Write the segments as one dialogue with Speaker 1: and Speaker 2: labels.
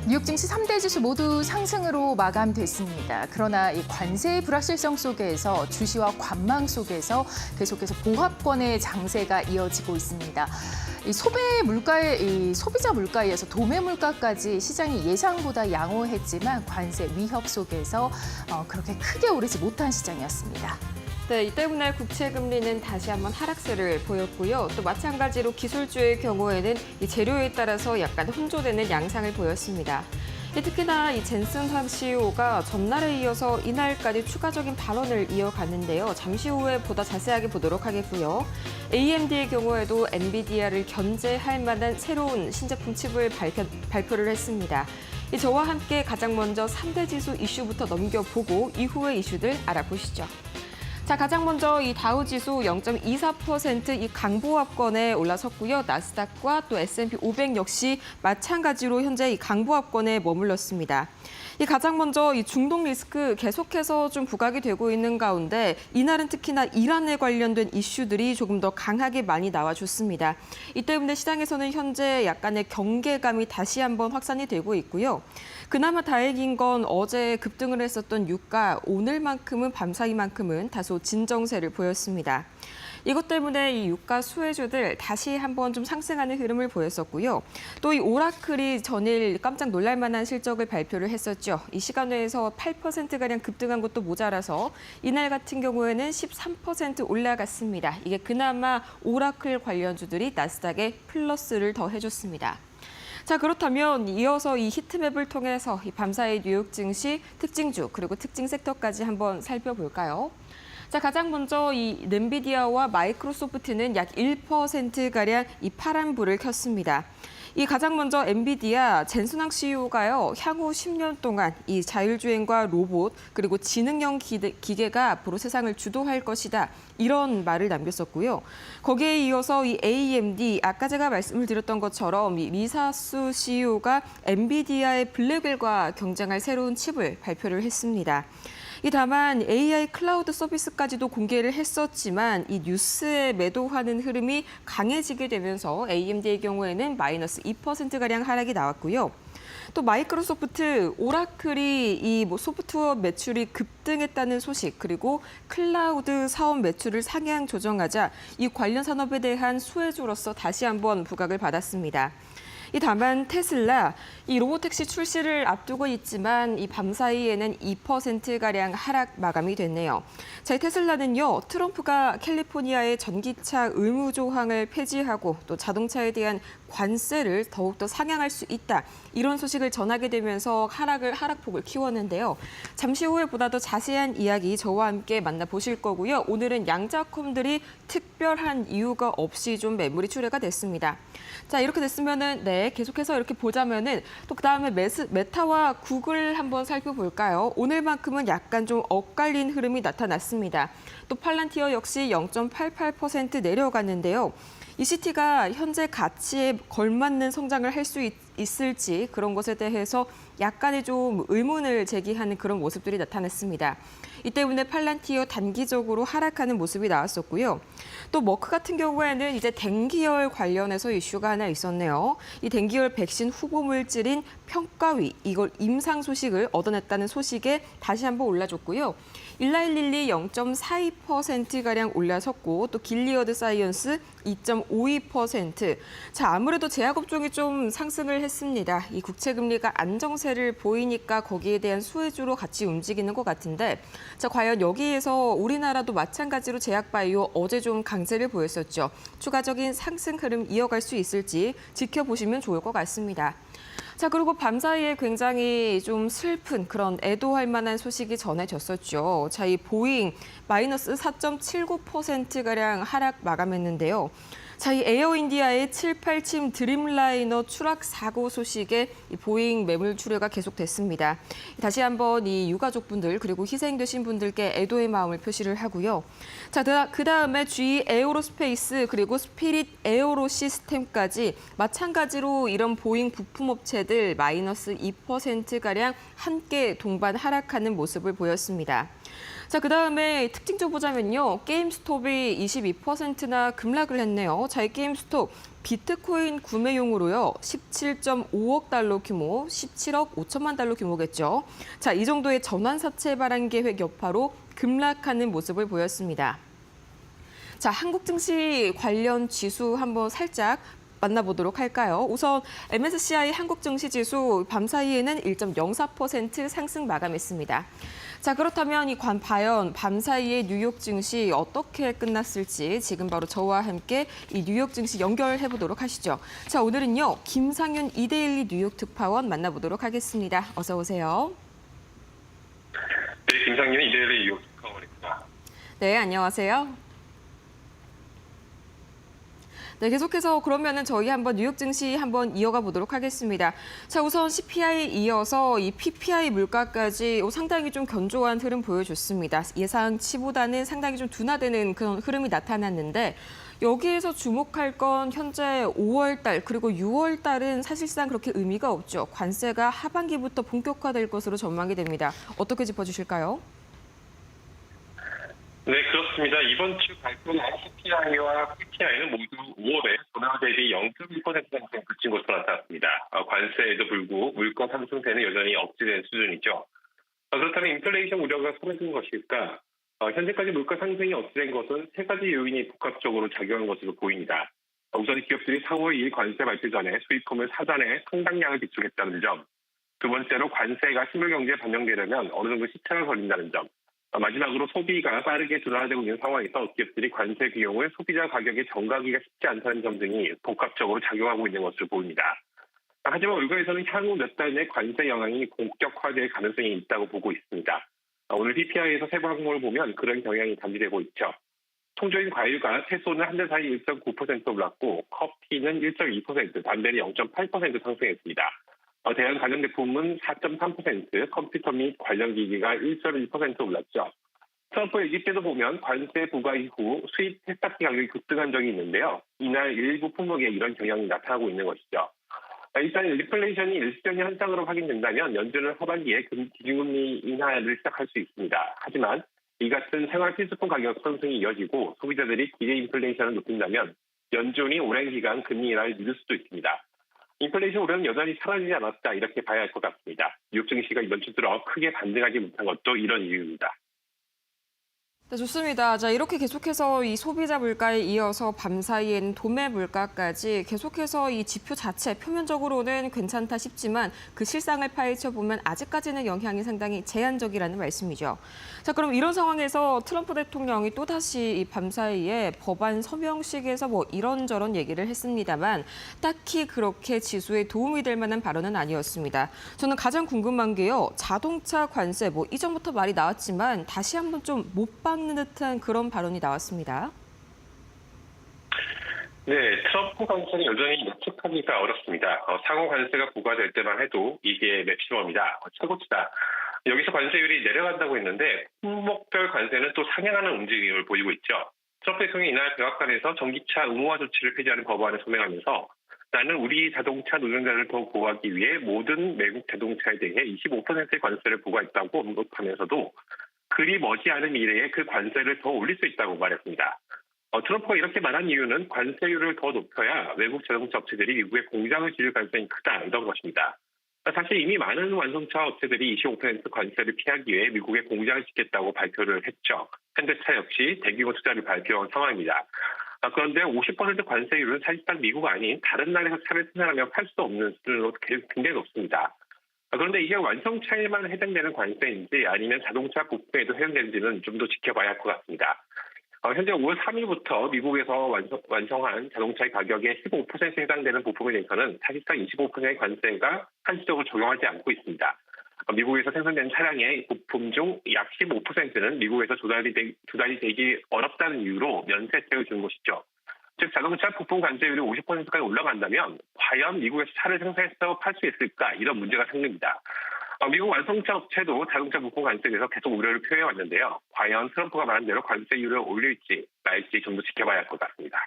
Speaker 1: 뉴욕 증시 3대 지수 모두 상승으로 마감됐습니다. 그러나 이 관세의 불확실성 속에서 주시와 관망 속에서 계속해서 보합권의 장세가 이어지고 있습니다. 이 소비자 물가에서 도매 물가까지 시장이 예상보다 양호했지만 관세 위협 속에서 그렇게 크게 오르지 못한 시장이었습니다.
Speaker 2: 네, 이 때문에 국채 금리는 다시 한번 하락세를 보였고요. 또 마찬가지로 기술주의 경우에는 이 재료에 따라서 약간 혼조되는 양상을 보였습니다. 특히나 이 젠슨 황 CEO가 전날에 이어서 이날까지 추가적인 발언을 이어갔는데요. 잠시 후에 보다 자세하게 보도록 하겠고요. AMD의 경우에도 엔비디아를 견제할 만한 새로운 신제품 칩을 발표를 했습니다. 저와 함께 가장 먼저 3대 지수 이슈부터 넘겨보고 이후의 이슈들 알아보시죠. 자, 가장 먼저 이 다우지수 0.24% 이 강보합권에 올라섰고요. 나스닥과 또 S&P 500 역시 마찬가지로 현재 이 강보합권에 머물렀습니다. 이 가장 먼저 이 중동 리스크 계속해서 좀 부각이 되고 있는 가운데 이날은 특히나 이란에 관련된 이슈들이 조금 더 강하게 많이 나와줬습니다. 이 때문에 시장에서는 현재 약간의 경계감이 다시 한번 확산이 되고 있고요. 그나마 다행인 건 어제 급등을 했었던 유가, 오늘만큼은 밤사이만큼은 다소 진정세를 보였습니다. 이것 때문에 이 유가 수혜주들 다시 한번 좀 상승하는 흐름을 보였었고요. 또 이 오라클이 전일 깜짝 놀랄 만한 실적을 발표를 했었죠. 이 시간외에서 8%가량 급등한 것도 모자라서 이날 같은 경우에는 13% 올라갔습니다. 이게 그나마 오라클 관련주들이 나스닥에 플러스를 더 해줬습니다. 자, 그렇다면 이어서 이 히트맵을 통해서 이 밤사이 뉴욕 증시 특징주 그리고 특징 섹터까지 한번 살펴볼까요? 자, 가장 먼저 이 엔비디아와 마이크로소프트는 약 1%가량 이 파란불을 켰습니다. 이 가장 먼저 엔비디아 젠슨 황 CEO가요, 향후 10년 동안 이 자율주행과 로봇 그리고 지능형 기계가 앞으로 세상을 주도할 것이다. 이런 말을 남겼었고요. 거기에 이어서 이 AMD, 아까 제가 말씀을 드렸던 것처럼 이 리사수 CEO가 엔비디아의 블랙웰과 경쟁할 새로운 칩을 발표를 했습니다. 다만 AI 클라우드 서비스까지도 공개를 했었지만 이 뉴스에 매도하는 흐름이 강해지게 되면서 AMD의 경우에는 마이너스 2%가량 하락이 나왔고요. 또 마이크로소프트, 오라클이 이 소프트웨어 매출이 급등했다는 소식 그리고 클라우드 사업 매출을 상향 조정하자 이 관련 산업에 대한 수혜주로서 다시 한번 부각을 받았습니다. 다만 테슬라, 이 로보택시 출시를 앞두고 있지만 이 밤사이에는 2%가량 하락 마감이 됐네요. 자, 테슬라는요, 트럼프가 캘리포니아의 전기차 의무 조항을 폐지하고 또 자동차에 대한 관세를 더욱더 상향할 수 있다. 이런 소식을 전하게 되면서 하락폭을 키웠는데요. 잠시 후에 보다 더 자세한 이야기 저와 함께 만나보실 거고요. 오늘은 양자컴들이 특별한 이유가 없이 좀 매물이 출회가 됐습니다. 자, 이렇게 됐으면은 계속해서 이렇게 보자면은 또 그다음에 메타와 구글 한번 살펴볼까요? 오늘만큼은 약간 좀 엇갈린 흐름이 나타났습니다. 또 팔란티어 역시 0.88% 내려갔는데요. 이시티가 현재 가치에 걸맞는 성장을 할 수 있을지 그런 것에 대해서 약간의 좀 의문을 제기하는 그런 모습들이 나타났습니다. 이 때문에 팔란티어 단기적으로 하락하는 모습이 나왔었고요. 또 머크 같은 경우에는 이제 댕기열 관련해서 이슈가 하나 있었네요. 이 댕기열 백신 후보 물질인 평가위, 이걸 임상 소식을 얻어냈다는 소식에 다시 한번 올라줬고요. 일라일릴리 0.42%가량 올라섰고 또 길리어드 사이언스 2.52%. 자, 아무래도 제약업종이 좀 상승을 했습니다. 이 국채 금리가 안정세를 보이니까 거기에 대한 수혜주로 같이 움직이는 것 같은데 자, 과연 여기에서 우리나라도 마찬가지로 제약바이오 어제 좀 강세를 보였었죠. 추가적인 상승 흐름 이어갈 수 있을지 지켜보시면 좋을 것 같습니다. 자, 그리고 밤사이에 굉장히 좀 슬픈 그런 애도할 만한 소식이 전해졌었죠. 자, 이 보잉 마이너스 4.79%가량 하락 마감했는데요. 자, 이 에어인디아의 787 드림라이너 추락 사고 소식에 이 보잉 매물 출회가 계속됐습니다. 다시 한번 이 유가족분들 그리고 희생되신 분들께 애도의 마음을 표시를 하고요. 자, 그다음에 GE 에어로스페이스 그리고 스피릿 에어로 시스템까지 마찬가지로 이런 보잉 부품업체들 마이너스 2%가량 함께 동반 하락하는 모습을 보였습니다. 자, 그다음에 특징 좀 보자면요. 게임스톱이 22%나 급락을 했네요. 자, 이 게임스톱 비트코인 구매용으로요. 17.5억 달러 규모, 17억 5천만 달러 규모겠죠. 자, 이 정도의 전환사채 발행 계획 여파로 급락하는 모습을 보였습니다. 자, 한국 증시 관련 지수 한번 살짝 만나보도록 할까요? 우선 MSCI 한국 증시 지수 밤 사이에는 1.04% 상승 마감했습니다. 자, 그렇다면 과연 밤 사이에 뉴욕 증시 어떻게 끝났을지 지금 바로 저와 함께 이 뉴욕 증시 연결해 보도록 하시죠. 자, 오늘은요. 김상윤 이데일리 뉴욕 특파원 만나보도록 하겠습니다. 어서 오세요.
Speaker 3: 네, 김상윤 이데일리 뉴욕 특파원입니다.
Speaker 2: 네, 안녕하세요. 네, 계속해서 그러면은 저희 한번 뉴욕 증시 한번 이어가 보도록 하겠습니다. 자, 우선 CPI 이어서 이 PPI 물가까지 상당히 좀 견조한 흐름 보여줬습니다. 예상치보다는 상당히 좀 둔화되는 그런 흐름이 나타났는데 여기에서 주목할 건 현재 5월 달 그리고 6월 달은 사실상 그렇게 의미가 없죠. 관세가 하반기부터 본격화될 것으로 전망이 됩니다. 어떻게 짚어주실까요?
Speaker 3: 네, 그렇습니다. 이번 주 발표한 CPI와 PPI는 모두 5월에 전월 대비 0.1% 상승 그친 것으로 나타났습니다. 관세에도 불구하고 물가 상승세는 여전히 억제된 수준이죠. 그렇다면 인플레이션 우려가 사라진 것일까? 현재까지 물가 상승이 억제된 것은 세 가지 요인이 복합적으로 작용한 것으로 보입니다. 우선 기업들이 4월 2일 관세 발표 전에 수입품을 사전에 상당량을 비축했다는 점. 두 번째로 관세가 실물 경제에 반영되려면 어느 정도 시차가 걸린다는 점. 마지막으로 소비가 빠르게 둔화되고 있는 상황에서 기업들이 관세 비용을 소비자 가격에 전가하기가 쉽지 않다는 점 등이 복합적으로 작용하고 있는 것으로 보입니다. 하지만 의회에서는 향후 몇 달 내 관세 영향이 본격화될 가능성이 있다고 보고 있습니다. 오늘 PPI에서 세부 항목을 보면 그런 경향이 감지되고 있죠. 통조인 과일과 채소는 한 달 사이 1.9% 올랐고 커피는 1.2%, 담배는 0.8% 상승했습니다. 대형 가전제품은 4.3%, 컴퓨터 및 관련 기기가 1.1% 올랐죠. 트럼프 얘기 때도 보면 관세 부과 이후 수입 세탁기 가격이 급등한 적이 있는데요. 이날 일부 품목에 이런 경향이 나타나고 있는 것이죠. 일단 인플레이션이 일시적인 현상으로 확인된다면 연준은 하반기에 기준금리 인하를 시작할 수 있습니다. 하지만 이 같은 생활 필수품 가격 상승이 이어지고 소비자들이 기대 인플레이션을 높인다면 연준이 오랜 기간 금리 인하를 미룰 수도 있습니다. 인플레이션 우려는 여전히 사라지지 않았다 이렇게 봐야 할 것 같습니다. 뉴욕 증시가 이번 주 들어 크게 반등하지 못한 것도 이런 이유입니다.
Speaker 2: 네, 좋습니다. 자, 이렇게 계속해서 이 소비자 물가에 이어서 밤 사이에는 도매 물가까지 계속해서 이 지표 자체 표면적으로는 괜찮다 싶지만 그 실상을 파헤쳐 보면 아직까지는 영향이 상당히 제한적이라는 말씀이죠. 자, 그럼 이런 상황에서 트럼프 대통령이 또다시 이 밤 사이에 법안 서명식에서 이런저런 얘기를 했습니다만 딱히 그렇게 지수에 도움이 될 만한 발언은 아니었습니다. 저는 가장 궁금한 게요. 자동차 관세 이전부터 말이 나왔지만 다시 한번 좀 못 박는 듯한 그런 발언이 나왔습니다.
Speaker 3: 네, 트럼프 관세는 여전히 예측하기가 어렵습니다. 상호 관세가 부과될 때만 해도 이게 맥시멈이다, 최고치다. 여기서 관세율이 내려간다고 했는데 품목별 관세는 또 상향하는 움직임을 보이고 있죠. 트럼프 대통령이 이날 백악관에서 전기차 의무화 조치를 폐지하는 법안을 소명하면서 나는 우리 자동차 노동자를 더 보호하기 위해 모든 외국 자동차에 대해 25%의 관세를 부과했다고 언급하면서도 그리 머지않은 미래에 그 관세를 더 올릴 수 있다고 말했습니다. 트럼프가 이렇게 말한 이유는 관세율을 더 높여야 외국 자동차 업체들이 미국에 공장을 지을 가능성이 크다 이런 것입니다. 사실 이미 많은 완성차 업체들이 25% 관세를 피하기 위해 미국에 공장을 짓겠다고 발표를 했죠. 현대차 역시 대규모 투자를 발표한 상황입니다. 그런데 50% 관세율은 사실상 미국 아닌 다른 나라에서 차를 생산하면 팔 수 없는 수준으로 굉장히 높습니다. 그런데 이게 완성차에만 해당되는 관세인지 아니면 자동차 부품에도 해당되는지는 좀 더 지켜봐야 할 것 같습니다. 현재 5월 3일부터 미국에서 완성한 자동차의 가격에 15%에 해당되는 부품에 대해서는 사실상 25%의 관세가 한시적으로 적용하지 않고 있습니다. 미국에서 생산된 차량의 부품 중 약 15%는 미국에서 조달이 되기 어렵다는 이유로 면세 혜택을 주는 것이죠. 즉 자동차 부품 관세율이 50%까지 올라간다면 과연 미국에서 차를 생산해서 팔 수 있을까 이런 문제가 생깁니다. 미국 완성차 업체도 자동차 부품 관세에 대해서 계속 우려를 표해왔는데요. 과연 트럼프가 말한 대로 관세율을 올릴지 말지 좀 더 지켜봐야 할 것 같습니다.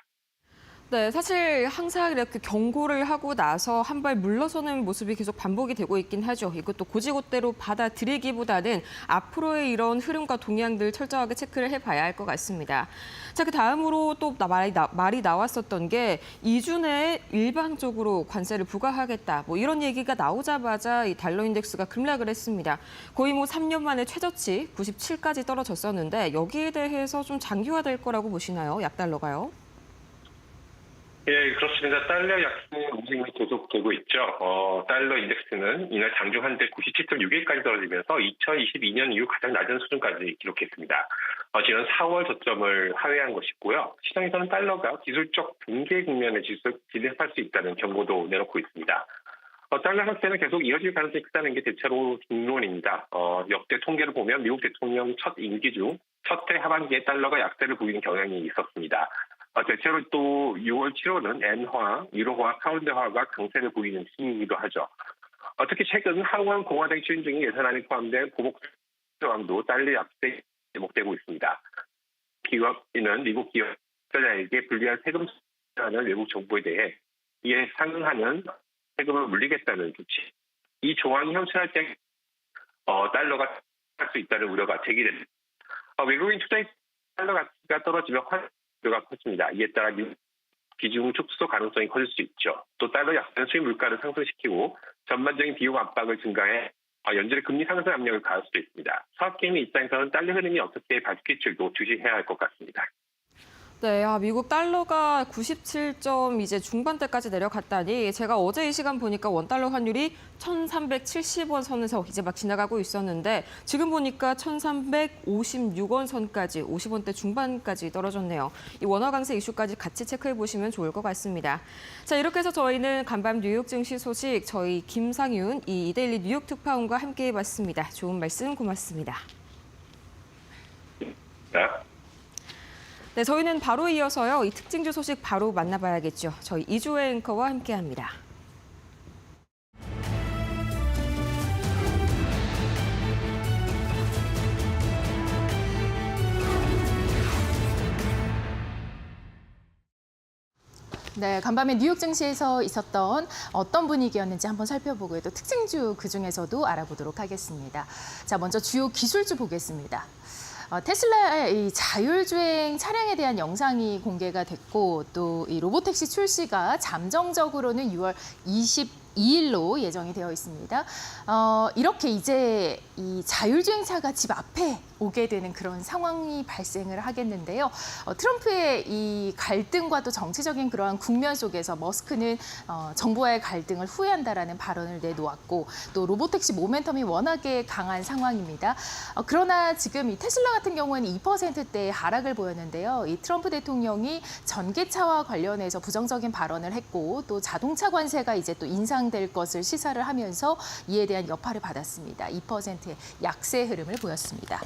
Speaker 2: 네, 사실 항상 이렇게 경고를 하고 나서 한 발 물러서는 모습이 계속 반복이 되고 있긴 하죠. 이것도 고지고대로 받아들이기보다는 앞으로의 이런 흐름과 동향들 철저하게 체크를 해봐야 할 것 같습니다. 자, 그 다음으로 또 말이 나왔었던 게 2주 내에 일방적으로 관세를 부과하겠다. 뭐 이런 얘기가 나오자마자 이 달러 인덱스가 급락을 했습니다. 거의 뭐 3년 만에 최저치 97까지 떨어졌었는데 여기에 대해서 좀 장기화될 거라고 보시나요? 약달러가요?
Speaker 3: 예, 그렇습니다. 달러 약세 움직임이 계속되고 있죠. 달러 인덱스는 이날 장중 한때 97.6일까지 떨어지면서 2022년 이후 가장 낮은 수준까지 기록했습니다. 지난 4월 저점을 하회한 것이고요. 시장에서는 달러가 기술적 붕괴 국면에 진입할 수 있다는 경고도 내놓고 있습니다. 달러 상태는 계속 이어질 가능성이 크다는 게 대체로 중론입니다. 역대 통계를 보면 미국 대통령 첫 임기 중 첫 해 하반기에 달러가 약세를 보이는 경향이 있었습니다. 대체로 또 6월, 7월은 엔화, 유로화, 파운드화가 강세를 보이는 시기이기도 하죠. 특히 최근 하원 공화당 추인 중에 예산안이 포함된 보복 조항도 달러 약세에 제목되고 있습니다. 기업인은 미국 기업자에게 불리한 세금 수하는 외국 정부에 대해 이에 상응하는 세금을 물리겠다는 조치. 이 조항이 현실할 때 달러가 할 수 있다는 우려가 제기됩니다. 외국인 투자 달러 가치가 떨어지면 환율가 커집니다. 이에 따라 비중 축소 가능성이 커질 수 있죠. 또 달러 약세는 수입 물가를 상승시키고 전반적인 비용 압박을 증가해 연준의 금리 상승 압력을 가할 수도 있습니다. 사업개인의 입장에서는 달러 흐름이 어떻게 바뀔지도 주시해야 할 것 같습니다.
Speaker 2: 네, 미국 달러가 97점 이제 중반대까지 내려갔다니 제가 어제 이 시간 보니까 원달러 환율이 1,370원 선에서 이제 막 지나가고 있었는데 지금 보니까 1,356원 선까지 50원대 중반까지 떨어졌네요. 이 원화 강세 이슈까지 같이 체크해 보시면 좋을 것 같습니다. 자, 이렇게 해서 저희는 간밤 뉴욕 증시 소식 저희 김상윤 이데일리 뉴욕 특파원과 함께 해봤습니다. 좋은 말씀 고맙습니다.
Speaker 3: 네.
Speaker 2: 네, 저희는 바로 이어서요. 이 특징주 소식 바로 만나봐야겠죠. 저희 이주혜 앵커와 함께합니다.
Speaker 1: 네, 간밤에 뉴욕 증시에서 있었던 어떤 분위기였는지 한번 살펴보고요. 또 특징주 그중에서도 알아보도록 하겠습니다. 자, 먼저 주요 기술주 보겠습니다. 테슬라의 이 자율주행 차량에 대한 영상이 공개가 됐고 또 이 로보택시 출시가 잠정적으로는 6월 22일로 예정이 되어 있습니다. 이렇게 이제 이 자율주행차가 집 앞에 오게 되는 그런 상황이 발생을 하겠는데요. 트럼프의 이 갈등과 또 정치적인 그러한 국면 속에서 머스크는 정부와의 갈등을 후회한다라는 발언을 내놓았고 또 로보택시 모멘텀이 워낙에 강한 상황입니다. 그러나 지금 이 테슬라 같은 경우에는 2%대의 하락을 보였는데요. 이 트럼프 대통령이 전기차와 관련해서 부정적인 발언을 했고 또 자동차 관세가 이제 또 인상될 것을 시사를 하면서 이에 대한 여파를 받았습니다. 2%의 약세 흐름을 보였습니다.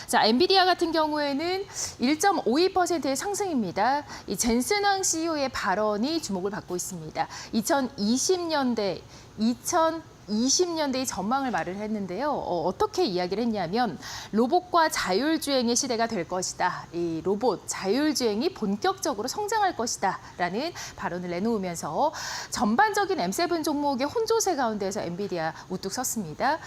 Speaker 1: 자, 엔비디아 같은 경우에는 1.52%의 상승입니다. 이 젠슨 황 CEO의 발언이 주목을 받고 있습니다. 2020년대의 전망을 말을 했는데요. 어떻게 이야기를 했냐면 로봇과 자율주행의 시대가 될 것이다. 이 로봇, 자율주행이 본격적으로 성장할 것이다. 라는 발언을 내놓으면서 전반적인 M7 종목의 혼조세 가운데서 엔비디아 우뚝 섰습니다.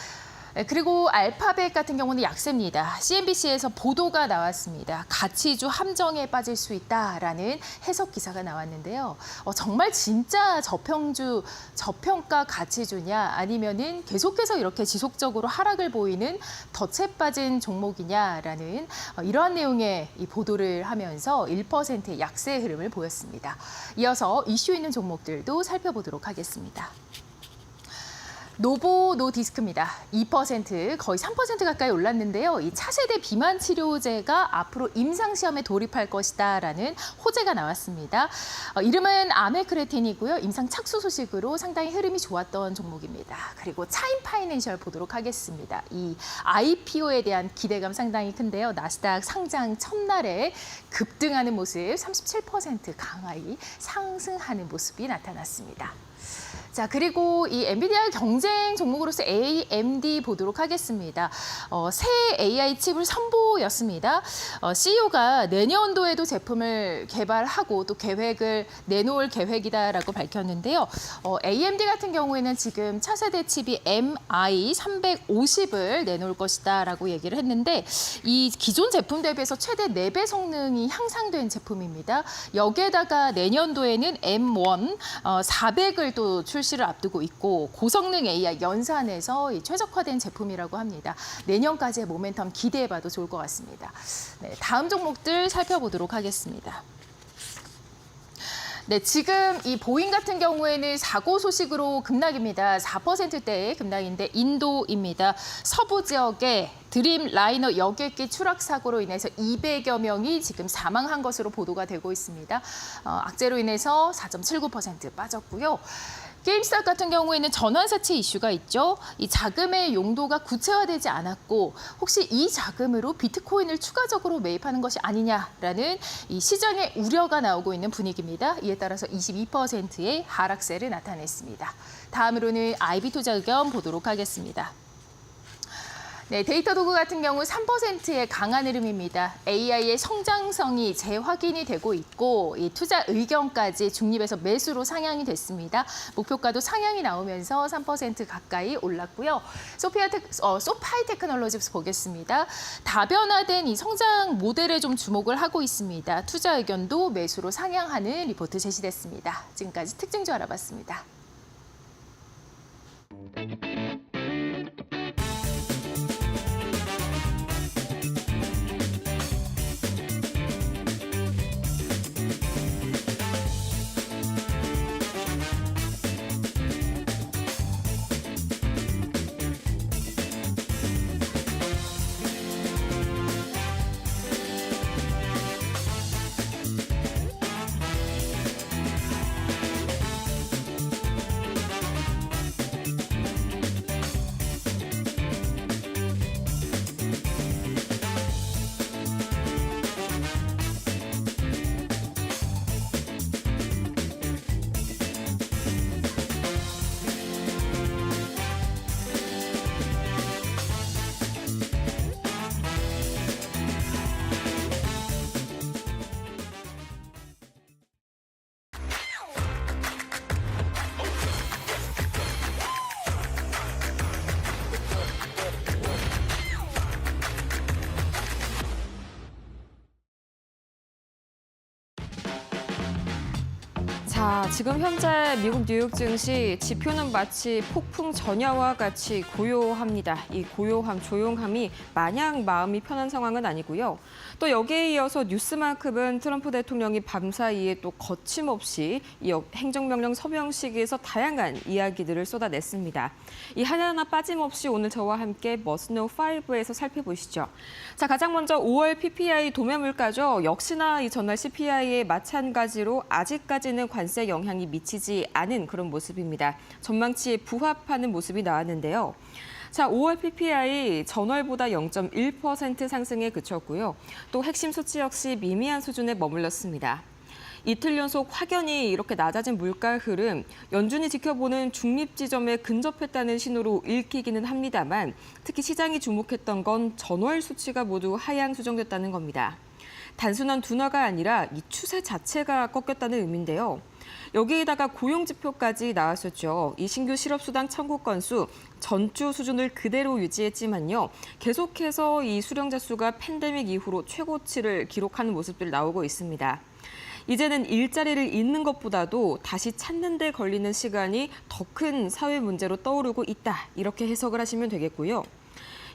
Speaker 1: 그리고 알파벳 같은 경우는 약세입니다. CNBC에서 보도가 나왔습니다. 가치주 함정에 빠질 수 있다라는 해석 기사가 나왔는데요. 정말 진짜 저평가 가치주냐 아니면은 계속해서 이렇게 지속적으로 하락을 보이는 덫에 빠진 종목이냐라는 이러한 내용의 이 보도를 하면서 1%의 약세 흐름을 보였습니다. 이어서 이슈 있는 종목들도 살펴보도록 하겠습니다. 노보 노디스크입니다. 2% 거의 3% 가까이 올랐는데요. 이 차세대 비만 치료제가 앞으로 임상시험에 돌입할 것이다라는 호재가 나왔습니다. 이름은 아메크레틴이고요. 임상 착수 소식으로 상당히 흐름이 좋았던 종목입니다. 그리고 차인 파이낸셜 보도록 하겠습니다. 이 IPO에 대한 기대감 상당히 큰데요. 나스닥 상장 첫날에 급등하는 모습 37% 강하게 상승하는 모습이 나타났습니다. 자, 그리고 이 엔비디아 경쟁 종목으로서 AMD 보도록 하겠습니다. 새 AI 칩을 선보였습니다. CEO가 내년도에도 제품을 개발하고 또 계획을 내놓을 계획이다라고 밝혔는데요. AMD 같은 경우에는 지금 차세대 칩이 MI350을 내놓을 것이다라고 얘기를 했는데 이 기존 제품 대비해서 최대 4배 성능이 향상된 제품입니다. 여기에다가 내년도에는 M1 400을 또 출시를 앞두고 있고 고성능 AI 연산해서 이 최적화된 제품이라고 합니다. 내년까지의 모멘텀 기대해봐도 좋을 것 같습니다. 네, 다음 종목들 살펴보도록 하겠습니다. 네, 지금 이 보잉 같은 경우에는 사고 소식으로 급락입니다. 4%대의 급락인데 인도입니다. 서부 지역에 드림라이너 여객기 추락 사고로 인해서 200여 명이 지금 사망한 것으로 보도가 되고 있습니다. 악재로 인해서 4.79% 빠졌고요. 게임스탑 같은 경우에는 전환사채 이슈가 있죠. 이 자금의 용도가 구체화되지 않았고 혹시 이 자금으로 비트코인을 추가적으로 매입하는 것이 아니냐라는 이 시장의 우려가 나오고 있는 분위기입니다. 이에 따라서 22%의 하락세를 나타냈습니다. 다음으로는 IB투자의견 보도록 하겠습니다. 네, 데이터도구 같은 경우 3%의 강한 흐름입니다. AI의 성장성이 재확인이 되고 있고 이 투자 의견까지 중립에서 매수로 상향이 됐습니다. 목표가도 상향이 나오면서 3% 가까이 올랐고요. 소파이 테크놀로지스 보겠습니다. 다변화된 이 성장 모델에 좀 주목을 하고 있습니다. 투자 의견도 매수로 상향하는 리포트 제시됐습니다. 지금까지 특징주 알아봤습니다.
Speaker 2: 자, 지금 현재 미국 뉴욕 증시 지표는 마치 폭풍 전야와 같이 고요합니다. 이 고요함, 조용함이 마냥 마음이 편한 상황은 아니고요. 또 여기에 이어서 뉴스만큼은 트럼프 대통령이 밤사이에 또 거침없이 이 행정명령 서명 시기에서 다양한 이야기들을 쏟아냈습니다. 이 하나하나 빠짐없이 오늘 저와 함께 머스노 5에서 살펴보시죠. 자, 가장 먼저 5월 PPI 도매 물가죠. 역시나 이 전날 CPI에 마찬가지로 아직까지는 관세 영향이 미치지 않은 그런 모습입니다. 전망치에 부합하는 모습이 나왔는데요. 자, 5월 PPI 전월보다 0.1% 상승에 그쳤고요. 또 핵심 수치 역시 미미한 수준에 머물렀습니다. 이틀 연속 확연히 이렇게 낮아진 물가 흐름, 연준이 지켜보는 중립 지점에 근접했다는 신호로 읽히기는 합니다만 특히 시장이 주목했던 건 전월 수치가 모두 하향 수정됐다는 겁니다. 단순한 둔화가 아니라 이 추세 자체가 꺾였다는 의미인데요. 여기에다가 고용 지표까지 나왔었죠. 이 신규 실업수당 청구 건수 전주 수준을 그대로 유지했지만요. 계속해서 이 수령자 수가 팬데믹 이후로 최고치를 기록하는 모습들 나오고 있습니다. 이제는 일자리를 잃는 것보다도 다시 찾는 데 걸리는 시간이 더 큰 사회 문제로 떠오르고 있다. 이렇게 해석을 하시면 되겠고요.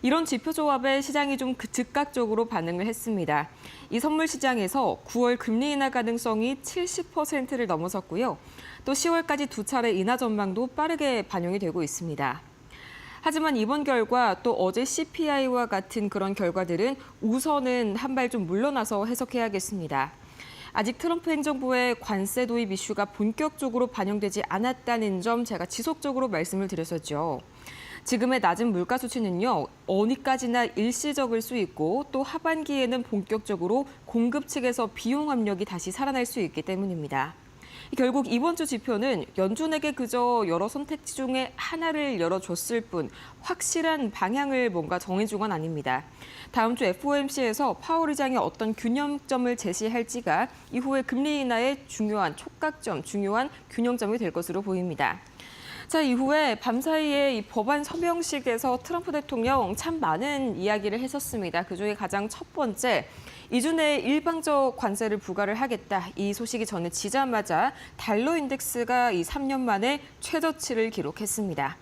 Speaker 2: 이런 지표 조합에 시장이 좀 즉각적으로 반응을 했습니다. 이 선물 시장에서 9월 금리 인하 가능성이 70%를 넘어섰고요. 또 10월까지 두 차례 인하 전망도 빠르게 반영이 되고 있습니다. 하지만 이번 결과 또 어제 CPI와 같은 그런 결과들은 우선은 한 발 좀 물러나서 해석해야겠습니다. 아직 트럼프 행정부의 관세 도입 이슈가 본격적으로 반영되지 않았다는 점 제가 지속적으로 말씀을 드렸었죠. 지금의 낮은 물가 수치는요, 어디까지나 일시적일 수 있고 또 하반기에는 본격적으로 공급 측에서 비용 압력이 다시 살아날 수 있기 때문입니다. 결국 이번 주 지표는 연준에게 그저 여러 선택지 중에 하나를 열어줬을 뿐 확실한 방향을 뭔가 정해준 건 아닙니다. 다음 주 FOMC에서 파월 의장이 어떤 균형점을 제시할지가 이후에 금리 인하의 중요한 촉각점, 중요한 균형점이 될 것으로 보입니다. 자, 이후에 밤사이에 이 법안 서명식에서 트럼프 대통령 참 많은 이야기를 했었습니다. 그중에 가장 첫 번째, 이주 내에 일방적 관세를 부과를 하겠다. 이 소식이 전해지자마자 달러 인덱스가 이 3년 만에 최저치를 기록했습니다.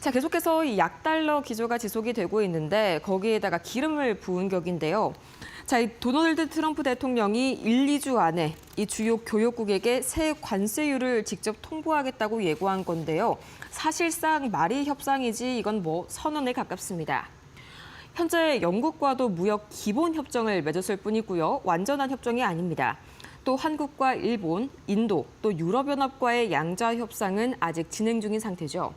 Speaker 2: 자, 계속해서 이 약달러 기조가 지속이 되고 있는데 거기에다가 기름을 부은 격인데요. 자, 이 도널드 트럼프 대통령이 1, 2주 안에 이 주요 교역국에게 새 관세율을 직접 통보하겠다고 예고한 건데요. 사실상 말이 협상이지 이건 뭐 선언에 가깝습니다. 현재 영국과도 무역 기본 협정을 맺었을 뿐이고요. 완전한 협정이 아닙니다. 또 한국과 일본, 인도, 또 유럽연합과의 양자 협상은 아직 진행 중인 상태죠.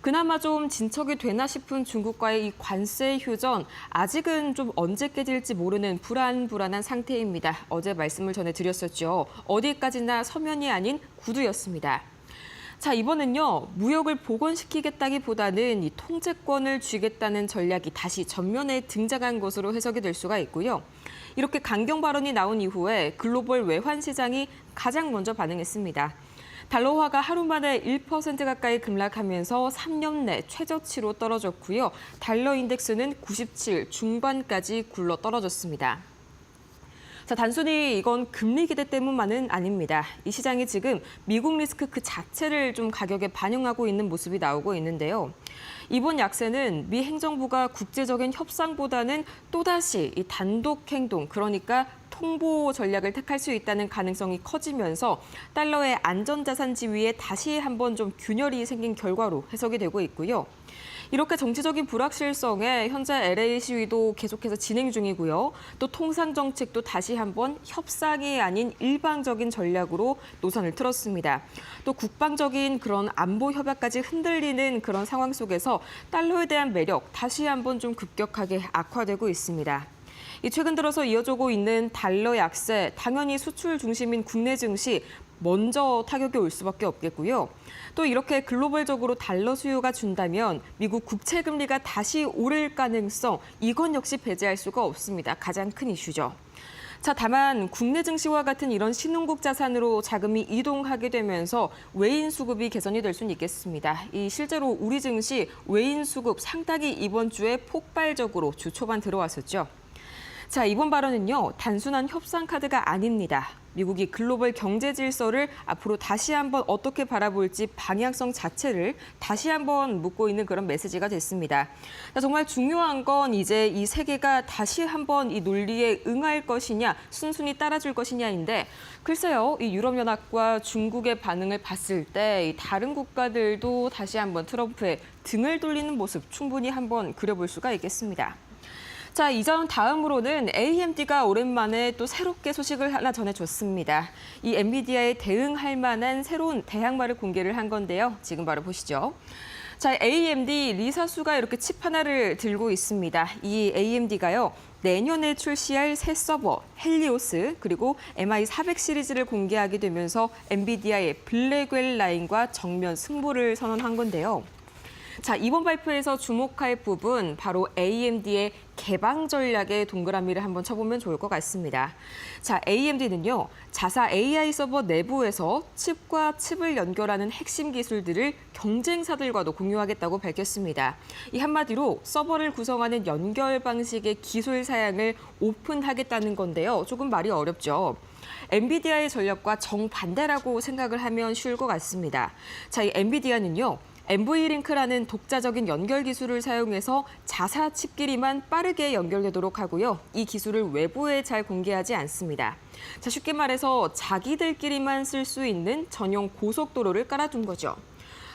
Speaker 2: 그나마 좀 진척이 되나 싶은 중국과의 이 관세 휴전, 아직은 좀 언제 깨질지 모르는 불안한 상태입니다. 어제 말씀을 전해드렸었죠. 어디까지나 서면이 아닌 구두였습니다. 자, 이번엔요, 무역을 복원시키겠다기보다는 이 통제권을 쥐겠다는 전략이 다시 전면에 등장한 것으로 해석이 될 수가 있고요. 이렇게 강경 발언이 나온 이후에 글로벌 외환 시장이 가장 먼저 반응했습니다. 달러화가 하루 만에 1% 가까이 급락하면서 3년 내 최저치로 떨어졌고요. 달러 인덱스는 97 중반까지 굴러 떨어졌습니다. 자, 단순히 이건 금리 기대 때문만은 아닙니다. 이 시장이 지금 미국 리스크 그 자체를 좀 가격에 반영하고 있는 모습이 나오고 있는데요. 이번 약세는 미 행정부가 국제적인 협상보다는 또다시 이 단독 행동, 그러니까 통보 전략을 택할 수 있다는 가능성이 커지면서 달러의 안전자산 지위에 다시 한번 좀 균열이 생긴 결과로 해석이 되고 있고요. 이렇게 정치적인 불확실성에 현재 LA 시위도 계속해서 진행 중이고요. 또 통상 정책도 다시 한번 협상이 아닌 일방적인 전략으로 노선을 틀었습니다. 또 국방적인 그런 안보 협약까지 흔들리는 그런 상황 속에서 달러에 대한 매력 다시 한번 좀 급격하게 악화되고 있습니다. 최근 들어서 이어지고 있는 달러 약세, 당연히 수출 중심인 국내 증시 먼저 타격이 올 수밖에 없겠고요. 또 이렇게 글로벌적으로 달러 수요가 준다면 미국 국채 금리가 다시 오를 가능성, 이건 역시 배제할 수가 없습니다. 가장 큰 이슈죠. 자, 다만 국내 증시와 같은 이런 신흥국 자산으로 자금이 이동하게 되면서 외인 수급이 개선이 될 수는 있겠습니다. 실제로 우리 증시 외인 수급 상당히 이번 주에 폭발적으로 주 초반 들어왔었죠. 자, 이번 발언은요, 단순한 협상 카드가 아닙니다. 미국이 글로벌 경제 질서를 앞으로 다시 한번 어떻게 바라볼지 방향성 자체를 다시 한번 묻고 있는 그런 메시지가 됐습니다. 자, 정말 중요한 건 이제 이 세계가 다시 한번 이 논리에 응할 것이냐, 순순히 따라줄 것이냐인데, 글쎄요, 이 유럽연합과 중국의 반응을 봤을 때 이 다른 국가들도 다시 한번 트럼프의 등을 돌리는 모습 충분히 한번 그려볼 수가 있겠습니다. 자, 이전 다음으로는 AMD가 오랜만에 또 새롭게 소식을 하나 전해줬습니다. 이 엔비디아에 대응할 만한 새로운 대항마를 공개를 한 건데요. 지금 바로 보시죠. 자, AMD 리사수가 이렇게 칩 하나를 들고 있습니다. 이 AMD가요, 내년에 출시할 새 서버 헬리오스 그리고 MI400 시리즈를 공개하게 되면서 엔비디아의 블랙웰 라인과 정면 승부를 선언한 건데요. 자, 이번 발표에서 주목할 부분 바로 AMD의 개방 전략에 동그라미를 한번 쳐보면 좋을 것 같습니다. 자, AMD는요, 자사 AI 서버 내부에서 칩과 칩을 연결하는 핵심 기술들을 경쟁사들과도 공유하겠다고 밝혔습니다. 이 한마디로 서버를 구성하는 연결 방식의 기술 사양을 오픈하겠다는 건데요. 조금 말이 어렵죠. 엔비디아의 전략과 정반대라고 생각을 하면 쉬울 것 같습니다. 자, 이 엔비디아는요, NV링크라는 독자적인 연결 기술을 사용해서 자사 칩끼리만 빠르게 연결되도록 하고요. 이 기술을 외부에 잘 공개하지 않습니다. 자, 쉽게 말해서 자기들끼리만 쓸 수 있는 전용 고속도로를 깔아둔 거죠.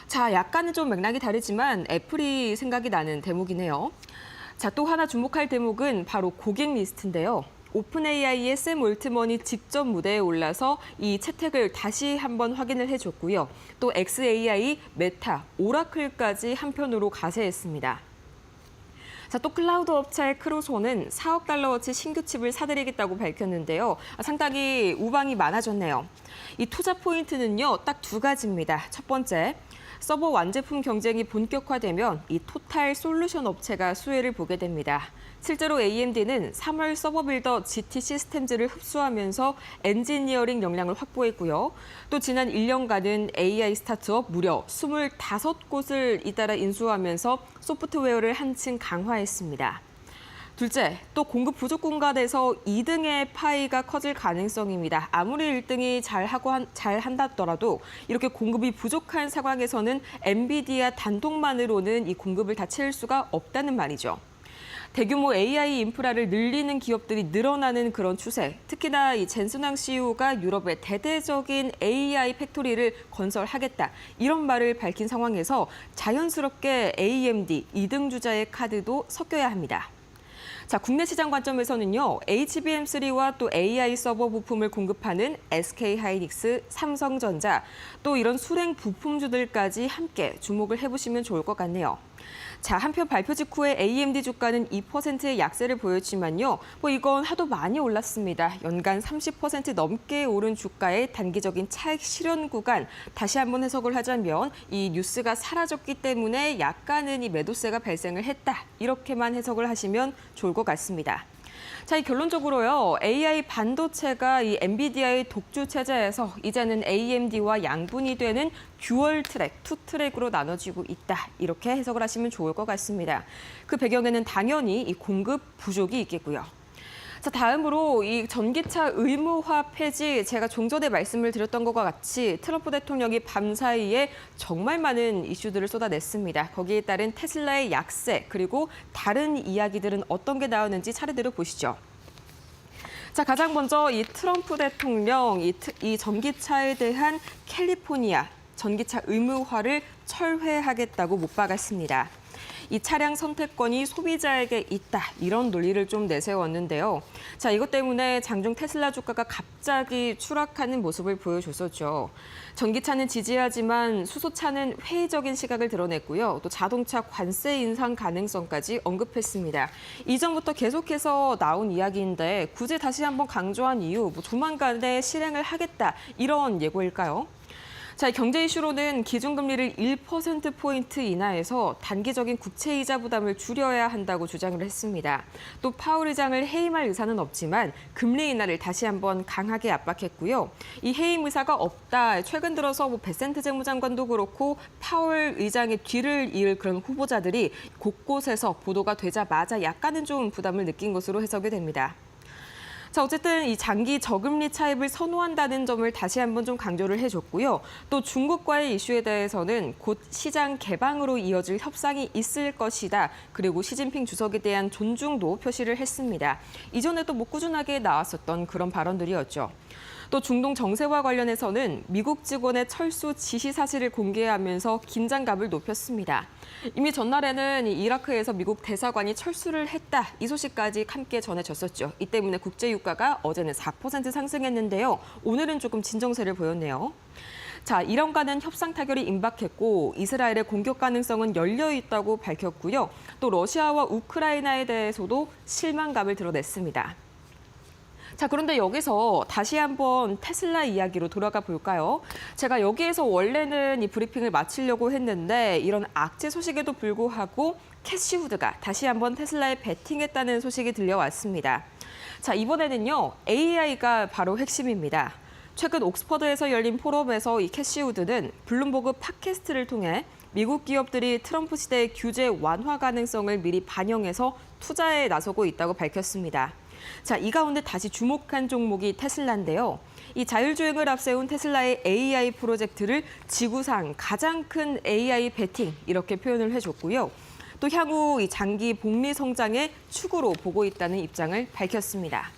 Speaker 2: 자, 약간은 좀 맥락이 다르지만 애플이 생각이 나는 대목이네요. 자, 또 하나 주목할 대목은 바로 고객 리스트인데요. 오픈 AI의 샘 올트먼이 직접 무대에 올라서 이 채택을 다시 한번 확인을 해줬고요. 또 XAI, 메타, 오라클까지 한편으로 가세했습니다. 자, 또 클라우드 업체 크루소는 4억 달러어치 신규 칩을 사들이겠다고 밝혔는데요. 상당히 우방이 많아졌네요. 이 투자 포인트는요, 딱 두 가지입니다. 첫 번째, 서버 완제품 경쟁이 본격화되면 이 토탈 솔루션 업체가 수혜를 보게 됩니다. 실제로 AMD는 3월 서버 빌더 GT 시스템즈를 흡수하면서 엔지니어링 역량을 확보했고요. 또 지난 1년간은 AI 스타트업 무려 25곳을 잇따라 인수하면서 소프트웨어를 한층 강화했습니다. 둘째, 또 공급 부족 공간에서 2등의 파이가 커질 가능성입니다. 아무리 1등이 잘한다더라도 이렇게 공급이 부족한 상황에서는 엔비디아 단독만으로는 이 공급을 다 채울 수가 없다는 말이죠. 대규모 AI 인프라를 늘리는 기업들이 늘어나는 그런 추세, 특히나 이 젠슨 CEO가 유럽에 대대적인 AI 팩토리를 건설하겠다 이런 말을 밝힌 상황에서 자연스럽게 AMD 2등 주자의 카드도 섞여야 합니다. 자, 국내 시장 관점에서는요, HBM3와 또 AI 서버 부품을 공급하는 SK하이닉스, 삼성전자, 또 이런 수랭 부품주들까지 함께 주목을 해보시면 좋을 것 같네요. 자, 한편 발표 직후에 AMD 주가는 2%의 약세를 보였지만요. 이건 하도 많이 올랐습니다. 연간 30% 넘게 오른 주가의 단기적인 차익 실현 구간, 다시 한번 해석을 하자면 이 뉴스가 사라졌기 때문에 약간은 이 매도세가 발생을 했다. 이렇게만 해석을 하시면 좋을 것 같습니다. 자, 결론적으로요. AI 반도체가 이 엔비디아의 독주 체제에서 이제는 AMD와 양분이 되는 듀얼 트랙, 투 트랙으로 나눠지고 있다. 이렇게 해석을 하시면 좋을 것 같습니다. 그 배경에는 당연히 이 공급 부족이 있겠고요. 자, 다음으로 이 전기차 의무화 폐지, 제가 종전에 말씀을 드렸던 것과 같이 트럼프 대통령이 밤사이에 정말 많은 이슈들을 쏟아냈습니다. 거기에 따른 테슬라의 약세, 그리고 다른 이야기들은 어떤 게 나오는지 차례대로 보시죠. 자, 가장 먼저 이 트럼프 대통령, 이 전기차에 대한 캘리포니아 전기차 의무화를 철회하겠다고 못 박았습니다. 이 차량 선택권이 소비자에게 있다, 이런 논리를 좀 내세웠는데요. 자, 이것 때문에 장중 테슬라 주가가 갑자기 추락하는 모습을 보여줬었죠. 전기차는 지지하지만 수소차는 회의적인 시각을 드러냈고요. 또 자동차 관세 인상 가능성까지 언급했습니다. 이전부터 계속해서 나온 이야기인데 굳이 다시 한번 강조한 이유, 조만간에 실행을 하겠다, 이런 예고일까요? 자, 경제 이슈로는 기준금리를 1%포인트 인하해서 단기적인 국채이자 부담을 줄여야 한다고 주장을 했습니다. 또 파월 의장을 해임할 의사는 없지만 금리 인하를 다시 한번 강하게 압박했고요. 이 해임 의사가 없다. 최근 들어서 베센트 재무장관도 그렇고 파월 의장의 뒤를 이을 그런 후보자들이 곳곳에서 보도가 되자마자 약간은 좀 부담을 느낀 것으로 해석이 됩니다. 자, 어쨌든 이 장기 저금리 차입을 선호한다는 점을 다시 한번 좀 강조를 해줬고요. 또 중국과의 이슈에 대해서는 곧 시장 개방으로 이어질 협상이 있을 것이다. 그리고 시진핑 주석에 대한 존중도 표시를 했습니다. 이전에도 꾸준하게 나왔었던 그런 발언들이었죠. 또 중동 정세와 관련해서는 미국 직원의 철수 지시 사실을 공개하면서 긴장감을 높였습니다. 이미 전날에는 이라크에서 미국 대사관이 철수를 했다, 이 소식까지 함께 전해졌었죠. 이 때문에 국제 유가가 어제는 4% 상승했는데요. 오늘은 조금 진정세를 보였네요. 자, 이란과는 협상 타결이 임박했고 이스라엘의 공격 가능성은 열려 있다고 밝혔고요. 또 러시아와 우크라이나에 대해서도 실망감을 드러냈습니다. 자, 그런데 여기서 다시 한번 테슬라 이야기로 돌아가 볼까요? 제가 여기에서 원래는 이 브리핑을 마치려고 했는데 이런 악재 소식에도 불구하고 캐시우드가 다시 한번 테슬라에 베팅했다는 소식이 들려왔습니다. 자, 이번에는요, AI가 바로 핵심입니다. 최근 옥스퍼드에서 열린 포럼에서 이 캐시우드는 블룸버그 팟캐스트를 통해 미국 기업들이 트럼프 시대의 규제 완화 가능성을 미리 반영해서 투자에 나서고 있다고 밝혔습니다. 자, 이 가운데 다시 주목한 종목이 테슬라인데요. 이 자율주행을 앞세운 테슬라의 AI 프로젝트를 지구상 가장 큰 AI 베팅, 이렇게 표현을 해줬고요. 또 향후 이 장기 복리 성장의 축으로 보고 있다는 입장을 밝혔습니다.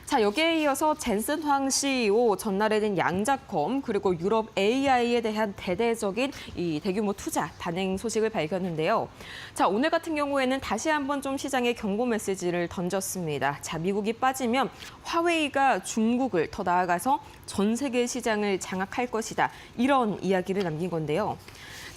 Speaker 2: 자, 여기에 이어서 젠슨 황 CEO, 전날에는 양자컴, 그리고 유럽 AI에 대한 대대적인 이 대규모 투자 단행 소식을 밝혔는데요. 자, 오늘 같은 경우에는 다시 한번 좀 시장에 경고 메시지를 던졌습니다. 자, 미국이 빠지면 화웨이가 중국을 더 나아가서 전 세계 시장을 장악할 것이다, 이런 이야기를 남긴 건데요.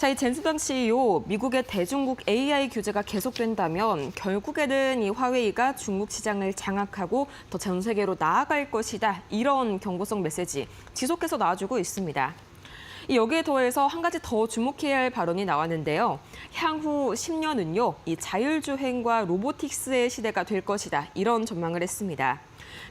Speaker 2: 자, 이 젠스당 CEO, 미국의 대중국 AI 규제가 계속된다면 결국에는 이 화웨이가 중국 시장을 장악하고 더 전 세계로 나아갈 것이다. 이런 경고성 메시지 지속해서 나와주고 있습니다. 여기에 더해서 한 가지 더 주목해야 할 발언이 나왔는데요. 향후 10년은요, 이 자율주행과 로보틱스의 시대가 될 것이다. 이런 전망을 했습니다.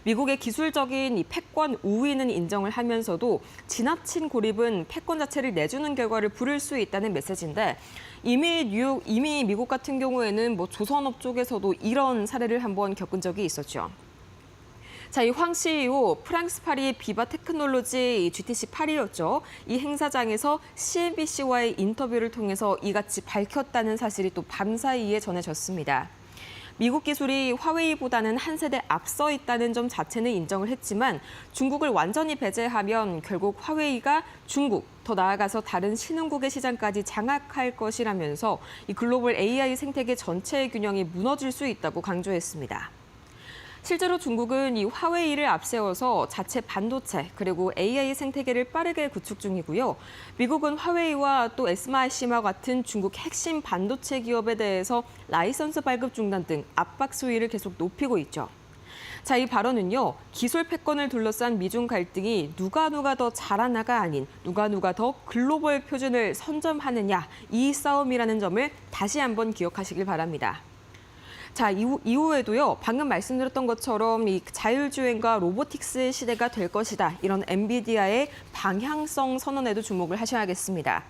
Speaker 2: 미국의 기술적인 이 패권 우위는 인정을 하면서도 지나친 고립은 패권 자체를 내주는 결과를 부를 수 있다는 메시지인데 이미 미국 같은 경우에는 조선업 쪽에서도 이런 사례를 한번 겪은 적이 있었죠. 자, 이 황 CEO 프랑스 파리 비바 테크놀로지 GTC 파리였죠. 이 행사장에서 CNBC와의 인터뷰를 통해서 이같이 밝혔다는 사실이 또 밤사이에 전해졌습니다. 미국 기술이 화웨이보다는 한 세대 앞서 있다는 점 자체는 인정을 했지만 중국을 완전히 배제하면 결국 화웨이가 중국, 더 나아가서 다른 신흥국의 시장까지 장악할 것이라면서 이 글로벌 AI 생태계 전체의 균형이 무너질 수 있다고 강조했습니다. 실제로 중국은 이 화웨이를 앞세워서 자체 반도체 그리고 AI 생태계를 빠르게 구축 중이고요. 미국은 화웨이와 또 SMIC와 같은 중국 핵심 반도체 기업에 대해서 라이선스 발급 중단 등 압박 수위를 계속 높이고 있죠. 자, 이 발언은요, 기술 패권을 둘러싼 미중 갈등이 누가 더 잘하나가 아닌 누가 더 글로벌 표준을 선점하느냐 이 싸움이라는 점을 다시 한번 기억하시길 바랍니다. 자, 이후에도요, 방금 말씀드렸던 것처럼 이 자율주행과 로보틱스 시대가 될 것이다. 이런 엔비디아의 방향성 선언에도 주목을 하셔야겠습니다.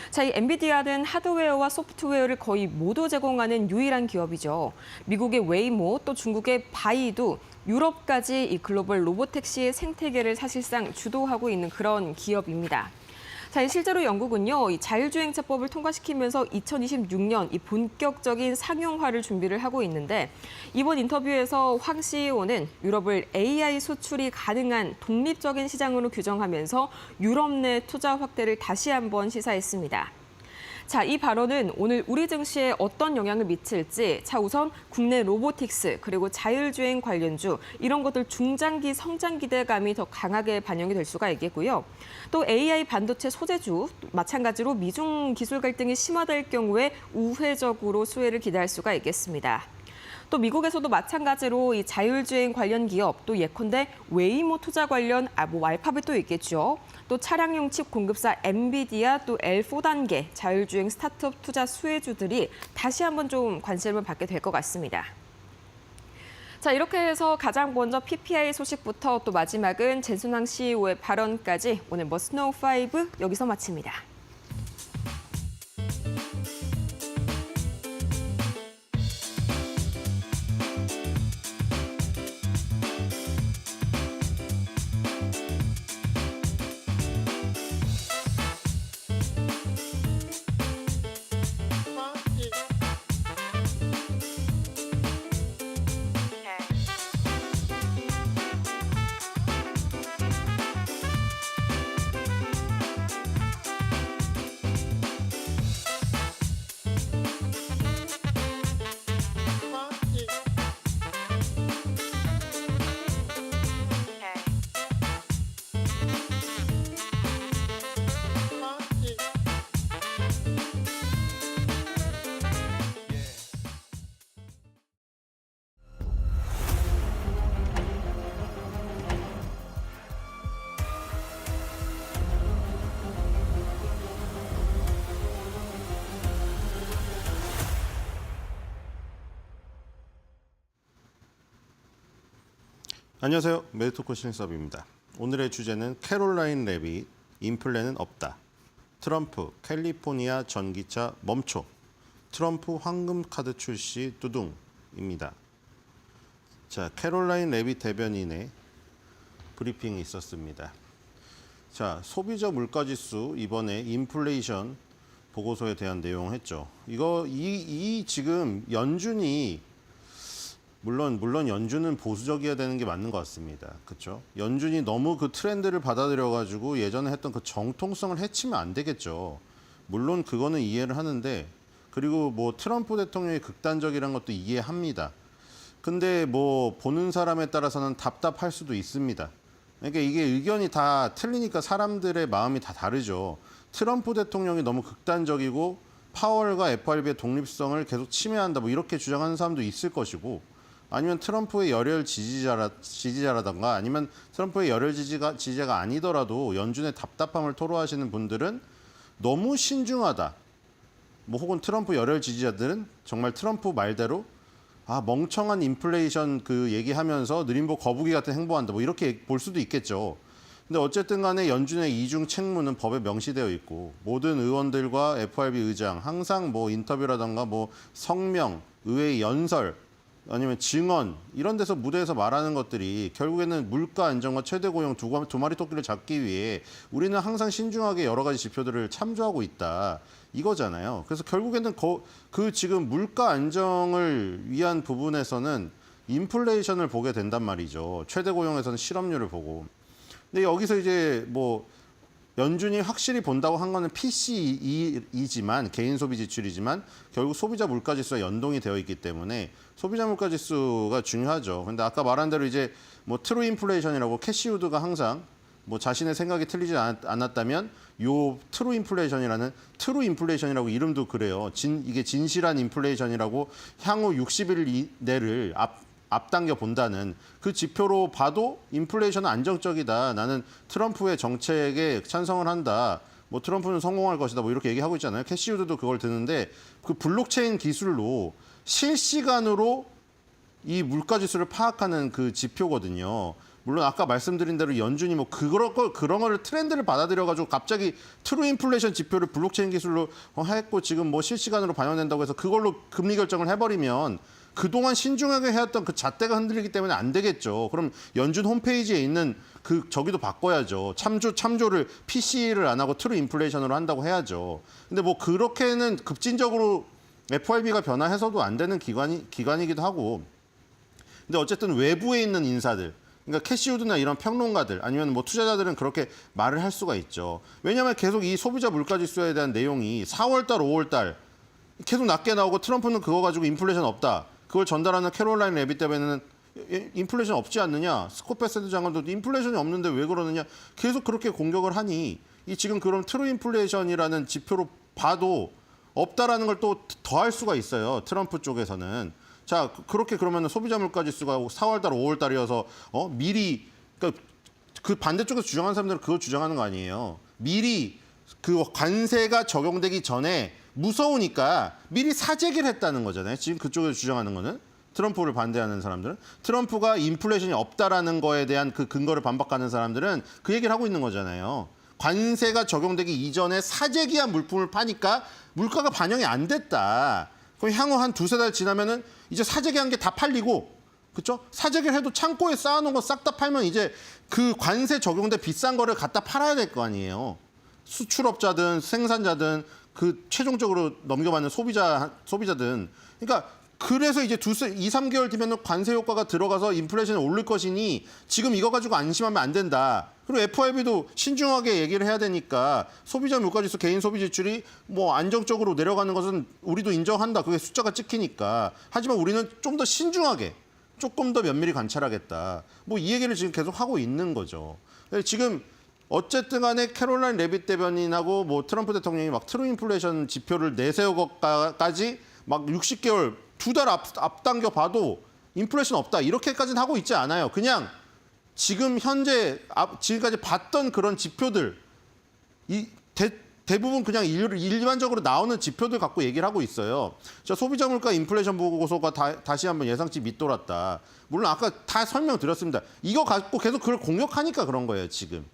Speaker 2: 자, 이 엔비디아는 하드웨어와 소프트웨어를 거의 모두 제공하는 유일한 기업이죠. 미국의 웨이모 또 중국의 바이두, 유럽까지 이 글로벌 로보택시의 생태계를 사실상 주도하고 있는 그런 기업입니다. 자, 실제로 영국은요, 이 자율주행차법을 통과시키면서 2026년 이 본격적인 상용화를 준비를 하고 있는데 이번 인터뷰에서 황 CEO는 유럽을 AI 수출이 가능한 독립적인 시장으로 규정하면서 유럽 내 투자 확대를 다시 한번 시사했습니다. 자, 이 발언은 오늘 우리 증시에 어떤 영향을 미칠지 우선 국내 로보틱스 그리고 자율주행 관련주 이런 것들 중장기 성장 기대감이 더 강하게 반영이 될 수가 있겠고요. 또 AI 반도체 소재주 마찬가지로 미중 기술 갈등이 심화될 경우에 우회적으로 수혜를 기대할 수가 있겠습니다. 또 미국에서도 마찬가지로 이 자율주행 관련 기업 또 예컨대 웨이모 투자 관련 알파벳도 있겠죠. 또 차량용 칩 공급사 엔비디아 또 L4단계 자율주행 스타트업 투자 수혜주들이 다시 한번 좀 관심을 받게 될 것 같습니다. 자, 이렇게 해서 가장 먼저 PPI 소식부터 또 마지막은 젠슨황 CEO의 발언까지 오늘 머스노우 5 여기서 마칩니다.
Speaker 4: 안녕하세요. 메디토코 신섭입니다. 오늘의 주제는 캐롤라인 레빗, 인플레는 없다. 트럼프, 캘리포니아 전기차 멈춰. 트럼프 황금카드 출시 두둥입니다. 자, 캐롤라인 레빗 대변인의 브리핑이 있었습니다. 자, 소비자 물가지수 이번에 인플레이션 보고서에 대한 내용 했죠. 이 지금 연준이 물론 연준은 보수적이어야 되는 게 맞는 것 같습니다. 그렇죠? 연준이 너무 그 트렌드를 받아들여가지고 예전에 했던 그 정통성을 해치면 안 되겠죠. 물론 그거는 이해를 하는데 그리고 트럼프 대통령이 극단적이라는 것도 이해합니다. 근데 보는 사람에 따라서는 답답할 수도 있습니다. 그러니까 이게 의견이 다 틀리니까 사람들의 마음이 다 다르죠. 트럼프 대통령이 너무 극단적이고 파월과 FRB의 독립성을 계속 침해한다 뭐 이렇게 주장하는 사람도 있을 것이고 아니면 트럼프의 열혈 지지자라던가 아니면 트럼프의 열혈 지지자가 아니더라도 연준의 답답함을 토로하시는 분들은 너무 신중하다. 뭐 혹은 트럼프 열혈 지지자들은 정말 트럼프 말대로 멍청한 인플레이션 그 얘기하면서 느림보 거북이 같은 행보한다. 뭐 이렇게 볼 수도 있겠죠. 근데 어쨌든 간에 연준의 이중 책무는 법에 명시되어 있고 모든 의원들과 FRB 의장 항상 뭐 인터뷰라던가 뭐 성명, 의회 연설 아니면 증언 이런 데서 무대에서 말하는 것들이 결국에는 물가 안정과 최대 고용 두 마리 토끼를 잡기 위해 우리는 항상 신중하게 여러 가지 지표들을 참조하고 있다. 이거잖아요. 그래서 결국에는 그 지금 물가 안정을 위한 부분에서는 인플레이션을 보게 된단 말이죠. 최대 고용에서는 실업률을 보고. 근데 여기서 이제 뭐 연준이 확실히 본다고 한 거는 PCE이지만 개인 소비 지출이지만 결국 소비자 물가 지수와 연동이 되어 있기 때문에 소비자 물가 지수가 중요하죠. 근데 아까 말한 대로 이제 뭐 트루 인플레이션이라고 캐시우드가 항상 뭐 자신의 생각이 틀리지 않았다면 요 트루 인플레이션이라고 이름도 그래요. 이게 진실한 인플레이션이라고 향후 60일 내를 앞당겨 본다는 그 지표로 봐도 인플레이션은 안정적이다. 나는 트럼프의 정책에 찬성을 한다. 뭐 트럼프는 성공할 것이다. 뭐 이렇게 얘기하고 있잖아요. 캐시우드도 그걸 드는데 그 블록체인 기술로 실시간으로 이 물가 지수를 파악하는 그 지표거든요. 물론 아까 말씀드린 대로 연준이 뭐 그런 거를 트렌드를 받아들여 가지고 갑자기 트루 인플레이션 지표를 블록체인 기술로 했고 지금 뭐 실시간으로 반영된다고 해서 그걸로 금리 결정을 해버리면 그동안 신중하게 해왔던 그 잣대가 흔들리기 때문에 안 되겠죠. 그럼 연준 홈페이지에 있는 그 저기도 바꿔야죠. 참조를 PC를 안 하고 트루 인플레이션으로 한다고 해야죠. 근데 뭐 그렇게는 급진적으로 FRB가 변화해서도 안 되는 기관이기도 하고. 근데 어쨌든 외부에 있는 인사들, 그러니까 캐시우드나 이런 평론가들 아니면 뭐 투자자들은 그렇게 말을 할 수가 있죠. 왜냐하면 계속 이 소비자 물가 지수에 대한 내용이 4월달, 5월달 계속 낮게 나오고 트럼프는 그거 가지고 인플레이션 없다. 그걸 전달하는 캐롤라인 레빗 때문에는 인플레이션 없지 않느냐. 스콧 베세트 장관도 인플레이션이 없는데 왜 그러느냐. 계속 그렇게 공격을 하니 이 지금 그런 트루 인플레이션이라는 지표로 봐도 없다라는 걸 또 더할 수가 있어요. 트럼프 쪽에서는. 자, 그렇게 그러면 소비자 물가 지수가 4월달, 5월달이어서 미리 그러니까 그 반대쪽에서 주장하는 사람들은 그걸 주장하는 거 아니에요. 미리 그 관세가 적용되기 전에 무서우니까 미리 사재기를 했다는 거잖아요. 지금 그쪽에서 주장하는 거는 트럼프를 반대하는 사람들은 트럼프가 인플레이션이 없다라는 거에 대한 그 근거를 반박하는 사람들은 그 얘기를 하고 있는 거잖아요. 관세가 적용되기 이전에 사재기한 물품을 파니까 물가가 반영이 안 됐다. 그럼 향후 한 두세 달 지나면은 이제 사재기한 게 다 팔리고, 그렇죠? 사재기를 해도 창고에 쌓아놓은 거 싹 다 팔면 이제 그 관세 적용된 비싼 거를 갖다 팔아야 될 거 아니에요. 수출업자든 생산자든 그 최종적으로 넘겨받는 소비자든. 그러니까 그래서 이제 2, 3개월 뒤면 관세 효과가 들어가서 인플레이션이 오를 것이니 지금 이거 가지고 안심하면 안 된다. 그리고 FRB도 신중하게 얘기를 해야 되니까 소비자 물가지수 개인 소비 지출이 뭐 안정적으로 내려가는 것은 우리도 인정한다. 그게 숫자가 찍히니까. 하지만 우리는 좀 더 신중하게 조금 더 면밀히 관찰하겠다. 뭐 이 얘기를 지금 계속 하고 있는 거죠. 지금 어쨌든 간에 캐롤라인 레빗 대변인하고 뭐 트럼프 대통령이 막 트루 인플레이션 지표를 내세우고까지 막 60개월 2달 앞당겨 봐도 인플레이션 없다. 이렇게까지는 하고 있지 않아요. 그냥 지금 현재 지금까지 봤던 그런 지표들 대부분 그냥 일반적으로 나오는 지표들 갖고 얘기를 하고 있어요. 저 소비자 물가 인플레이션 보고서가 다시 한번 예상치 밑돌았다. 물론 아까 다 설명드렸습니다. 이거 갖고 계속 그걸 공격하니까 그런 거예요, 지금.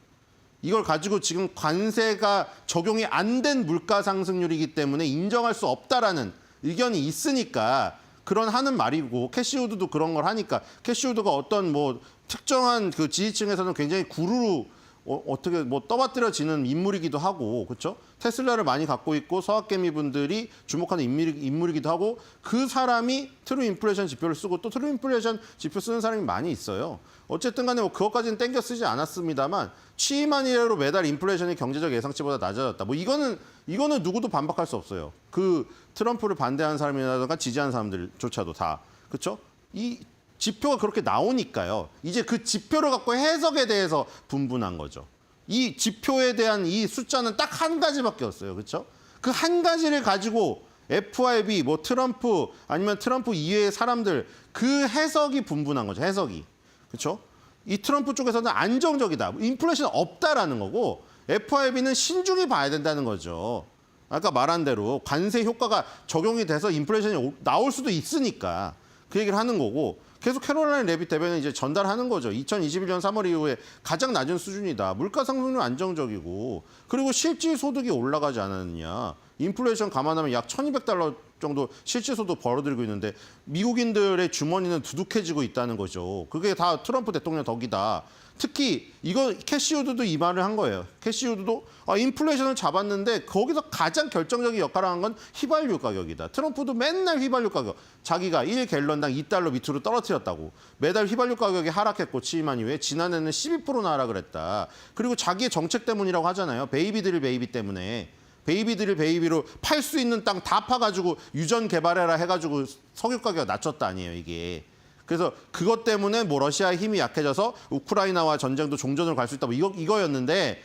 Speaker 4: 이걸 가지고 지금 관세가 적용이 안 된 물가 상승률이기 때문에 인정할 수 없다라는 의견이 있으니까 그런 하는 말이고, 캐시우드도 그런 걸 하니까 캐시우드가 어떤 뭐 특정한 그 지지층에서는 굉장히 구루루 어떻게 뭐 떠받들여지는 인물이기도 하고, 그렇죠? 테슬라를 많이 갖고 있고 서학개미 분들이 주목하는 인물이기도 하고, 그 사람이 트루 인플레이션 지표를 쓰고 또 트루 인플레이션 지표 쓰는 사람이 많이 있어요. 어쨌든 간에 뭐 그것까지는 땡겨 쓰지 않았습니다만 취임한 이래로 매달 인플레이션이 경제적 예상치보다 낮아졌다. 뭐 이거는 누구도 반박할 수 없어요. 그 트럼프를 반대하는 사람이라든가 지지하는 사람들조차도 다. 그렇죠? 이 지표가 그렇게 나오니까요. 이제 그 지표를 갖고 해석에 대해서 분분한 거죠. 이 지표에 대한 이 숫자는 딱 한 가지밖에 없어요. 그렇죠? 그 한 가지를 가지고 FRB, 뭐 트럼프 아니면 트럼프 이외의 사람들 그 해석이 분분한 거죠. 해석이. 그렇죠? 이 트럼프 쪽에서는 안정적이다. 인플레이션 없다라는 거고 FRB는 신중히 봐야 된다는 거죠. 아까 말한 대로 관세 효과가 적용이 돼서 인플레이션이 나올 수도 있으니까 그 얘기를 하는 거고 계속 캐롤라인 레빗 대변인 이제 전달하는 거죠. 2021년 3월 이후에 가장 낮은 수준이다. 물가 상승률 안정적이고 그리고 실질 소득이 올라가지 않았느냐. 인플레이션 감안하면 약 1,200달러 정도 실질소득 벌어들이고 있는데 미국인들의 주머니는 두둑해지고 있다는 거죠. 그게 다 트럼프 대통령 덕이다. 특히 이거 캐시우드도 이 말을 한 거예요. 캐시우드도 인플레이션을 잡았는데 거기서 가장 결정적인 역할을 한 건 휘발유 가격이다. 트럼프도 맨날 휘발유 가격 자기가 1갤런당 2달러 밑으로 떨어뜨렸다고. 매달 휘발유 가격이 하락했고 취임한 이후에 지난해는 12%나 하락을 했다. 그리고 자기의 정책 때문이라고 하잖아요. 베이비들을 베이비 때문에. 베이비들을 베이비로 팔 수 있는 땅 다 파가지고 유전 개발해라 해가지고 석유 가격 낮췄다 아니에요 이게. 그래서 그것 때문에 뭐 러시아의 힘이 약해져서 우크라이나와 전쟁도 종전으로 갈 수 있다 뭐 이거였는데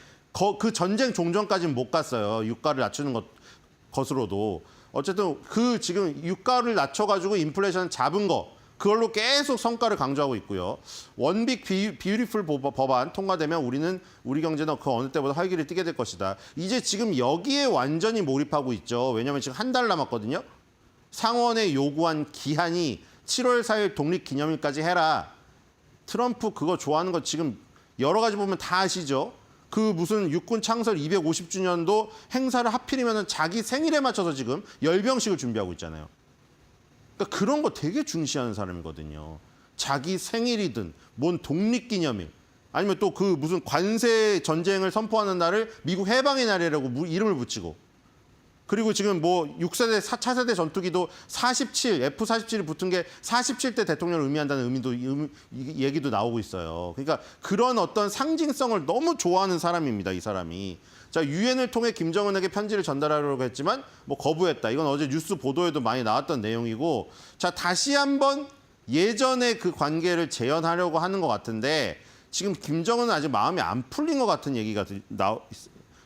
Speaker 4: 그 전쟁 종전까지는 못 갔어요. 유가를 낮추는 것으로도. 어쨌든 그 지금 유가를 낮춰가지고 인플레이션 잡은 거 그걸로 계속 성과를 강조하고 있고요. 원빅 뷰티풀 법안 통과되면 우리 경제는 그 어느 때보다 활기를 띠게 될 것이다. 이제 지금 여기에 완전히 몰입하고 있죠. 왜냐하면 지금 한 달 남았거든요. 상원에 요구한 기한이 7월 4일 독립기념일까지 해라. 트럼프 그거 좋아하는 거 지금 여러 가지 보면 다 아시죠? 그 무슨 육군 창설 250주년도 행사를 하필이면 자기 생일에 맞춰서 지금 열병식을 준비하고 있잖아요. 그러니까 그런 거 되게 중시하는 사람이거든요. 자기 생일이든 뭔 독립기념일 아니면 또 그 무슨 관세 전쟁을 선포하는 날을 미국 해방의 날이라고 이름을 붙이고 그리고 지금 뭐 6세대 차세대 전투기도 47 F-47이 붙은 게 47대 대통령을 의미한다는 얘기도 나오고 있어요. 그러니까 그런 어떤 상징성을 너무 좋아하는 사람입니다. 이 사람이. 자, 유엔을 통해 김정은에게 편지를 전달하려고 했지만 뭐 거부했다. 이건 어제 뉴스 보도에도 많이 나왔던 내용이고 자, 다시 한번 예전의 그 관계를 재현하려고 하는 것 같은데 지금 김정은은 아직 마음이 안 풀린 것 같은 얘기가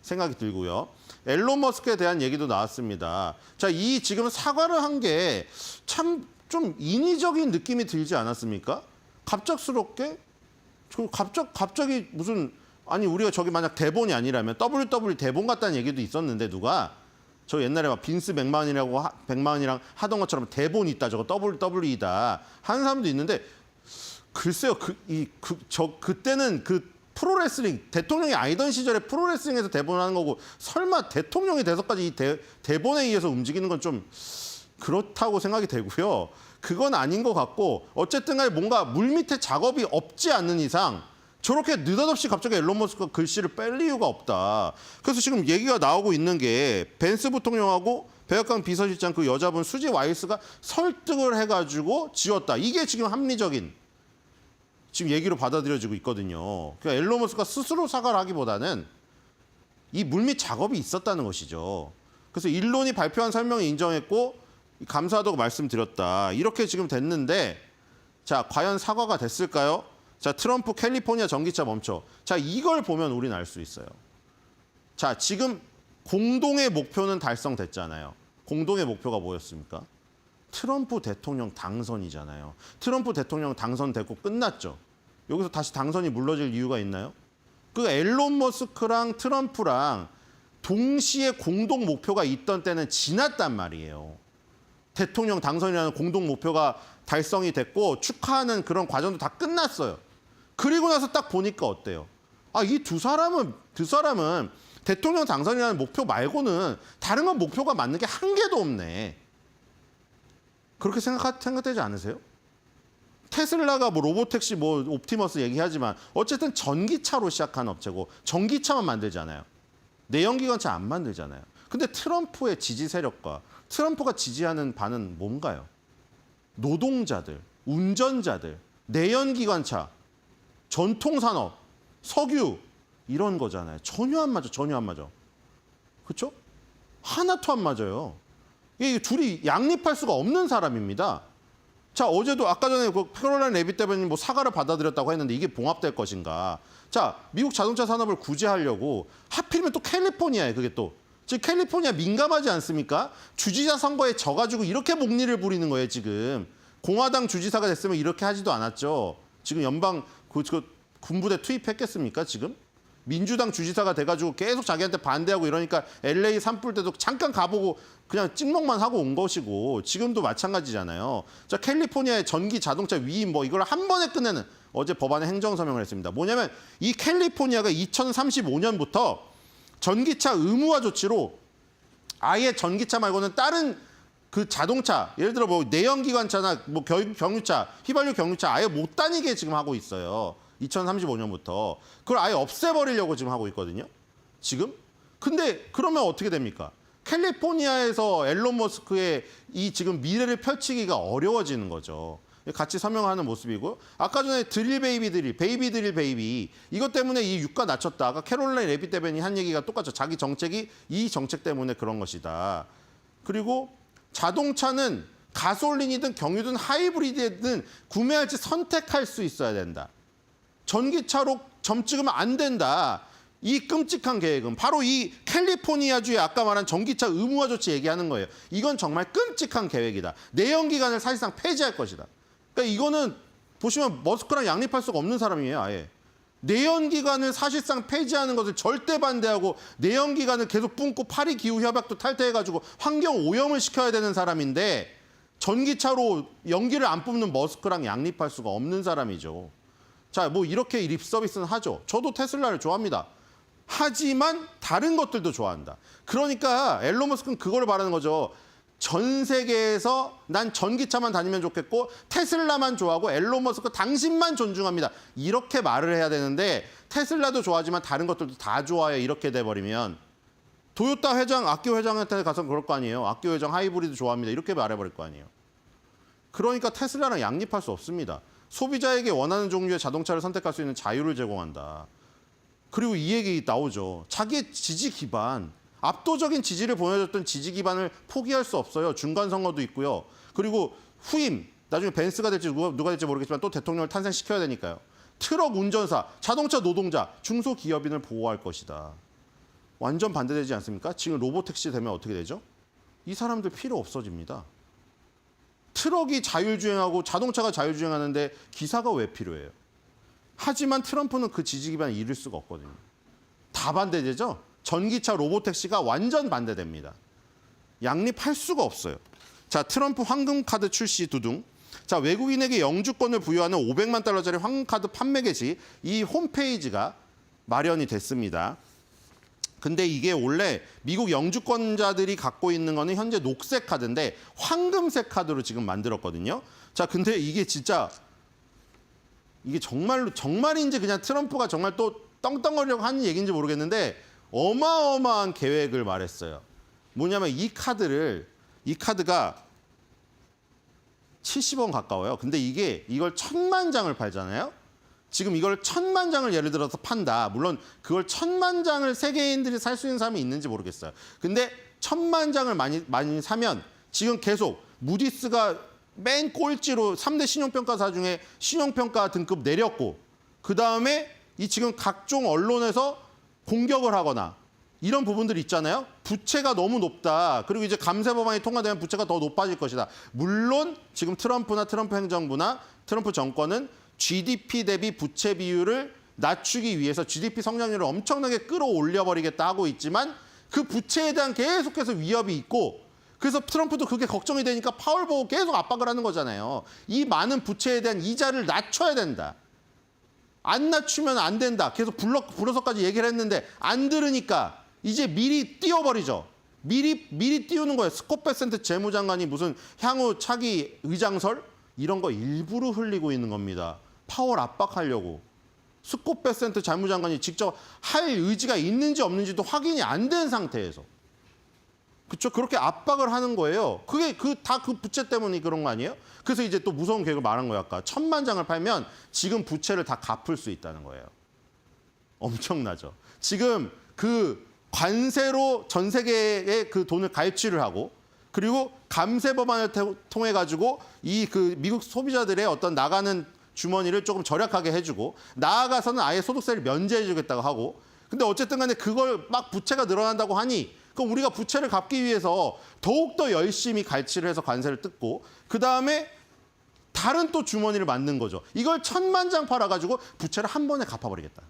Speaker 4: 생각이 들고요. 앨런 머스크에 대한 얘기도 나왔습니다. 자, 이 지금 사과를 한 게 참 좀 인위적인 느낌이 들지 않았습니까? 갑작스럽게 갑자기 무슨 아니 우리가 저기 만약 대본이 아니라면 WWE 대본 같다는 얘기도 있었는데 누가 저 옛날에 막 빈스 맥만이랑 하던 것처럼 대본이 있다 저거 WWE다 하는 사람도 있는데 글쎄요 그때는 그 프로레슬링 대통령이 아니던 시절에 프로레슬링에서 대본을 하는 거고 설마 대통령이 돼서까지 이 대본에 의해서 움직이는 건 좀 그렇다고 생각이 되고요. 그건 아닌 것 같고 어쨌든 간에 뭔가 물밑에 작업이 없지 않는 이상 저렇게 느닷없이 갑자기 앨런 머스크가 글씨를 뺄 이유가 없다. 그래서 지금 얘기가 나오고 있는 게 벤스 부통령하고 백악관 비서실장 그 여자분 수지 와일스가 설득을 해가지고 지었다. 이게 지금 합리적인 지금 얘기로 받아들여지고 있거든요. 그러니까 앨런 머스크가 스스로 사과를 하기보다는 이 물밑 작업이 있었다는 것이죠. 그래서 일론이 발표한 설명을 인정했고 감사하다고 말씀드렸다. 이렇게 지금 됐는데 자, 과연 사과가 됐을까요? 자, 트럼프 캘리포니아 전기차 멈춰. 자, 이걸 보면 우리는 알 수 있어요. 자, 지금 공동의 목표는 달성됐잖아요. 공동의 목표가 뭐였습니까? 트럼프 대통령 당선이잖아요. 트럼프 대통령 당선됐고 끝났죠. 여기서 다시 당선이 물러질 이유가 있나요? 그 앨런 머스크랑 트럼프랑 동시에 공동 목표가 있던 때는 지났단 말이에요. 대통령 당선이라는 공동 목표가 달성이 됐고 축하하는 그런 과정도 다 끝났어요. 그리고 나서 딱 보니까 어때요? 아, 이 두 사람은 대통령 당선이라는 목표 말고는 다른 건 목표가 맞는 게 한 개도 없네. 그렇게 생각되지 않으세요? 테슬라가 뭐 로보택시 뭐 옵티머스 얘기하지만 어쨌든 전기차로 시작한 업체고 전기차만 만들잖아요. 내연기관차 안 만들잖아요. 근데 트럼프의 지지 세력과 트럼프가 지지하는 바는 뭔가요? 노동자들, 운전자들, 내연기관차, 전통산업, 석유 이런 거잖아요. 전혀 안 맞아. 그렇죠? 하나도 안 맞아요. 이 둘이 양립할 수가 없는 사람입니다. 자, 어제도 아까 전에 그 캐롤라인 레빗 대변인 뭐 사과를 받아들였다고 했는데 이게 봉합될 것인가. 자, 미국 자동차 산업을 구제하려고 하필이면 또 캘리포니아에 그게 또. 지금 캘리포니아 민감하지 않습니까? 주지사 선거에 져가지고 이렇게 목리를 부리는 거예요, 지금. 공화당 주지사가 됐으면 이렇게 하지도 않았죠. 지금 연방 군부대 투입했겠습니까, 지금? 민주당 주지사가 돼가지고 계속 자기한테 반대하고 이러니까 LA 산불 때도 잠깐 가보고 그냥 찍먹만 하고 온 것이고 지금도 마찬가지잖아요. 자, 캘리포니아의 전기 자동차 위임 뭐 이걸 한 번에 끝내는 어제 법안에 행정서명을 했습니다. 뭐냐면 이 캘리포니아가 2035년부터 전기차 의무화 조치로 아예 전기차 말고는 다른 그 자동차, 예를 들어 뭐 내연기관차나 뭐 경유차, 휘발유 경유차 아예 못 다니게 지금 하고 있어요. 2035년부터. 그걸 아예 없애버리려고 지금 하고 있거든요. 지금. 근데 그러면 어떻게 됩니까? 캘리포니아에서 앨런 머스크의 이 지금 미래를 펼치기가 어려워지는 거죠. 같이 서명하는 모습이고 아까 전에 드릴 베이비 드릴, 베이비 드릴 베이비 이것 때문에 이 유가 낮췄다. 아까 캐롤라인 레빗 대변인이 한 얘기가 똑같죠. 자기 정책이 이 정책 때문에 그런 것이다. 그리고 자동차는 가솔린이든 경유든 하이브리드든 구매할지 선택할 수 있어야 된다. 전기차로 점 찍으면 안 된다. 이 끔찍한 계획은 바로 이 캘리포니아주의 아까 말한 전기차 의무화 조치 얘기하는 거예요. 이건 정말 끔찍한 계획이다. 내연기관을 사실상 폐지할 것이다. 그러니까 이거는 보시면 머스크랑 양립할 수가 없는 사람이에요, 아예. 내연기관을 사실상 폐지하는 것을 절대 반대하고 내연기관을 계속 뿜고 파리 기후 협약도 탈퇴해가지고 환경 오염을 시켜야 되는 사람인데 전기차로 연기를 안 뿜는 머스크랑 양립할 수가 없는 사람이죠. 자, 뭐 이렇게 립 서비스는 하죠. 저도 테슬라를 좋아합니다. 하지만 다른 것들도 좋아한다. 그러니까 앨런 머스크는 그걸 바라는 거죠. 전 세계에서 난 전기차만 다니면 좋겠고 테슬라만 좋아하고 앨런 머스크 당신만 존중합니다. 이렇게 말을 해야 되는데 테슬라도 좋아하지만 다른 것들도 다 좋아해 이렇게 돼버리면 도요타 회장, 악기호 회장한테 가서 그럴 거 아니에요. 악기호 회장 하이브리드 좋아합니다. 이렇게 말해버릴 거 아니에요. 그러니까 테슬라랑 양립할 수 없습니다. 소비자에게 원하는 종류의 자동차를 선택할 수 있는 자유를 제공한다. 그리고 이 얘기 나오죠. 자기의 지지 기반, 압도적인 지지를 보여줬던 지지 기반을 포기할 수 없어요. 중간 선거도 있고요. 그리고 후임, 나중에 벤스가 될지 누가 될지 모르겠지만 또 대통령을 탄생시켜야 되니까요. 트럭 운전사, 자동차 노동자, 중소기업인을 보호할 것이다. 완전 반대되지 않습니까? 지금 로보택시 되면 어떻게 되죠? 이 사람들 필요 없어집니다. 트럭이 자율주행하고 자동차가 자율주행하는데 기사가 왜 필요해요? 하지만 트럼프는 그 지지 기반을 잃을 수가 없거든요. 다 반대되죠? 전기차 로보택시가 완전 반대됩니다. 양립할 수가 없어요. 자, 트럼프 황금카드 출시 두둥. 자, 외국인에게 영주권을 부여하는 500만 달러짜리 황금카드 판매 개시 이 홈페이지가 마련이 됐습니다. 근데 이게 원래 미국 영주권자들이 갖고 있는 거는 현재 녹색 카드인데 황금색 카드로 지금 만들었거든요. 자, 근데 이게 진짜 이게 정말인지 그냥 트럼프가 정말 또 떵떵거리려고 하는 얘기인지 모르겠는데 어마어마한 계획을 말했어요. 뭐냐면 이 카드가 70원 가까워요. 근데 이걸 1000만 장을 팔잖아요. 지금 이걸 1000만 장을 예를 들어서 판다. 물론 그걸 1000만 장을 세계인들이 살 수 있는 사람이 있는지 모르겠어요. 근데 1000만 장을 많이 사면 지금 계속 무디스가 맨 꼴찌로 3대 신용평가사 중에 신용평가 등급 내렸고 그다음에 이 지금 각종 언론에서 공격을 하거나 이런 부분들이 있잖아요. 부채가 너무 높다. 그리고 이제 감세 법안이 통과되면 부채가 더 높아질 것이다. 물론 지금 트럼프 행정부나 트럼프 정권은 GDP 대비 부채 비율을 낮추기 위해서 GDP 성장률을 엄청나게 끌어올려버리겠다 하고 있지만 그 부채에 대한 계속해서 위협이 있고 그래서 트럼프도 그게 걱정이 되니까 파월 보고 계속 압박을 하는 거잖아요. 이 많은 부채에 대한 이자를 낮춰야 된다. 안 낮추면 안 된다. 계속 불러서까지 얘기를 했는데 안 들으니까 이제 미리 띄워버리죠. 미리 띄우는 거예요. 스콧 베센트 재무장관이 무슨 향후 차기 의장설 이런 거 일부러 흘리고 있는 겁니다. 파월 압박하려고. 스콧 베센트 재무장관이 직접 할 의지가 있는지 없는지도 확인이 안 된 상태에서. 그렇죠? 그렇게 압박을 하는 거예요. 그게 다 그 부채 때문에 그런 거 아니에요? 그래서 이제 또 무서운 계획을 말한 거예요. 아까 1000만 장을 팔면 지금 부채를 다 갚을 수 있다는 거예요. 엄청나죠. 지금 그 관세로 전 세계에 그 돈을 갈취를 하고 그리고 감세 법안을 통해 가지고 이 미국 소비자들의 어떤 나가는 주머니를 조금 절약하게 해주고 나아가서는 아예 소득세를 면제해주겠다고 하고 근데 어쨌든 간에 그걸 막 부채가 늘어난다고 하니 그럼 우리가 부채를 갚기 위해서 더욱더 열심히 갈취를 해서 관세를 뜯고 그다음에 다른 또 주머니를 만든 거죠. 이걸 1,000만 장 팔아가지고 부채를 한 번에 갚아버리겠다.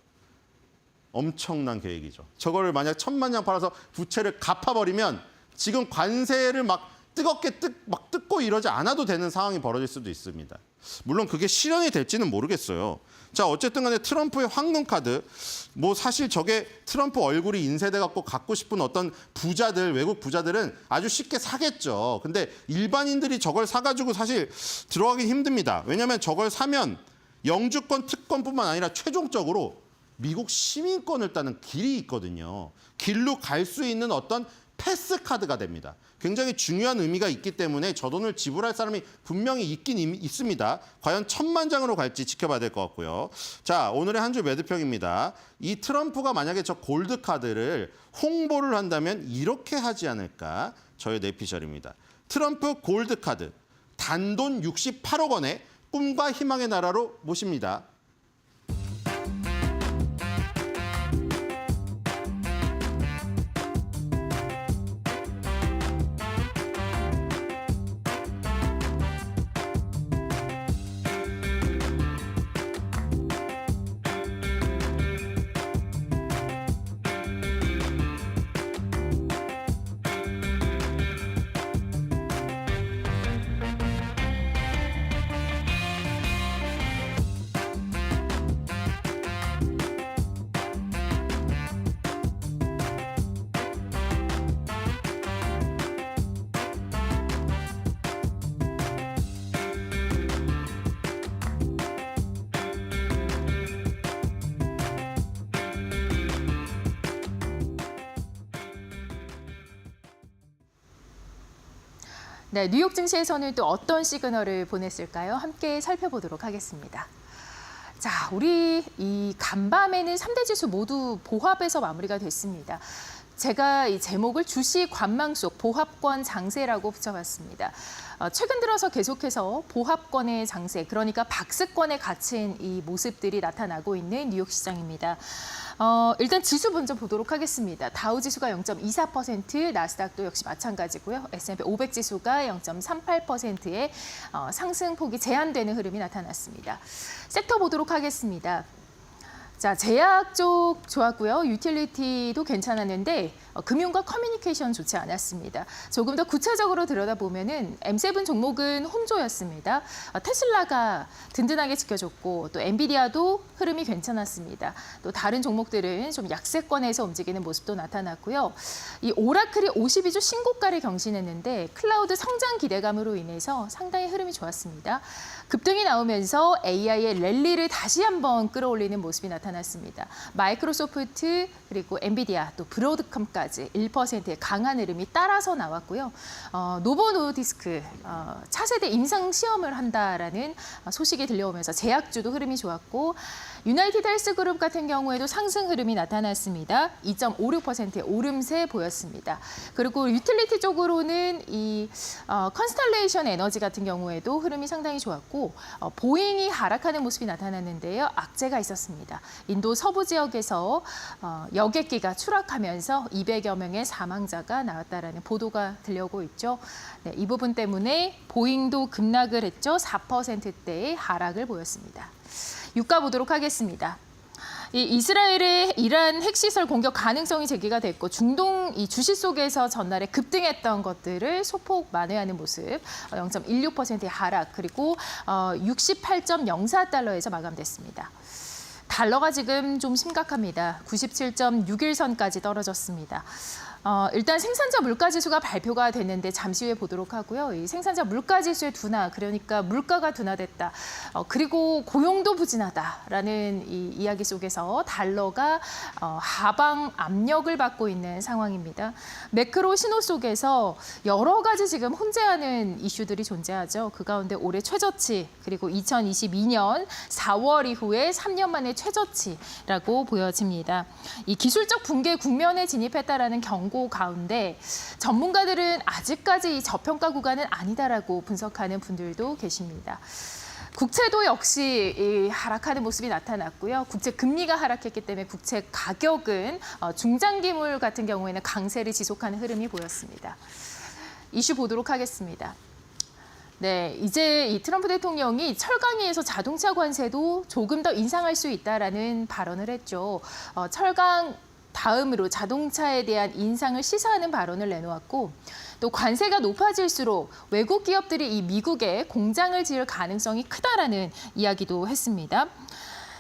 Speaker 4: 엄청난 계획이죠. 저거를 만약 1,000만 장 팔아서 부채를 갚아버리면 지금 관세를 막 뜨겁게 뜯고 이러지 않아도 되는 상황이 벌어질 수도 있습니다. 물론 그게 실현이 될지는 모르겠어요. 자, 어쨌든 간에 트럼프의 황금카드, 뭐 사실 저게 트럼프 얼굴이 인쇄돼 갖고 싶은 어떤 부자들, 외국 부자들은 아주 쉽게 사겠죠. 근데 일반인들이 저걸 사가지고 사실 들어가기 힘듭니다. 왜냐하면 저걸 사면 영주권, 특권뿐만 아니라 최종적으로 미국 시민권을 따는 길이 있거든요. 길로 갈 수 있는 어떤 패스카드가 됩니다. 굉장히 중요한 의미가 있기 때문에 저 돈을 지불할 사람이 분명히 있긴 있습니다. 과연 1,000만 장으로 갈지 지켜봐야 될 것 같고요. 자, 오늘의 한 줄 매도평입니다. 이 트럼프가 만약에 저 골드카드를 홍보를 한다면 이렇게 하지 않을까? 저의 내피셜입니다. 트럼프 골드카드, 단돈 68억 원에 꿈과 희망의 나라로 모십니다.
Speaker 1: 네, 뉴욕 증시에서는 또 어떤 시그널을 보냈을까요? 함께 살펴보도록 하겠습니다. 자, 우리 이 간밤에는 3대 지수 모두 보합해서 마무리가 됐습니다. 제가 이 제목을 주식 관망 속 보합권 장세라고 붙여봤습니다. 최근 들어서 계속해서 보합권의 장세, 그러니까 박스권에 갇힌 이 모습들이 나타나고 있는 뉴욕 시장입니다. 일단 지수 먼저 보도록 하겠습니다. 다우 지수가 0.24%, 나스닥도 역시 마찬가지고요. S&P 500 지수가 0.38%의 상승폭이 제한되는 흐름이 나타났습니다. 섹터 보도록 하겠습니다. 자, 제약 쪽 좋았고요. 유틸리티도 괜찮았는데 금융과 커뮤니케이션 좋지 않았습니다. 조금 더 구체적으로 들여다보면은 M7 종목은 혼조였습니다. 테슬라가 든든하게 지켜줬고 또 엔비디아도 흐름이 괜찮았습니다. 또 다른 종목들은 좀 약세권에서 움직이는 모습도 나타났고요. 이 오라클이 52주 신고가를 경신했는데 클라우드 성장 기대감으로 인해서 상당히 흐름이 좋았습니다. 급등이 나오면서 AI의 랠리를 다시 한번 끌어올리는 모습이 나타났습니다. 마이크로소프트 그리고 엔비디아 또 브로드컴까지 1%의 강한 흐름이 따라서 나왔고요. 노보노디스크 차세대 임상 시험을 한다라는 소식이 들려오면서 제약주도 흐름이 좋았고 유나이티드 헬스그룹 같은 경우에도 상승 흐름이 나타났습니다. 2.56%의 오름세 보였습니다. 그리고 유틸리티 쪽으로는 이 컨스텔레이션 에너지 같은 경우에도 흐름이 상당히 좋았고 보잉이 하락하는 모습이 나타났는데요. 악재가 있었습니다. 인도 서부 지역에서 여객기가 추락하면서 200여 명의 사망자가 나왔다라는 보도가 들려오고 있죠. 네, 이 부분 때문에 보잉도 급락을 했죠. 4%대의 하락을 보였습니다. 유가 보도록 하겠습니다. 이 이스라엘의 이란 핵시설 공격 가능성이 제기가 됐고 중동 이 주시 속에서 전날에 급등했던 것들을 소폭 만회하는 모습 0.16%의 하락 그리고 68.04달러에서 마감됐습니다. 달러가 지금 좀 심각합니다. 97.61선까지 떨어졌습니다. 일단 생산자 물가지수가 발표가 됐는데 잠시 후에 보도록 하고요. 이 생산자 물가지수의 둔화, 그러니까 물가가 둔화됐다. 그리고 고용도 부진하다라는 이 이야기 속에서 달러가 하방 압력을 받고 있는 상황입니다. 매크로 신호 속에서 여러 가지 지금 혼재하는 이슈들이 존재하죠. 그 가운데 올해 최저치, 그리고 2022년 4월 이후에 3년 만에 최저치라고 보여집니다. 이 기술적 붕괴 국면에 진입했다라는 경고 예고 가운데 전문가들은 아직까지 이 저평가 구간은 아니다라고 분석하는 분들도 계십니다. 국채도 역시 이 하락하는 모습이 나타났고요. 국채 금리가 하락했기 때문에 국채 가격은 중장기물 같은 경우에는 강세를 지속하는 흐름이 보였습니다. 이슈 보도록 하겠습니다. 네, 이제 이 트럼프 대통령이 철강위에서 자동차 관세도 조금 더 인상할 수 있다라는 발언을 했죠. 철강 다음으로 자동차에 대한 인상을 시사하는 발언을 내놓았고 또 관세가 높아질수록 외국 기업들이 이 미국에 공장을 지을 가능성이 크다라는 이야기도 했습니다.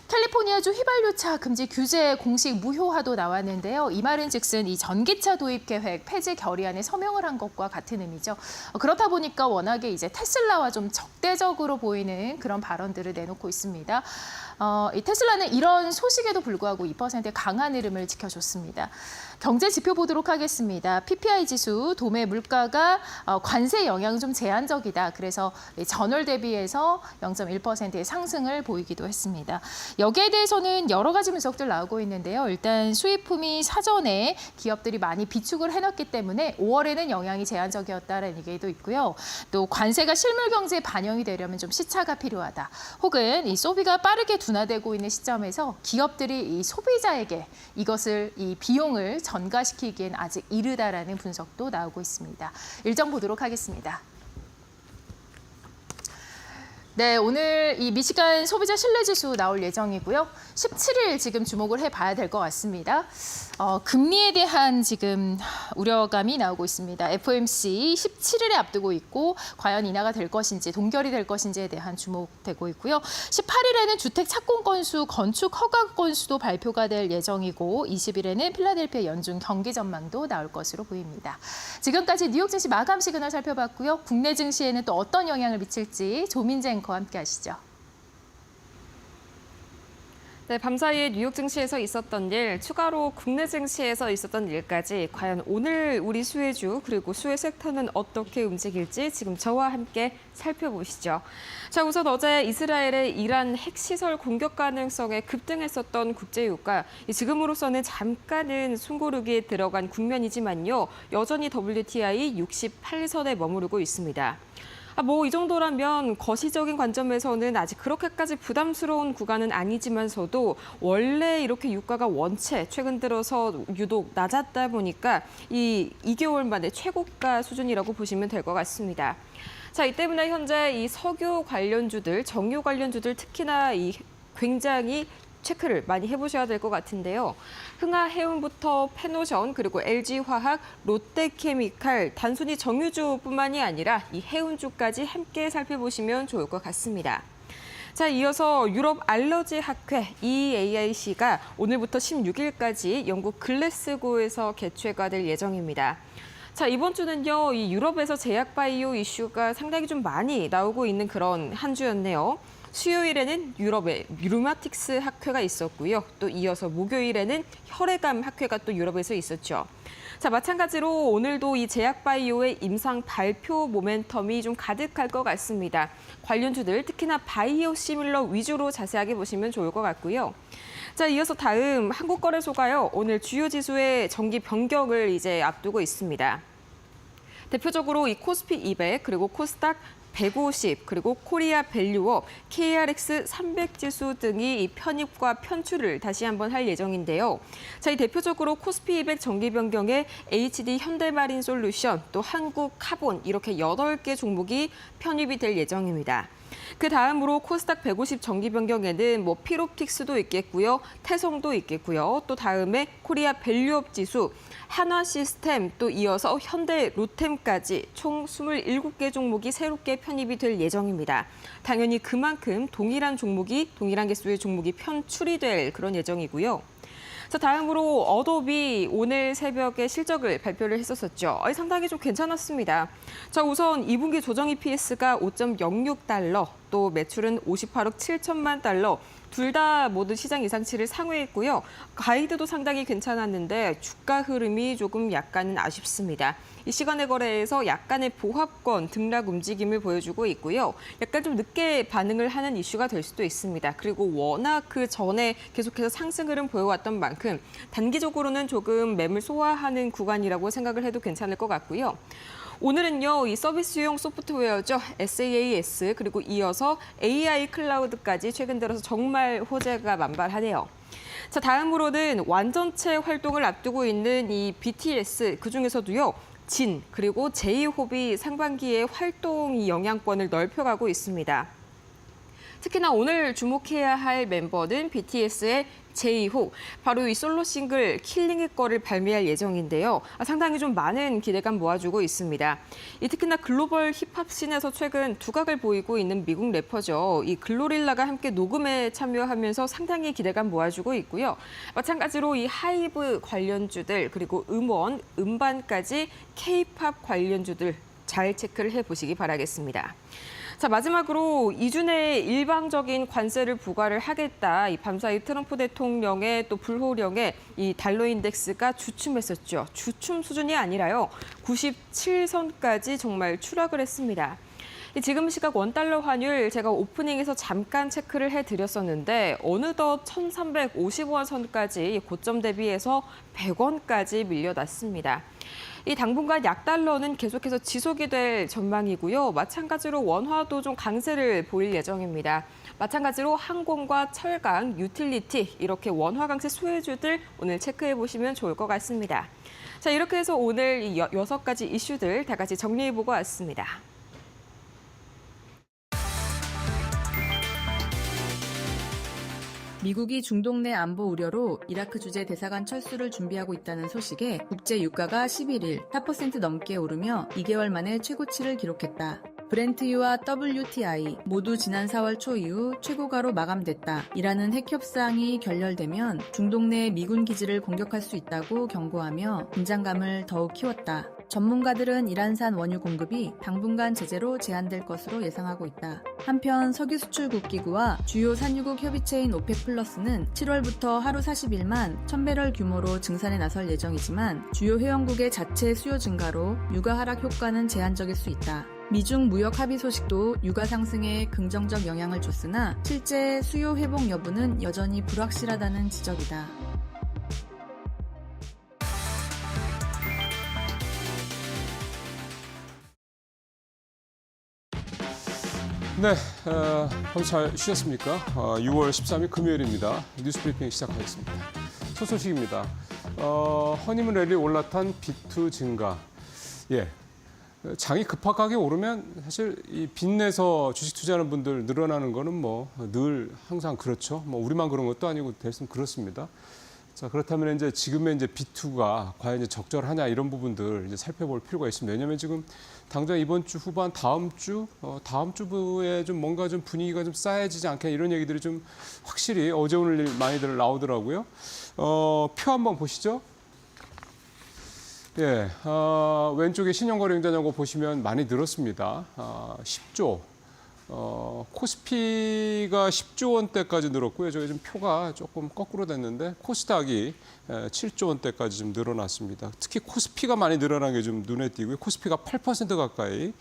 Speaker 1: 캘리포니아주 휘발유차 금지 규제 공식 무효화도 나왔는데요. 이 말은 즉슨 이 전기차 도입 계획 폐지 결의안에 서명을 한 것과 같은 의미죠. 그렇다 보니까 워낙에 이제 테슬라와 좀 적대적으로 보이는 그런 발언들을 내놓고 있습니다. 이 테슬라는 이런 소식에도 불구하고 2%의 강한 흐름을 지켜줬습니다. 경제 지표 보도록 하겠습니다. PPI 지수, 도매 물가가 관세 영향은 좀 제한적이다. 그래서 전월 대비해서 0.1%의 상승을 보이기도 했습니다. 여기에 대해서는 여러 가지 분석들 나오고 있는데요. 일단 수입품이 사전에 기업들이 많이 비축을 해놨기 때문에 5월에는 영향이 제한적이었다라는 얘기도 있고요. 또 관세가 실물 경제에 반영이 되려면 좀 시차가 필요하다. 혹은 이 소비가 빠르게 둔화되고 있는 시점에서 기업들이 이 소비자에게 이것을 이 비용을 전가시키기엔 아직 이르다라는 분석도 나오고 있습니다. 일정 보도록 하겠습니다. 네, 오늘 이 미시간 소비자 신뢰지수 나올 예정이고요. 17일 지금 주목을 해봐야 될 것 같습니다. 금리에 대한 지금 우려감이 나오고 있습니다. FOMC 17일에 앞두고 있고 과연 인하가 될 것인지 동결이 될 것인지에 대한 주목되고 있고요. 18일에는 주택 착공 건수, 건축 허가 건수도 발표가 될 예정이고 20일에는 필라델피아 연준 경기 전망도 나올 것으로 보입니다. 지금까지 뉴욕 증시 마감 시그널 살펴봤고요. 국내 증시에는 또 어떤 영향을 미칠지 조민재 앵커와 함께 하시죠.
Speaker 2: 네, 밤사이에 뉴욕 증시에서 있었던 일, 추가로 국내 증시에서 있었던 일까지 과연 오늘 우리 수혜주 그리고 수혜 섹터는 어떻게 움직일지 지금 저와 함께 살펴보시죠. 자, 우선 어제 이스라엘의 이란 핵시설 공격 가능성에 급등했었던 국제유가, 지금으로서는 잠깐은 숨고르기에 들어간 국면이지만요. 여전히 WTI 68선에 머무르고 있습니다. 이 정도라면 거시적인 관점에서는 아직 그렇게까지 부담스러운 구간은 아니지만서도 원래 이렇게 유가가 원체 최근 들어서 유독 낮았다 보니까 이 2개월 만에 최고가 수준이라고 보시면 될 것 같습니다. 자, 이 때문에 현재 이 석유 관련주들, 정유 관련주들 특히나 이 굉장히 체크를 많이 해보셔야 될 것 같은데요. 흥하해운부터 페노션 그리고 LG화학, 롯데케미칼 단순히 정유주뿐만이 아니라 이 해운주까지 함께 살펴보시면 좋을 것 같습니다. 자, 이어서 유럽 알러지 학회 EAIC가 오늘부터 16일까지 영국 글래스고에서 개최가 될 예정입니다. 자, 이번 주는요, 이 유럽에서 제약 바이오 이슈가 상당히 좀 많이 나오고 있는 그런 한 주였네요. 수요일에는 유럽의 류마틱스 학회가 있었고요. 또 이어서 목요일에는 혈액암 학회가 또 유럽에서 있었죠. 자, 마찬가지로 오늘도 이 제약바이오의 임상 발표 모멘텀이 좀 가득할 것 같습니다. 관련주들 특히나 바이오 시밀러 위주로 자세하게 보시면 좋을 것 같고요. 자, 이어서 다음 한국거래소가요. 오늘 주요 지수의 정기 변경을 이제 앞두고 있습니다. 대표적으로 이 코스피 200 그리고 코스닥 150 그리고 코리아 밸류업, KRX 300 지수 등이 이 편입과 편출을 다시 한번 할 예정인데요. 자, 이 대표적으로 코스피 200 정기 변경에 HD 현대마린 솔루션, 또 한국 카본 이렇게 8개 종목이 편입이 될 예정입니다. 그 다음으로 코스닥 150 정기 변경에는 피롭틱스도 있겠고요, 태성도 있겠고요. 또 다음에 코리아 밸류업 지수, 한화 시스템, 또 이어서 현대 로템까지 총 27개 종목이 새롭게 편입이 될 예정입니다. 당연히 그만큼 동일한 개수의 종목이 편출이 될 그런 예정이고요. 자, 다음으로 어도비 오늘 새벽에 실적을 발표를 했었죠. 상당히 좀 괜찮았습니다. 자, 우선 2분기 조정 EPS가 $5.06, 또 매출은 58억 7천만 달러. 둘 다 모두 시장 예상치를 상회했고요. 가이드도 상당히 괜찮았는데 주가 흐름이 조금 약간은 아쉽습니다. 이 시간의 거래에서 약간의 보합권 등락 움직임을 보여주고 있고요. 약간 좀 늦게 반응을 하는 이슈가 될 수도 있습니다. 그리고 워낙 그 전에 계속해서 상승 흐름 보여왔던 만큼 단기적으로는 조금 매물 소화하는 구간이라고 생각을 해도 괜찮을 것 같고요. 오늘은요, 이 서비스용 소프트웨어죠. SaaS 그리고 이어서 AI 클라우드까지 최근 들어서 정말 호재가 만발하네요. 자, 다음으로는 완전체 활동을 앞두고 있는 이 BTS 그중에서도요. 진 그리고 제이홉이 상반기에 활동 영향권을 넓혀가고 있습니다. 특히나 오늘 주목해야 할 멤버는 BTS의 제이홉, 바로 이 솔로 싱글 킬링의 거를 발매할 예정인데요. 상당히 좀 많은 기대감 모아주고 있습니다. 특히나 글로벌 힙합 씬에서 최근 두각을 보이고 있는 미국 래퍼죠. 이 글로릴라가 함께 녹음에 참여하면서 상당히 기대감 모아주고 있고요. 마찬가지로 이 하이브 관련주들 그리고 음원, 음반까지 K-팝 관련주들 잘 체크를 해보시기 바라겠습니다. 자, 마지막으로 이준의 일방적인 관세를 부과를 하겠다. 이 밤사이 트럼프 대통령의 또 불호령에 이 달러 인덱스가 주춤했었죠. 주춤 수준이 아니라요. 97선까지 정말 추락을 했습니다. 지금 시각 원달러 환율 제가 오프닝에서 잠깐 체크를 해드렸었는데 어느덧 1,350원 선까지 고점 대비해서 100원까지 밀려났습니다. 이 당분간 약달러는 계속해서 지속이 될 전망이고요. 마찬가지로 원화도 좀 강세를 보일 예정입니다. 마찬가지로 항공과 철강, 유틸리티 이렇게 원화 강세 수혜주들 오늘 체크해 보시면 좋을 것 같습니다. 자, 이렇게 해서 오늘 이 6가지 이슈들 다 같이 정리해 보고 왔습니다.
Speaker 5: 미국이 중동 내 안보 우려로 이라크 주재 대사관 철수를 준비하고 있다는 소식에 국제 유가가 11일 4% 넘게 오르며 2개월 만에 최고치를 기록했다. 브렌트유와 WTI 모두 지난 4월 초 이후 최고가로 마감됐다. 이라는 핵 협상이 결렬되면 중동 내 미군 기지를 공격할 수 있다고 경고하며 긴장감을 더욱 키웠다. 전문가들은 이란산 원유 공급이 당분간 제재로 제한될 것으로 예상하고 있다. 한편 석유 수출국 기구와 주요 산유국 협의체인 오펙 플러스는 7월부터 하루 41만 1000배럴 규모로 증산에 나설 예정이지만 주요 회원국의 자체 수요 증가로 유가 하락 효과는 제한적일 수 있다. 미중 무역 합의 소식도 유가 상승에 긍정적 영향을 줬으나 실제 수요 회복 여부는 여전히 불확실하다는 지적이다.
Speaker 6: 네, 밤 잘 쉬셨습니까? 6월 13일 금요일입니다. 뉴스 브리핑 시작하겠습니다. 첫 소식입니다. 허니문 랠리 올라탄 비투 증가. 예, 장이 급하게 오르면 사실 이 빚내서 주식 투자하는 분들 늘어나는 거는 뭐 늘 항상 그렇죠. 뭐 우리만 그런 것도 아니고 대부분 그렇습니다. 자, 그렇다면 이제 지금의 이제 비투가 과연 이제 적절하냐 이런 부분들 이제 살펴볼 필요가 있습니다. 왜냐하면 지금 당장 이번 주 후반 다음 주에 좀 뭔가 좀 분위기가 좀 싸해지지 않게 이런 얘기들이 좀 확실히 어제 오늘 많이들 나오더라고요. 표 한번 보시죠. 예, 왼쪽에 신용거래응자냐고 보시면 많이 늘었습니다. 10조. 코스피가 10조 원대까지 늘었고요. 저기 좀 표가 조금 거꾸로 됐는데 코스닥이 7조 원대까지 좀 늘어났습니다. 특히 코스피가 많이 늘어난 게 좀 눈에 띄고요. 코스피가 8% 가까이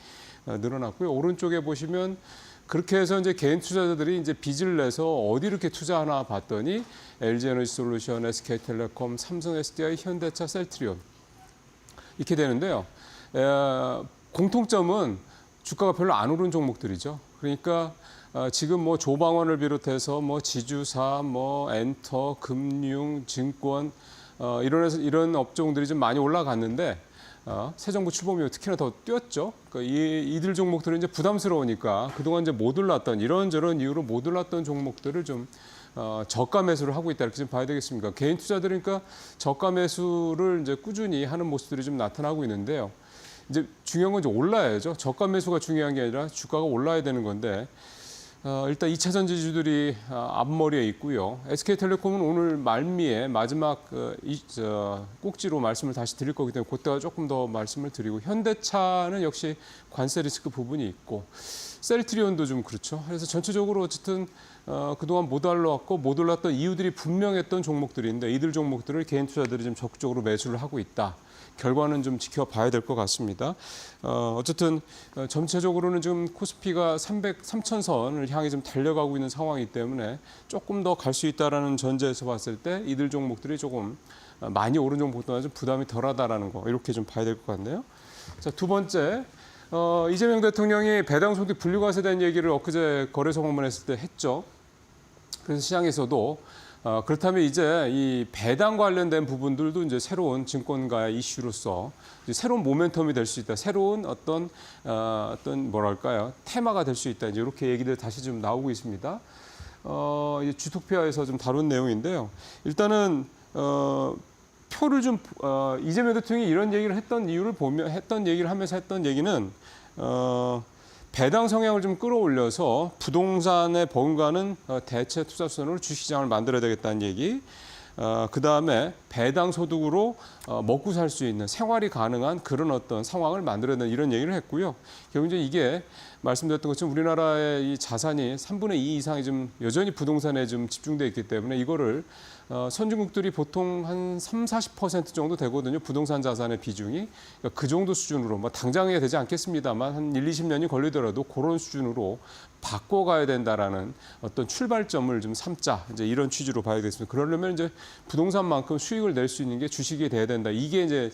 Speaker 6: 늘어났고요. 오른쪽에 보시면 그렇게 해서 이제 개인 투자자들이 이제 빚을 내서 어디 이렇게 투자하나 봤더니 LG에너지솔루션, SK텔레콤, 삼성 SDI, 현대차, 셀트리온 이렇게 되는데요. 공통점은 주가가 별로 안 오른 종목들이죠. 그러니까 지금 뭐 조방원을 비롯해서 뭐 지주사, 뭐 엔터, 금융, 증권 이런 업종들이 좀 많이 올라갔는데 새 정부 출범 이후 특히나 더 뛰었죠. 그러니까 이들 종목들은 이제 부담스러우니까 그동안 이제 못 올랐던 이런저런 이유로 못 올랐던 종목들을 좀 저가 매수를 하고 있다 이렇게 좀 봐야 되겠습니까? 개인 투자들은 그러니까 저가 매수를 이제 꾸준히 하는 모습들이 좀 나타나고 있는데요. 이제 중요한 건 이제 올라야죠. 저가 매수가 중요한 게 아니라 주가가 올라야 되는 건데 일단 2차 전지주들이 앞머리에 있고요. SK텔레콤은 오늘 말미에 마지막 꼭지로 말씀을 다시 드릴 거기 때문에 그때가 조금 더 말씀을 드리고, 현대차는 역시 관세 리스크 부분이 있고, 셀트리온도 좀 그렇죠. 그래서 전체적으로 어쨌든 그동안 못 올랐고 못 올랐던 이유들이 분명했던 종목들인데, 이들 종목들을 개인 투자들이 좀 적극적으로 매수를 하고 있다. 결과는 좀 지켜봐야 될 것 같습니다. 어쨌든 전체적으로는 지금 코스피가 3,000선을 향해 좀 달려가고 있는 상황이기 때문에 조금 더 갈 수 있다라는 전제에서 봤을 때 이들 종목들이 조금 많이 오른 종목보다는 좀 부담이 덜하다라는 거, 이렇게 좀 봐야 될 것 같네요. 자, 두 번째, 이재명 대통령이 배당소득 분류과세에 대한 얘기를 엊그제 거래소 방문했을 때 했죠. 그래서 시장에서도 그렇다면 이제 이 배당 관련된 부분들도 이제 새로운 증권가의 이슈로서 이제 새로운 모멘텀이 될 수 있다. 새로운 어떤 뭐랄까요, 테마가 될 수 있다. 이제 이렇게 얘기들 다시 좀 나오고 있습니다. 이제 주토피아에서 좀 다룬 내용인데요. 일단은 표를 좀 이재명 대통령이 이런 얘기를 했던 이유를 보면, 하면서 했던 얘기는 배당 성향을 좀 끌어올려서 부동산에 버금가는 대체 투자 수단으로 주시장을 만들어야 되겠다는 얘기. 그다음에 배당 소득으로 먹고 살 수 있는, 생활이 가능한 그런 어떤 상황을 만들어야 된다, 이런 얘기를 했고요. 결국 이제 이게 말씀드렸던 것처럼 우리나라의 이 자산이 3분의 2 이상이 좀 여전히 부동산에 좀 집중되어 있기 때문에 이거를 선진국들이 보통 한 30-40% 정도 되거든요. 부동산 자산의 비중이. 그러니까 그 정도 수준으로, 뭐 당장에 되지 않겠습니다만 한 1-20년이 걸리더라도 그런 수준으로 바꿔가야 된다라는 어떤 출발점을 좀 삼자, 이제 이런 취지로 봐야 되겠습니다. 그러려면 이제 부동산만큼 수익을 낼 수 있는 게 주식이 돼야 된다. 이게 이제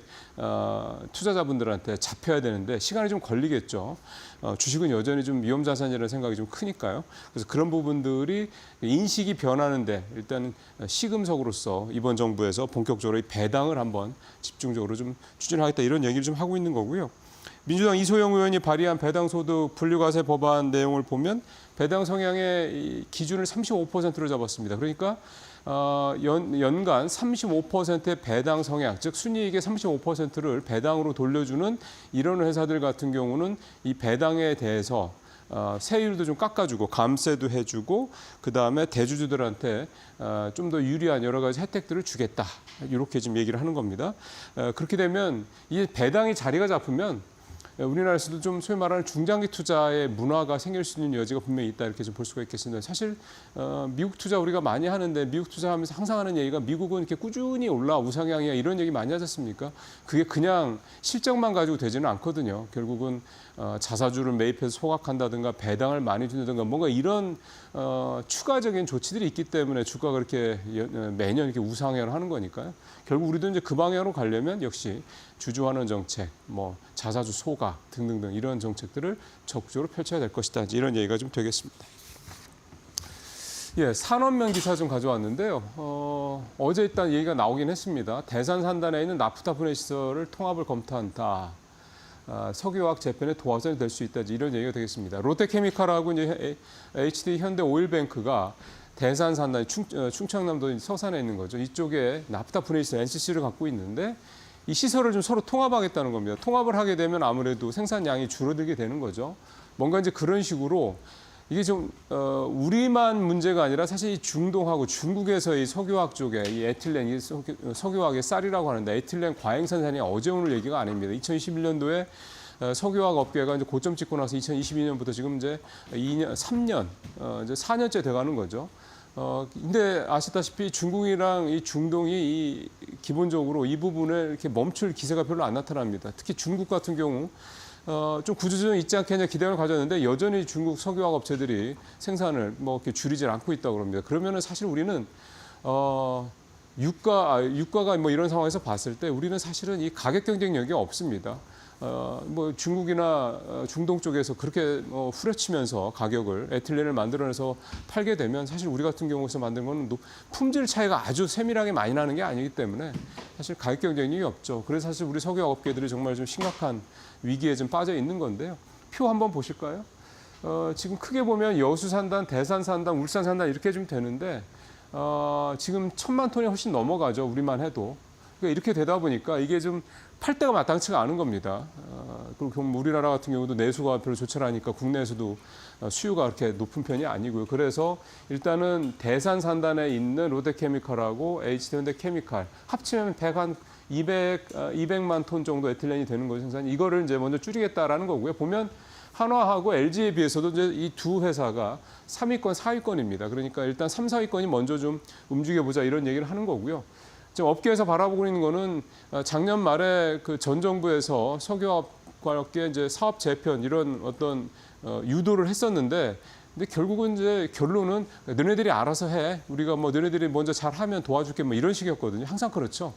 Speaker 6: 투자자분들한테 잡혀야 되는데 시간이 좀 걸리겠죠. 주식은 여전히 좀 위험 자산이라는 생각이 좀 크니까요. 그래서 그런 부분들이 인식이 변하는데 일단 시금석으로서 이번 정부에서 본격적으로 이 배당을 한번 집중적으로 좀 추진하겠다, 이런 얘기를 좀 하고 있는 거고요. 민주당 이소영 의원이 발의한 배당소득 분류과세 법안 내용을 보면 배당 성향의 기준을 35%로 잡았습니다. 그러니까 연간 35%의 배당 성향, 즉 순이익의 35%를 배당으로 돌려주는 이런 회사들 같은 경우는 이 배당에 대해서 세율도 좀 깎아주고 감세도 해주고, 그다음에 대주주들한테 좀 더 유리한 여러 가지 혜택들을 주겠다, 이렇게 지금 얘기를 하는 겁니다. 그렇게 되면 이 배당이 자리가 잡히면 우리나라에서도 좀 소위 말하는 중장기 투자의 문화가 생길 수 있는 여지가 분명히 있다, 이렇게 좀 볼 수가 있겠습니다. 사실 미국 투자 우리가 많이 하는데, 미국 투자하면서 항상 하는 얘기가 미국은 이렇게 꾸준히 올라 우상향이야, 이런 얘기 많이 하지 않습니까? 그게 그냥 실적만 가지고 되지는 않거든요. 결국은 자사주를 매입해서 소각한다든가 배당을 많이 준다든가 뭔가 이런 추가적인 조치들이 있기 때문에 주가가 그렇게 매년 이렇게 우상향을 하는 거니까요. 결국 우리도 이제 그 방향으로 가려면 역시 주주환원 정책, 뭐 자사주 소각 등등등 이런 정책들을 적극적으로 펼쳐야 될 것이다, 이런 얘기가 좀 되겠습니다. 예, 산업면 기사 좀 가져왔는데요. 어제 일단 얘기가 나오긴 했습니다. 대산 산단에 있는 나프타 분해 시설을 통합을 검토한다. 석유화학 재편의 도화선이 될 수 있다, 이런 얘기가 되겠습니다. 롯데케미칼하고 이제 HD 현대오일뱅크가 대산 산단, 충청남도 서산에 있는 거죠. 이쪽에 나프타 분해 시설 NCC를 갖고 있는데 이 시설을 좀 서로 통합하겠다는 겁니다. 통합을 하게 되면 아무래도 생산량이 줄어들게 되는 거죠. 뭔가 이제 그런 식으로 이게 좀 우리만 문제가 아니라 사실 이 중동하고 중국에서의 석유화학 쪽에 이 에틸렌, 이 석유화학의 쌀이라고 하는데 에틸렌 과잉 생산이 어제 오늘 얘기가 아닙니다. 2021년도에 석유화학 업계가 이제 고점 찍고 나서 2022년부터 지금 이제 3년, 이제 4년째 돼가는 거죠. 근데 아시다시피 중국이랑 이 중동이 기본적으로 이 부분에 이렇게 멈출 기세가 별로 안 나타납니다. 특히 중국 같은 경우 좀 구조조정이 있지 않겠냐 기대를 가졌는데 여전히 중국 석유화학 업체들이 생산을 뭐 이렇게 줄이질 않고 있다고 합니다. 그러면은 사실 우리는 유가가 뭐 이런 상황에서 봤을 때 우리는 사실은 이 가격 경쟁력이 없습니다. 뭐 중국이나 중동 쪽에서 그렇게 후려치면서 가격을 에틸렌을 만들어내서 팔게 되면 사실 우리 같은 경우에서 만든 거는 품질 차이가 아주 세밀하게 많이 나는 게 아니기 때문에 사실 가격 경쟁력이 없죠. 그래서 사실 우리 석유화학 업계들이 정말 좀 심각한 위기에 좀 빠져 있는 건데요. 표 한번 보실까요? 지금 크게 보면 여수 산단, 대산 산단, 울산 산단 이렇게 좀 되는데 지금 1,000만 톤이 훨씬 넘어가죠. 우리만 해도. 그러니까 이렇게 되다 보니까 이게 좀 팔 때가 마땅치가 않은 겁니다. 그리고 우리나라 같은 경우도 내수가 별로 좋지 않으니까 국내에서도 수요가 그렇게 높은 편이 아니고요. 그래서 일단은 대산 산단에 있는 롯데케미칼하고 HD현대케미칼 합치면 200만 톤 정도 에틸렌이 되는 거죠. 생산. 이거를 이제 먼저 줄이겠다라는 거고요. 보면 한화하고 LG에 비해서도 이제 이 두 회사가 3위권, 4위권입니다. 그러니까 일단 3, 4위권이 먼저 좀 움직여보자 이런 얘기를 하는 거고요. 지금 업계에서 바라보고 있는 거는 작년 말에 그 전 정부에서 석유화학계 이제 사업 재편 이런 어떤 유도를 했었는데, 근데 결국은 이제 결론은 너네들이 알아서 해. 우리가 뭐 너네들이 먼저 잘하면 도와줄게 뭐 이런 식이었거든요. 항상 그렇죠.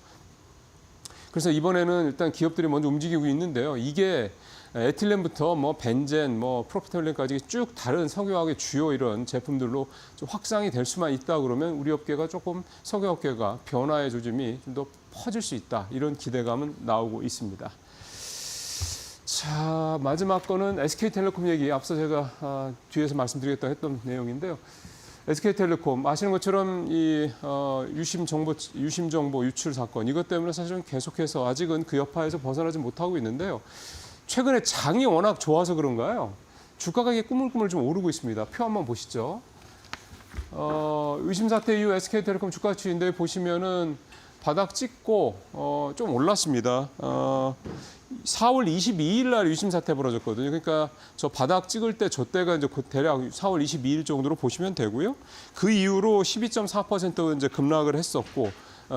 Speaker 6: 그래서 이번에는 일단 기업들이 먼저 움직이고 있는데요. 이게 에틸렌부터 뭐 벤젠, 뭐 프로피테올렌까지 쭉 다른 석유화학의 주요 이런 제품들로 좀 확장이 될 수만 있다 그러면 우리 업계가 조금 석유업계가 변화의 조짐이 좀 더 퍼질 수 있다 이런 기대감은 나오고 있습니다. 자, 마지막 거는 SK텔레콤 얘기. 앞서 제가 뒤에서 말씀드리겠다 했던 내용인데요. SK텔레콤 아시는 것처럼 이 유심 정보 유출 사건 이것 때문에 사실은 계속해서 아직은 그 여파에서 벗어나지 못하고 있는데요. 최근에 장이 워낙 좋아서 그런가요? 주가가 꾸물꾸물 좀 오르고 있습니다. 표 한번 보시죠. 의심 사태 이후 SK텔레콤 주가 추이인데 보시면은 바닥 찍고 좀 올랐습니다. 4월 22일 날 유심 사태 벌어졌거든요. 그러니까 저 바닥 찍을 때 저 때가 이제 대략 4월 22일 정도로 보시면 되고요. 그 이후로 12.4% 이제 급락을 했었고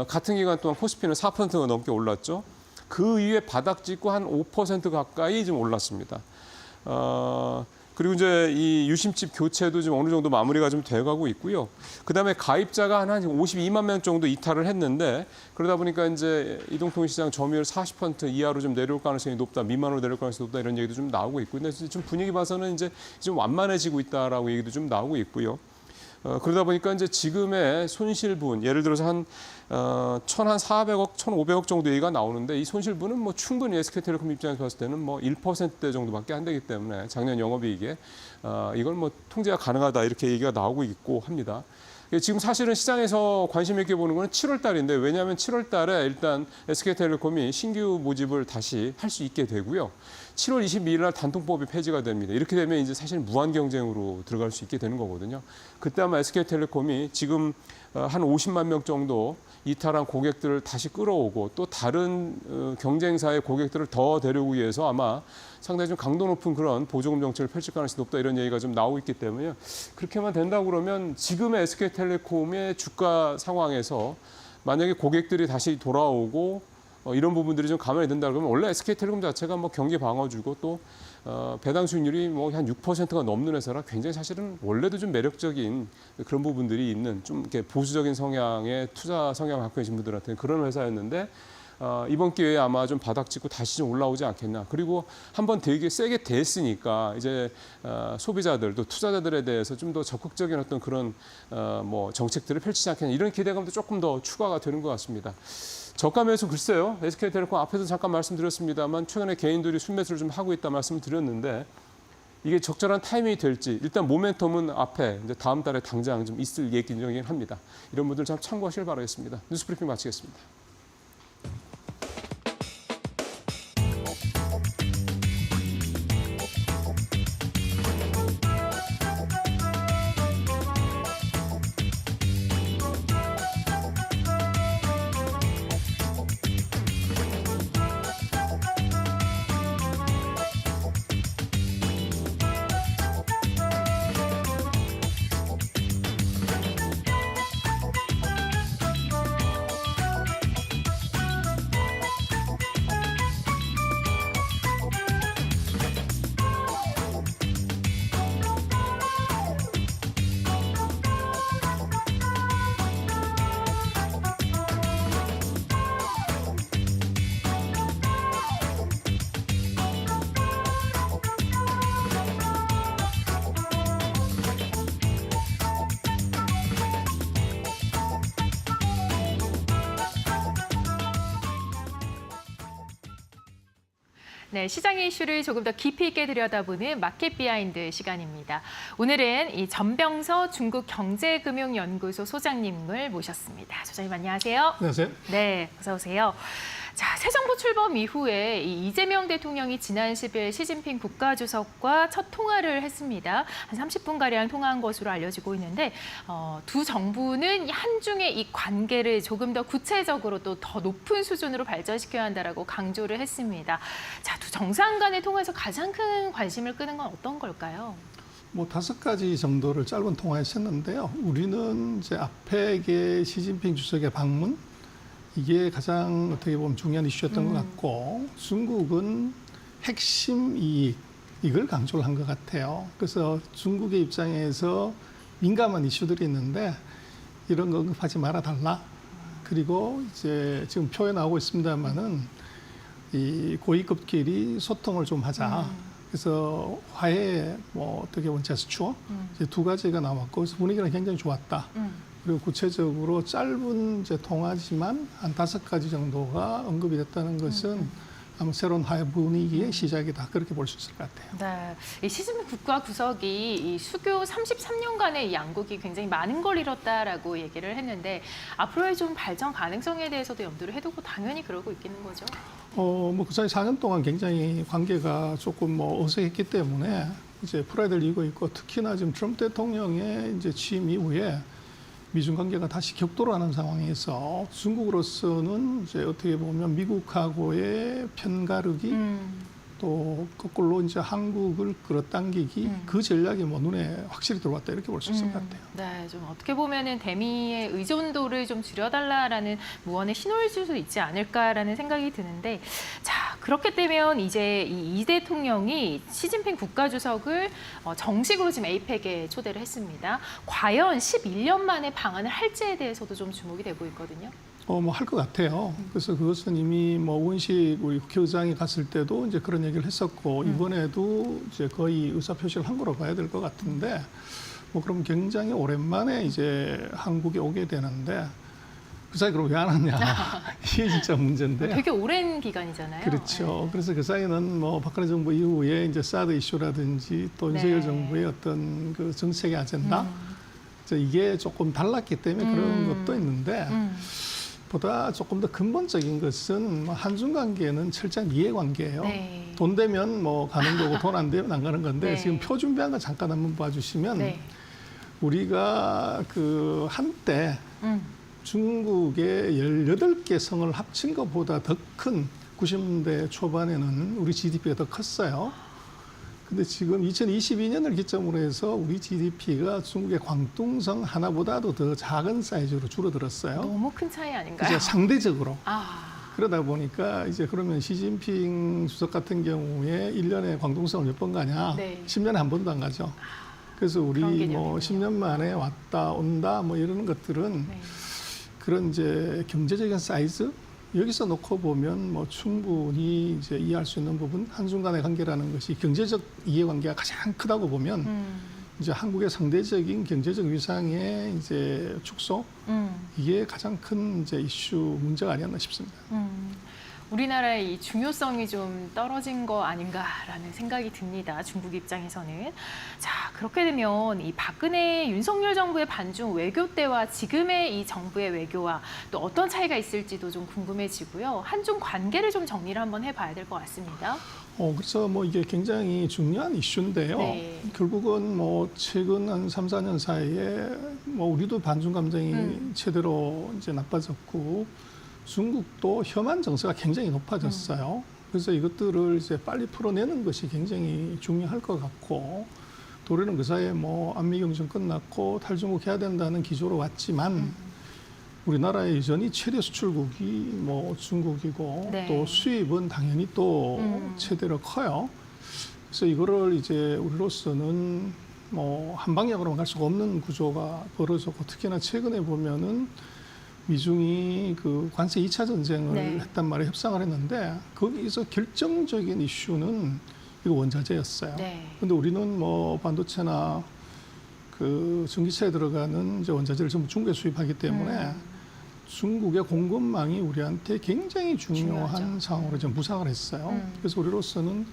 Speaker 6: 같은 기간 동안 코스피는 4%가 넘게 올랐죠. 그 이후에 바닥 찍고 한 5% 가까이 좀 올랐습니다. 그리고 이제 이 유심칩 교체도 좀 어느 정도 마무리가 좀 돼가고 있고요. 그다음에 가입자가 한 52만 명 정도 이탈을 했는데 그러다 보니까 이제 이동통신시장 점유율 40% 이하로 좀 내려올 가능성이 높다, 미만으로 내려올 가능성이 높다 이런 얘기도 좀 나오고 있고, 근데 좀 분위기 봐서는 이제 좀 완만해지고 있다라고 얘기도 좀 나오고 있고요. 그러다 보니까 이제 지금의 손실분, 예를 들어서 한 1,400억, 1,500억 정도 얘기가 나오는데 이 손실분은 뭐 충분히 SK텔레콤 입장에서 봤을 때는 뭐 1%대 정도밖에 안 되기 때문에 작년 영업이익에 이걸 뭐 통제가 가능하다 이렇게 얘기가 나오고 있고 합니다. 지금 사실은 시장에서 관심 있게 보는 거는 7월 달인데, 왜냐하면 7월 달에 일단 SK텔레콤이 신규 모집을 다시 할 수 있게 되고요. 7월 22일 날 단통법이 폐지가 됩니다. 이렇게 되면 이제 사실 무한 경쟁으로 들어갈 수 있게 되는 거거든요. 그때 아마 SK텔레콤이 지금 한 50만 명 정도 이탈한 고객들을 다시 끌어오고 또 다른 경쟁사의 고객들을 더 데려오기 위해서 아마 상당히 좀 강도 높은 그런 보조금 정책을 펼칠 가능성이 높다 이런 얘기가 좀 나오고 있기 때문에 그렇게만 된다고 그러면 지금의 SK텔레콤의 주가 상황에서 만약에 고객들이 다시 돌아오고 이런 부분들이 좀 감안이 된다 그러면 원래 SK텔레콤 자체가 뭐 경기 방어주고 또 배당 수익률이 뭐 한 6%가 넘는 회사라 굉장히 사실은 원래도 좀 매력적인 그런 부분들이 있는 좀 이렇게 보수적인 성향의 투자 성향을 갖고 계신 분들한테는 그런 회사였는데 이번 기회에 아마 좀 바닥 찍고 다시 좀 올라오지 않겠나. 그리고 한번 되게 세게 됐으니까 이제 소비자들 또 투자자들에 대해서 좀 더 적극적인 어떤 그런 뭐 정책들을 펼치지 않겠나 이런 기대감도 조금 더 추가가 되는 것 같습니다. 저가 매수 글쎄요. SK텔레콤 앞에서 잠깐 말씀드렸습니다만 최근에 개인들이 순매수를 좀 하고 있다 말씀을 드렸는데 이게 적절한 타이밍이 될지 일단 모멘텀은 앞에 이제 다음 달에 당장 좀 있을 얘기긴 합니다. 이런 분들 좀 참고하시길 바라겠습니다. 뉴스브리핑 마치겠습니다.
Speaker 1: 네, 시장의 이슈를 조금 더 깊이 있게 들여다보는 마켓 비하인드 시간입니다. 오늘은 이 전병서 중국경제금융연구소 소장님을 모셨습니다. 소장님 안녕하세요.
Speaker 7: 안녕하세요.
Speaker 1: 네, 어서 오세요. 자, 새 정부 출범 이후에 이 이재명 대통령이 지난 10일 시진핑 국가주석과 첫 통화를 했습니다. 한 30분가량 통화한 것으로 알려지고 있는데 두 정부는 한중의 이 관계를 조금 더 구체적으로 또 더 높은 수준으로 발전시켜야 한다라고 강조를 했습니다. 자, 두 정상 간의 통화에서 가장 큰 관심을 끄는 건 어떤 걸까요?
Speaker 7: 뭐 5가지 정도를 짧은 통화에서 했는데요. 우리는 이제 앞에 시진핑 주석의 방문, 이게 가장 어떻게 보면 중요한 이슈였던 것 같고, 중국은 핵심 이익, 이걸 강조를 한 것 같아요. 그래서 중국의 입장에서 민감한 이슈들이 있는데 이런 거 언급하지 말아달라. 그리고 이제 지금 표현하고 있습니다만은 이 고위급끼리 소통을 좀 하자. 그래서 화해, 뭐 어떻게 보면 제스처 이제 두 가지가 나왔고, 그래서 분위기는 굉장히 좋았다. 그리고 구체적으로 짧은 이제 통화지만 한 5가지 정도가 언급이 됐다는 것은 아마 새로운 화해 분위기의 시작이다. 그렇게 볼 수 있을 것 같아요.
Speaker 1: 네, 이 시진핑 국가주석이 이 수교 33년간의 양국이 굉장히 많은 걸 잃었다라고 얘기를 했는데 앞으로의 좀 발전 가능성에 대해서도 염두를 해두고 당연히 그러고 있겠는 거죠.
Speaker 7: 뭐 그 사이 4년 동안 굉장히 관계가 조금 뭐 어색했기 때문에 이제 풀어야 될 이유가 있고, 특히나 지금 트럼프 대통령의 이제 취임 이후에 미중 관계가 다시 격돌하는 상황에서 중국으로서는 이제 어떻게 보면 미국하고의 편가르기 또 거꾸로 이제 한국을 끌어당기기 그 전략이 뭐 눈에 확실히 들어왔다 이렇게 볼 수 있을 것 같아요.
Speaker 1: 네, 좀 어떻게 보면은 대미의 의존도를 좀 줄여달라라는 무언의 신호일 수도 있지 않을까라는 생각이 드는데, 자, 그렇게 되면 이제 이 대통령이 시진핑 국가주석을 정식으로 지금 에이펙에 초대를 했습니다. 과연 11년 만에 방한을 할지에 대해서도 좀 주목이 되고 있거든요.
Speaker 7: 뭐 할 것 같아요. 그래서 그것은 이미 뭐 우은식 우리 국회의장이 갔을 때도 이제 그런 얘기를 했었고, 이번에도 이제 거의 의사표시를 한 거로 봐야 될 것 같은데, 뭐 그럼 굉장히 오랜만에 이제 한국에 오게 되는데 그 사이 그럼 왜 안 왔냐 이게 진짜 문제인데.
Speaker 1: 되게 오랜 기간이잖아요.
Speaker 7: 그렇죠.
Speaker 1: 네.
Speaker 7: 그래서 그 사이는 뭐 박근혜 정부 이후에 이제 사드 이슈라든지 또 윤석열 정부의 어떤 그 정책의 아젠다, 이게 조금 달랐기 때문에 그런 것도 있는데. 보다 조금 더 근본적인 것은 한중 관계는 철저한 이해관계예요.
Speaker 1: 네.
Speaker 7: 돈 되면 뭐 가는 거고 돈 안 되면 안 가는 건데,
Speaker 1: 네.
Speaker 7: 지금 표 준비한 거 잠깐 한번 봐주시면
Speaker 1: 네.
Speaker 7: 우리가 그 한때 중국의 18개 성을 합친 것보다 더 큰 90년대 초반에는 우리 GDP가 더 컸어요. 근데 지금 2022년을 기점으로 해서 우리 GDP가 중국의 광둥성 하나보다도 더 작은 사이즈로 줄어들었어요.
Speaker 1: 너무 큰 차이 아닌가요?
Speaker 7: 이제 상대적으로.
Speaker 1: 아,
Speaker 7: 그러다 보니까 이제 그러면 시진핑 주석 같은 경우에 1년에 광둥성을 몇 번 가냐?
Speaker 1: 네.
Speaker 7: 10년에 한 번도 안 가죠. 그래서 우리
Speaker 1: 그런
Speaker 7: 뭐
Speaker 1: 개념이군요.
Speaker 7: 10년 만에 왔다 온다 뭐 이러는 것들은
Speaker 1: 네.
Speaker 7: 그런 이제 경제적인 사이즈, 여기서 놓고 보면 뭐 충분히 이제 이해할 수 있는 부분, 한중 간의 관계라는 것이 경제적 이해관계가 가장 크다고 보면 이제 한국의 상대적인 경제적 위상의 이제 축소, 이게 가장 큰 이제 이슈 문제가 아니었나 싶습니다.
Speaker 1: 우리나라의 이 중요성이 좀 떨어진 거 아닌가라는 생각이 듭니다. 중국 입장에서는. 자, 그렇게 되면 이 박근혜 윤석열 정부의 반중 외교 때와 지금의 이 정부의 외교와 또 어떤 차이가 있을지도 좀 궁금해지고요. 한중 관계를 좀 정리를 한번 해봐야 될 것 같습니다.
Speaker 7: 그래서 뭐 이게 굉장히 중요한 이슈인데요.
Speaker 1: 네.
Speaker 7: 결국은 뭐 최근 한 3, 4년 사이에 뭐 우리도 반중 감정이 제대로 이제 나빠졌고, 중국도 혐한 정세가 굉장히 높아졌어요. 그래서 이것들을 이제 빨리 풀어내는 것이 굉장히 중요할 것 같고, 도리는 그 사이에 뭐 안미 경선 끝났고 탈중국 해야 된다는 기조로 왔지만 우리나라의 여전히 최대 수출국이 뭐 중국이고,
Speaker 1: 네.
Speaker 7: 또 수입은 당연히 또 최대로 커요. 그래서 이거를 이제 우리로서는 뭐 한 방향으로만 갈 수가 없는 구조가 벌어졌고, 특히나 최근에 보면은 미중이 그 관세 2차 전쟁을
Speaker 1: 네.
Speaker 7: 했단 말이에요. 협상을 했는데 거기서 결정적인 이슈는 이거 원자재였어요.
Speaker 1: 네.
Speaker 7: 근데 우리는 뭐 반도체나 그 전기차에 들어가는 이제 원자재를 전부 중국에 수입하기 때문에 중국의 공급망이 우리한테 굉장히 중요한
Speaker 1: 중요하죠.
Speaker 7: 상황으로 좀 부상을 했어요. 그래서 우리로서는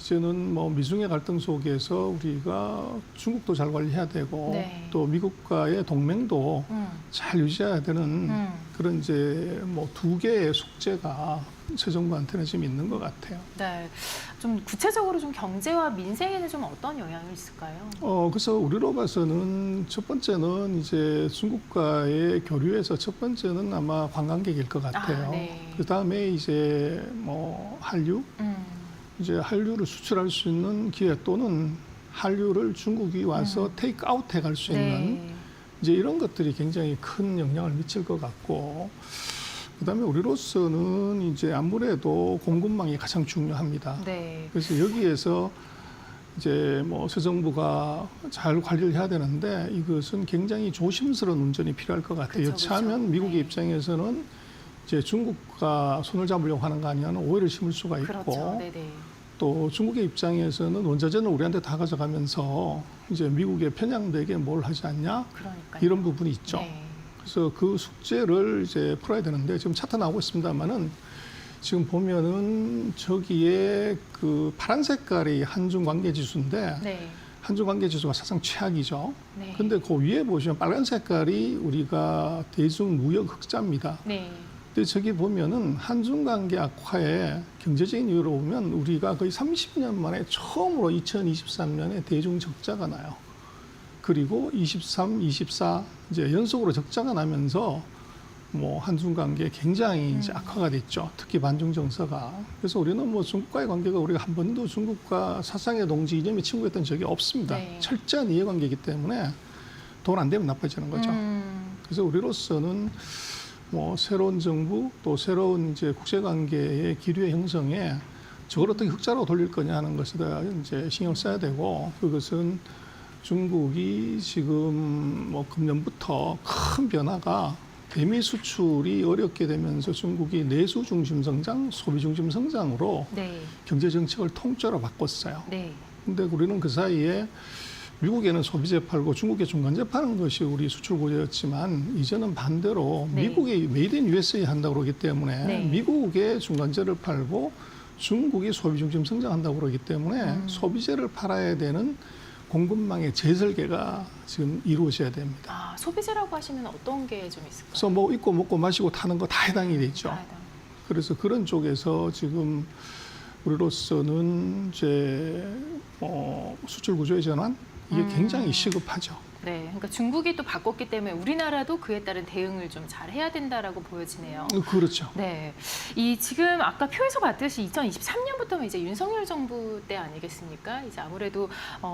Speaker 7: 이제는 뭐 미중의 갈등 속에서 우리가 중국도 잘 관리해야 되고
Speaker 1: 네.
Speaker 7: 또 미국과의 동맹도 잘 유지해야 되는 그런 이제 뭐 두 개의 숙제가 새 정부한테는 지금 있는 것 같아요.
Speaker 1: 네. 좀 구체적으로 좀 경제와 민생에는 좀 어떤 영향이 있을까요?
Speaker 7: 그래서 우리로 봐서는 첫 번째는 이제 중국과의 교류에서 첫 번째는 아마 관광객일 것 같아요.
Speaker 1: 네.
Speaker 7: 그 다음에 이제 뭐 한류, 이제 한류를 수출할 수 있는 기회 또는 한류를 중국이 와서 테이크아웃 해갈 수 있는
Speaker 1: 네.
Speaker 7: 이제 이런 것들이 굉장히 큰 영향을 미칠 것 같고, 그다음에 우리로서는 이제 아무래도 공급망이 가장 중요합니다.
Speaker 1: 네.
Speaker 7: 그래서 여기에서 이제 뭐 새 정부가 잘 관리를 해야 되는데 이것은 굉장히 조심스러운 운전이 필요할 것 같아요.
Speaker 1: 그쵸,
Speaker 7: 여차하면
Speaker 1: 그쵸.
Speaker 7: 미국의
Speaker 1: 네.
Speaker 7: 입장에서는 이제 중국과 손을 잡으려고 하는 거 아니냐는 오해를 심을 수가 있고,
Speaker 1: 그렇죠. 네네.
Speaker 7: 또 중국의 입장에서는 원자재는 우리한테 다 가져가면서 이제 미국의 편향되게 뭘 하지 않냐
Speaker 1: 그러니까요.
Speaker 7: 이런 부분이 있죠.
Speaker 1: 네.
Speaker 7: 그래서 그 숙제를 이제 풀어야 되는데 지금 차트 나오고 있습니다만은 지금 보면은 저기에 그 파란 색깔이 한중 관계 지수인데
Speaker 1: 네.
Speaker 7: 한중 관계 지수가 사상 최악이죠.
Speaker 1: 네.
Speaker 7: 근데 그 위에 보시면 빨간 색깔이 우리가 대중 무역 흑자입니다.
Speaker 1: 네.
Speaker 7: 근데 저기 보면은 한중 관계 악화의 경제적인 이유로 보면 우리가 거의 30년 만에 처음으로 2023년에 대중 적자가 나요. 그리고 23, 24 이제 연속으로 적자가 나면서 뭐 한중 관계 굉장히 이제 악화가 됐죠. 특히 반중 정서가. 그래서 우리는 뭐 중국과의 관계가 우리가 한 번도 중국과 사상의 동지 이념의 친구였던 적이 없습니다.
Speaker 1: 네.
Speaker 7: 철저한 이해관계이기 때문에 돈 안 되면 나빠지는 거죠. 그래서 우리로서는 뭐 새로운 정부 또 새로운 이제 국제관계의 기류의 형성에 저걸 어떻게 흑자로 돌릴 거냐 하는 것에다 이제 신경 써야 되고, 그것은 중국이 지금 뭐 금년부터 큰 변화가 대미 수출이 어렵게 되면서 중국이 내수 중심 성장, 소비 중심 성장으로
Speaker 1: 네.
Speaker 7: 경제 정책을 통째로 바꿨어요.
Speaker 1: 네.
Speaker 7: 근데 우리는 그 사이에 미국에는 소비재 팔고 중국에 중간재 파는 것이 우리 수출 구조였지만 이제는 반대로
Speaker 1: 네.
Speaker 7: 미국이 메이드 인 USA 한다고 그러기 때문에
Speaker 1: 네.
Speaker 7: 미국에 중간재를 팔고 중국이 소비 중심 성장한다고 그러기 때문에 소비재를 팔아야 되는 공급망의 재설계가 지금 이루어져야 됩니다.
Speaker 1: 아, 소비재라고 하시면 어떤 게 좀 있을까요?
Speaker 7: 그래서 뭐 입고 먹고 마시고 타는 거 다 해당이 되죠. 그래서 그런 쪽에서 지금 우리로서는 이제 수출 구조의 전환 이게 굉장히 시급하죠.
Speaker 1: 네, 그러니까 중국이 또 바꿨기 때문에 우리나라도 그에 따른 대응을 좀 잘 해야 된다라고 보여지네요.
Speaker 7: 그렇죠.
Speaker 1: 네, 이 지금 아까 표에서 봤듯이 2023년부터는 이제 윤석열 정부 때 아니겠습니까? 이제 아무래도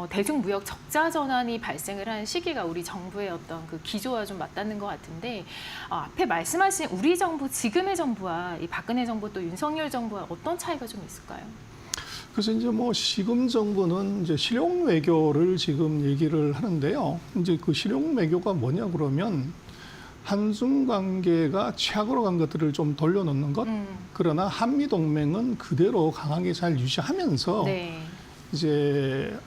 Speaker 1: 대중무역 적자 전환이 발생을 한 시기가 우리 정부의 어떤 그 기조와 좀 맞닿는 것 같은데 앞에 말씀하신 우리 정부 지금의 정부와 이 박근혜 정부 또 윤석열 정부와 어떤 차이가 좀 있을까요?
Speaker 7: 그래서 이제 뭐 지금 정부는 이제 실용 외교를 지금 얘기를 하는데요. 이제 그 실용 외교가 뭐냐 그러면 한중 관계가 최악으로 간 것들을 좀 돌려놓는 것. 그러나 한미 동맹은 그대로 강하게 잘 유지하면서
Speaker 1: 네.
Speaker 7: 이제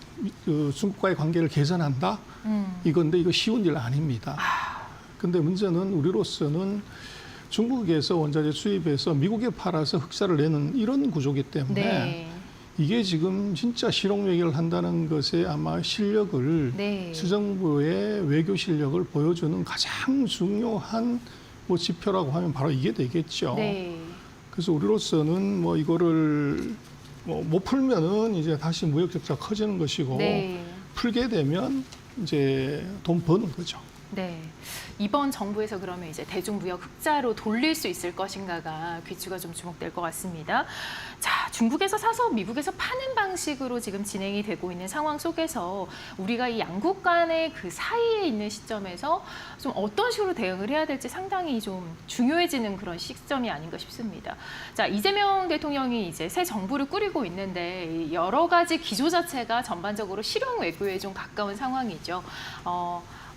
Speaker 7: 그 중국과의 관계를 개선한다. 이건데 이거 쉬운 일 아닙니다. 근데 문제는 우리로서는 중국에서 원자재 수입해서 미국에 팔아서 흑자를 내는 이런 구조기 때문에
Speaker 1: 네.
Speaker 7: 이게 지금 진짜 실용 외교를 한다는 것에 아마 실력을
Speaker 1: 네.
Speaker 7: 수정부의 외교 실력을 보여주는 가장 중요한 뭐 지표라고 하면 바로 이게 되겠죠.
Speaker 1: 네.
Speaker 7: 그래서 우리로서는 뭐 이거를 뭐 못 풀면은 이제 다시 무역 적자가 커지는 것이고
Speaker 1: 네.
Speaker 7: 풀게 되면 이제 돈 버는 거죠.
Speaker 1: 네. 이번 정부에서 그러면 이제 대중무역 흑자로 돌릴 수 있을 것인가가 귀추가 좀 주목될 것 같습니다. 자, 중국에서 사서 미국에서 파는 방식으로 지금 진행이 되고 있는 상황 속에서 우리가 이 양국 간의 그 사이에 있는 시점에서 좀 어떤 식으로 대응을 해야 될지 상당히 좀 중요해지는 그런 시점이 아닌가 싶습니다. 자, 이재명 대통령이 이제 새 정부를 꾸리고 있는데 여러 가지 기조 자체가 전반적으로 실용 외교에 좀 가까운 상황이죠.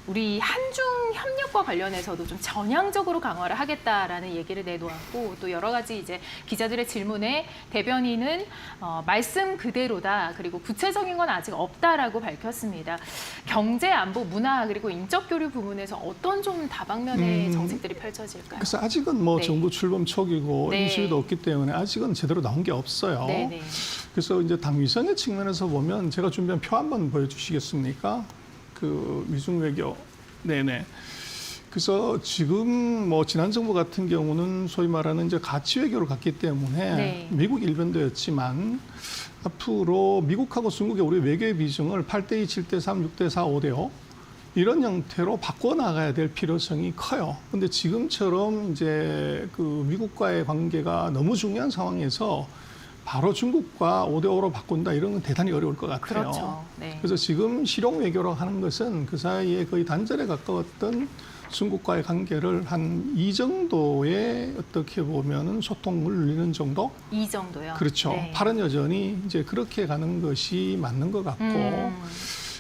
Speaker 1: 우리 한중 협력과 관련해서도 좀 전향적으로 강화를 하겠다라는 얘기를 내놓았고 또 여러 가지 이제 기자들의 질문에 대변인은 말씀 그대로다. 그리고 구체적인 건 아직 없다라고 밝혔습니다. 경제, 안보, 문화 그리고 인적 교류 부분에서 어떤 좀 다방면의 정책들이 펼쳐질까요?
Speaker 7: 그래서 아직은 뭐
Speaker 1: 네.
Speaker 7: 정부 출범 초기고
Speaker 1: 네.
Speaker 7: 인수위도 없기 때문에 아직은 제대로 나온 게 없어요.
Speaker 1: 네네.
Speaker 7: 그래서 이제 당위성의 측면에서 보면 제가 준비한 표 한번 보여주시겠습니까? 그 미중 외교. 네네. 그래서 지금 뭐 지난 정부 같은 경우는 소위 말하는 이제 가치 외교를 갔기 때문에
Speaker 1: 네.
Speaker 7: 미국 일변도였지만 앞으로 미국하고 중국의 우리 외교의 비중을 8대2, 7대3, 6대4, 5대5 이런 형태로 바꿔 나가야 될 필요성이 커요. 근데 지금처럼 이제 그 미국과의 관계가 너무 중요한 상황에서 바로 중국과 5대5로 바꾼다 이런 건 대단히 어려울 것 같아요.
Speaker 1: 그렇죠. 네.
Speaker 7: 그래서 지금 실용 외교라고 하는 것은 그 사이에 거의 단절에 가까웠던 중국과의 관계를 한 이 정도의 어떻게 보면은 소통을 늘리는 정도?
Speaker 1: 이 정도요.
Speaker 7: 그렇죠.
Speaker 1: 네.
Speaker 7: 팔은 여전히 이제 그렇게 가는 것이 맞는 것 같고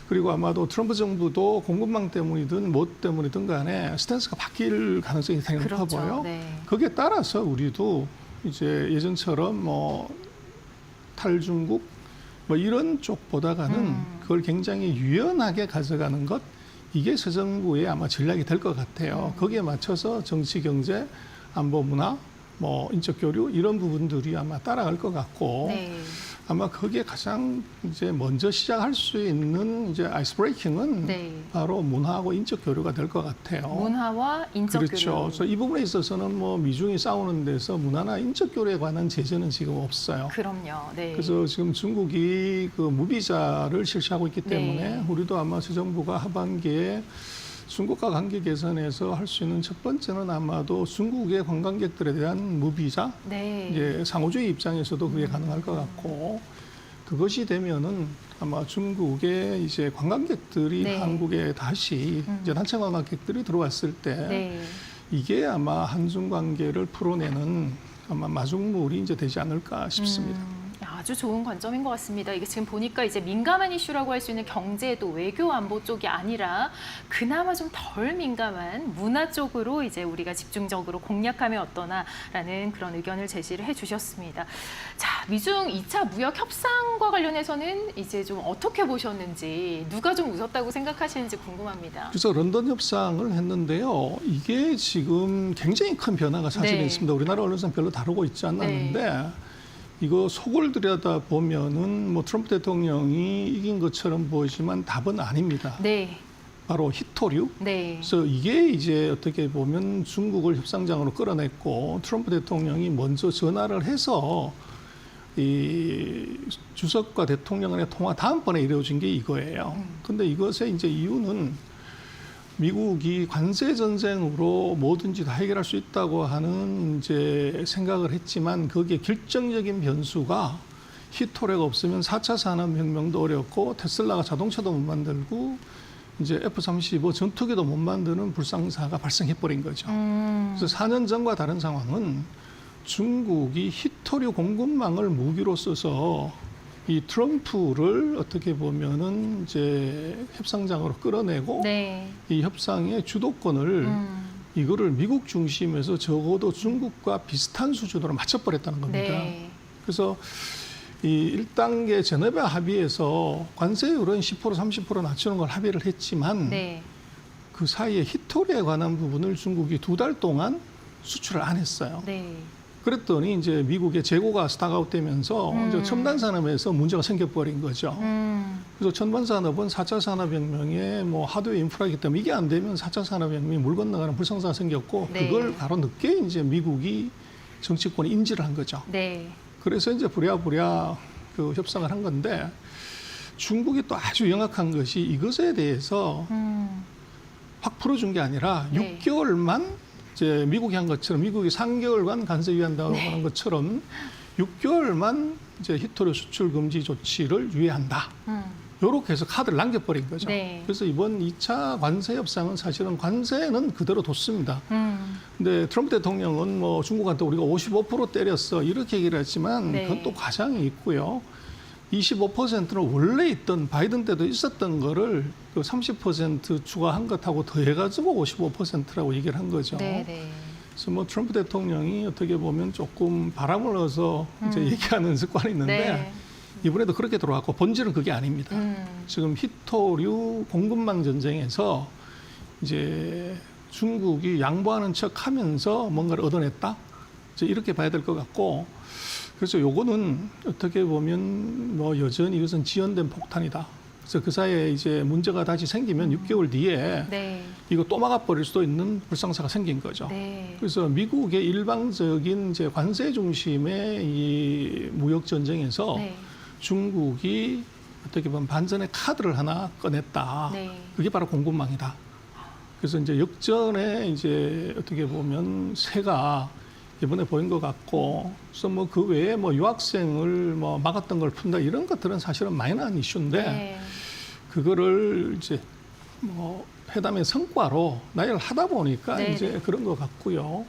Speaker 7: 그리고 아마도 트럼프 정부도 공급망 때문이든 뭐 때문이든 간에 스탠스가 바뀔 가능성이 되게 높아
Speaker 1: 그렇죠.
Speaker 7: 보여요.
Speaker 1: 네.
Speaker 7: 거기에 따라서 우리도 이제 예전처럼 뭐 탈중국 뭐 이런 쪽보다가는 그걸 굉장히 유연하게 가져가는 것 이게 새 정부의 아마 전략이 될 것 같아요. 거기에 맞춰서 정치, 경제, 안보, 문화, 뭐 인적 교류 이런 부분들이 아마 따라갈 것 같고
Speaker 1: 네.
Speaker 7: 아마 거기에 가장 이제 먼저 시작할 수 있는 이제 아이스 브레이킹은
Speaker 1: 네.
Speaker 7: 바로 문화하고 인적 교류가 될 것 같아요.
Speaker 1: 문화와 인적
Speaker 7: 그렇죠.
Speaker 1: 교류.
Speaker 7: 그래서 이 부분에 있어서는 뭐 미중이 싸우는 데서 문화나 인적 교류에 관한 제재는 지금 없어요.
Speaker 1: 그럼요. 네.
Speaker 7: 그래서 지금 중국이 그 무비자를 실시하고 있기 때문에
Speaker 1: 네.
Speaker 7: 우리도 아마 새 정부가 하반기에 중국과 관계 개선에서 할 수 있는 첫 번째는 아마도 중국의 관광객들에 대한 무비자,
Speaker 1: 네.
Speaker 7: 이제 상호주의 입장에서도 그게 가능할 것 같고 그것이 되면은 아마 중국의 이제 관광객들이
Speaker 1: 네.
Speaker 7: 한국에 다시 이제 단체 관광객들이 들어왔을 때
Speaker 1: 네.
Speaker 7: 이게 아마 한중 관계를 풀어내는 아마 마중물이 이제 되지 않을까 싶습니다.
Speaker 1: 아주 좋은 관점인 것 같습니다. 이게 지금 보니까 이제 민감한 이슈라고 할 수 있는 경제도 외교 안보 쪽이 아니라 그나마 좀 덜 민감한 문화 쪽으로 이제 우리가 집중적으로 공략하면 어떠나라는 그런 의견을 제시를 해주셨습니다. 자, 미중 2차 무역 협상과 관련해서는 이제 좀 어떻게 보셨는지 누가 좀 웃었다고 생각하시는지 궁금합니다.
Speaker 7: 그래서 런던 협상을 했는데요. 이게 지금 굉장히 큰 변화가 사실은
Speaker 1: 네.
Speaker 7: 있습니다. 우리나라 언론상 별로 다루고 있지 않았는데 이거 속을 들여다 보면은 뭐 트럼프 대통령이 이긴 것처럼 보이지만 답은 아닙니다.
Speaker 1: 네.
Speaker 7: 바로 히토류.
Speaker 1: 네.
Speaker 7: 그래서 이게 이제 어떻게 보면 중국을 협상장으로 끌어냈고 트럼프 대통령이 먼저 전화를 해서 이 주석과 대통령 간의 통화 다음번에 이루어진 게 이거예요. 근데 이것의 이제 이유는 미국이 관세 전쟁으로 뭐든지 다 해결할 수 있다고 하는 이제 생각을 했지만 거기에 결정적인 변수가 히토레가 없으면 4차 산업혁명도 어렵고 테슬라가 자동차도 못 만들고 이제 F-35 전투기도 못 만드는 불상사가 발생해버린 거죠. 그래서 4년 전과 다른 상황은 중국이 히토류 공급망을 무기로 써서 이 트럼프를 어떻게 보면은 이제 협상장으로 끌어내고
Speaker 1: 네.
Speaker 7: 이 협상의 주도권을 이거를 미국 중심에서 적어도 중국과 비슷한 수준으로 맞춰버렸다는 겁니다.
Speaker 1: 네.
Speaker 7: 그래서 이 1단계 제네바 합의에서 관세율은 10% 30% 낮추는 걸 합의를 했지만
Speaker 1: 네.
Speaker 7: 그 사이에 히토리에 관한 부분을 중국이 2달 동안 수출을 안 했어요.
Speaker 1: 네.
Speaker 7: 그랬더니 이제 미국의 재고가 스탁아웃 되면서 이제 첨단 산업에서 문제가 생겨버린 거죠. 그래서 첨단 산업은 4차 산업혁명의 뭐 하드웨어 인프라이기 때문에 이게 안 되면 4차 산업혁명이 물 건너가는 불상사가 생겼고
Speaker 1: 네.
Speaker 7: 그걸 바로 늦게 이제 미국이 정치권이 인지를 한 거죠.
Speaker 1: 네.
Speaker 7: 그래서 이제 부랴부랴 그 협상을 한 건데 중국이 또 아주 영악한 것이 이것에 대해서 확 풀어준 게 아니라
Speaker 1: 네.
Speaker 7: 6개월만 이제 미국이 한 것처럼 미국이 3개월간 관세 유예한다고 하는 것처럼 6개월만 이제 히토류 수출 금지 조치를 유예한다. 이렇게 해서 카드를 남겨버린 거죠.
Speaker 1: 네.
Speaker 7: 그래서 이번 2차 관세 협상은 사실은 관세는 그대로 뒀습니다. 근데 트럼프 대통령은 뭐 중국한테 우리가 55% 때렸어 이렇게 얘기를 했지만
Speaker 1: 네.
Speaker 7: 그건 또 과장이 있고요. 25%는 원래 있던 바이든 때도 있었던 거를 그 30% 추가한 것하고 더해가지고 55%라고 얘기를 한 거죠.
Speaker 1: 네, 네.
Speaker 7: 그래서 뭐 트럼프 대통령이 어떻게 보면 조금 바람을 넣어서 이제 얘기하는 습관이 있는데
Speaker 1: 네.
Speaker 7: 이번에도 그렇게 들어왔고 본질은 그게 아닙니다. 지금 히토류 공급망 전쟁에서 이제 중국이 양보하는 척하면서 뭔가를 얻어냈다. 이제 이렇게 봐야 될 것 같고, 그래서 요거는 어떻게 보면 뭐 여전히 이것은 지연된 폭탄이다. 그래서 그 사이에 이제 문제가 다시 생기면 6개월 뒤에
Speaker 1: 네.
Speaker 7: 이거 또 막아버릴 수도 있는 불상사가 생긴 거죠.
Speaker 1: 네.
Speaker 7: 그래서 미국의 일방적인 이제 관세 중심의 이 무역 전쟁에서
Speaker 1: 네.
Speaker 7: 중국이 어떻게 보면 반전의 카드를 하나 꺼냈다.
Speaker 1: 네.
Speaker 7: 그게 바로 공급망이다. 그래서 이제 역전에 이제 어떻게 보면 새가 이번에 보인 것 같고, 그래서 뭐 그 외에 뭐 유학생을 뭐 막았던 걸 푼다 이런 것들은 사실은 마이너한 이슈인데
Speaker 1: 네.
Speaker 7: 그거를 이제 뭐 회담의 성과로 나열을 하다 보니까
Speaker 1: 네.
Speaker 7: 이제 그런 것 같고요.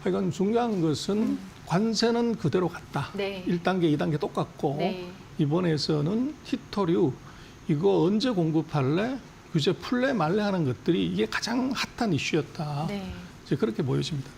Speaker 7: 하여간 중요한 것은 관세는 그대로 갔다.
Speaker 1: 네.
Speaker 7: 1단계, 2단계 똑같고
Speaker 1: 네.
Speaker 7: 이번에서는 히토류 이거 언제 공급할래? 규제 풀래 말래 하는 것들이 이게 가장 핫한 이슈였다.
Speaker 1: 네.
Speaker 7: 이제 그렇게 보여집니다.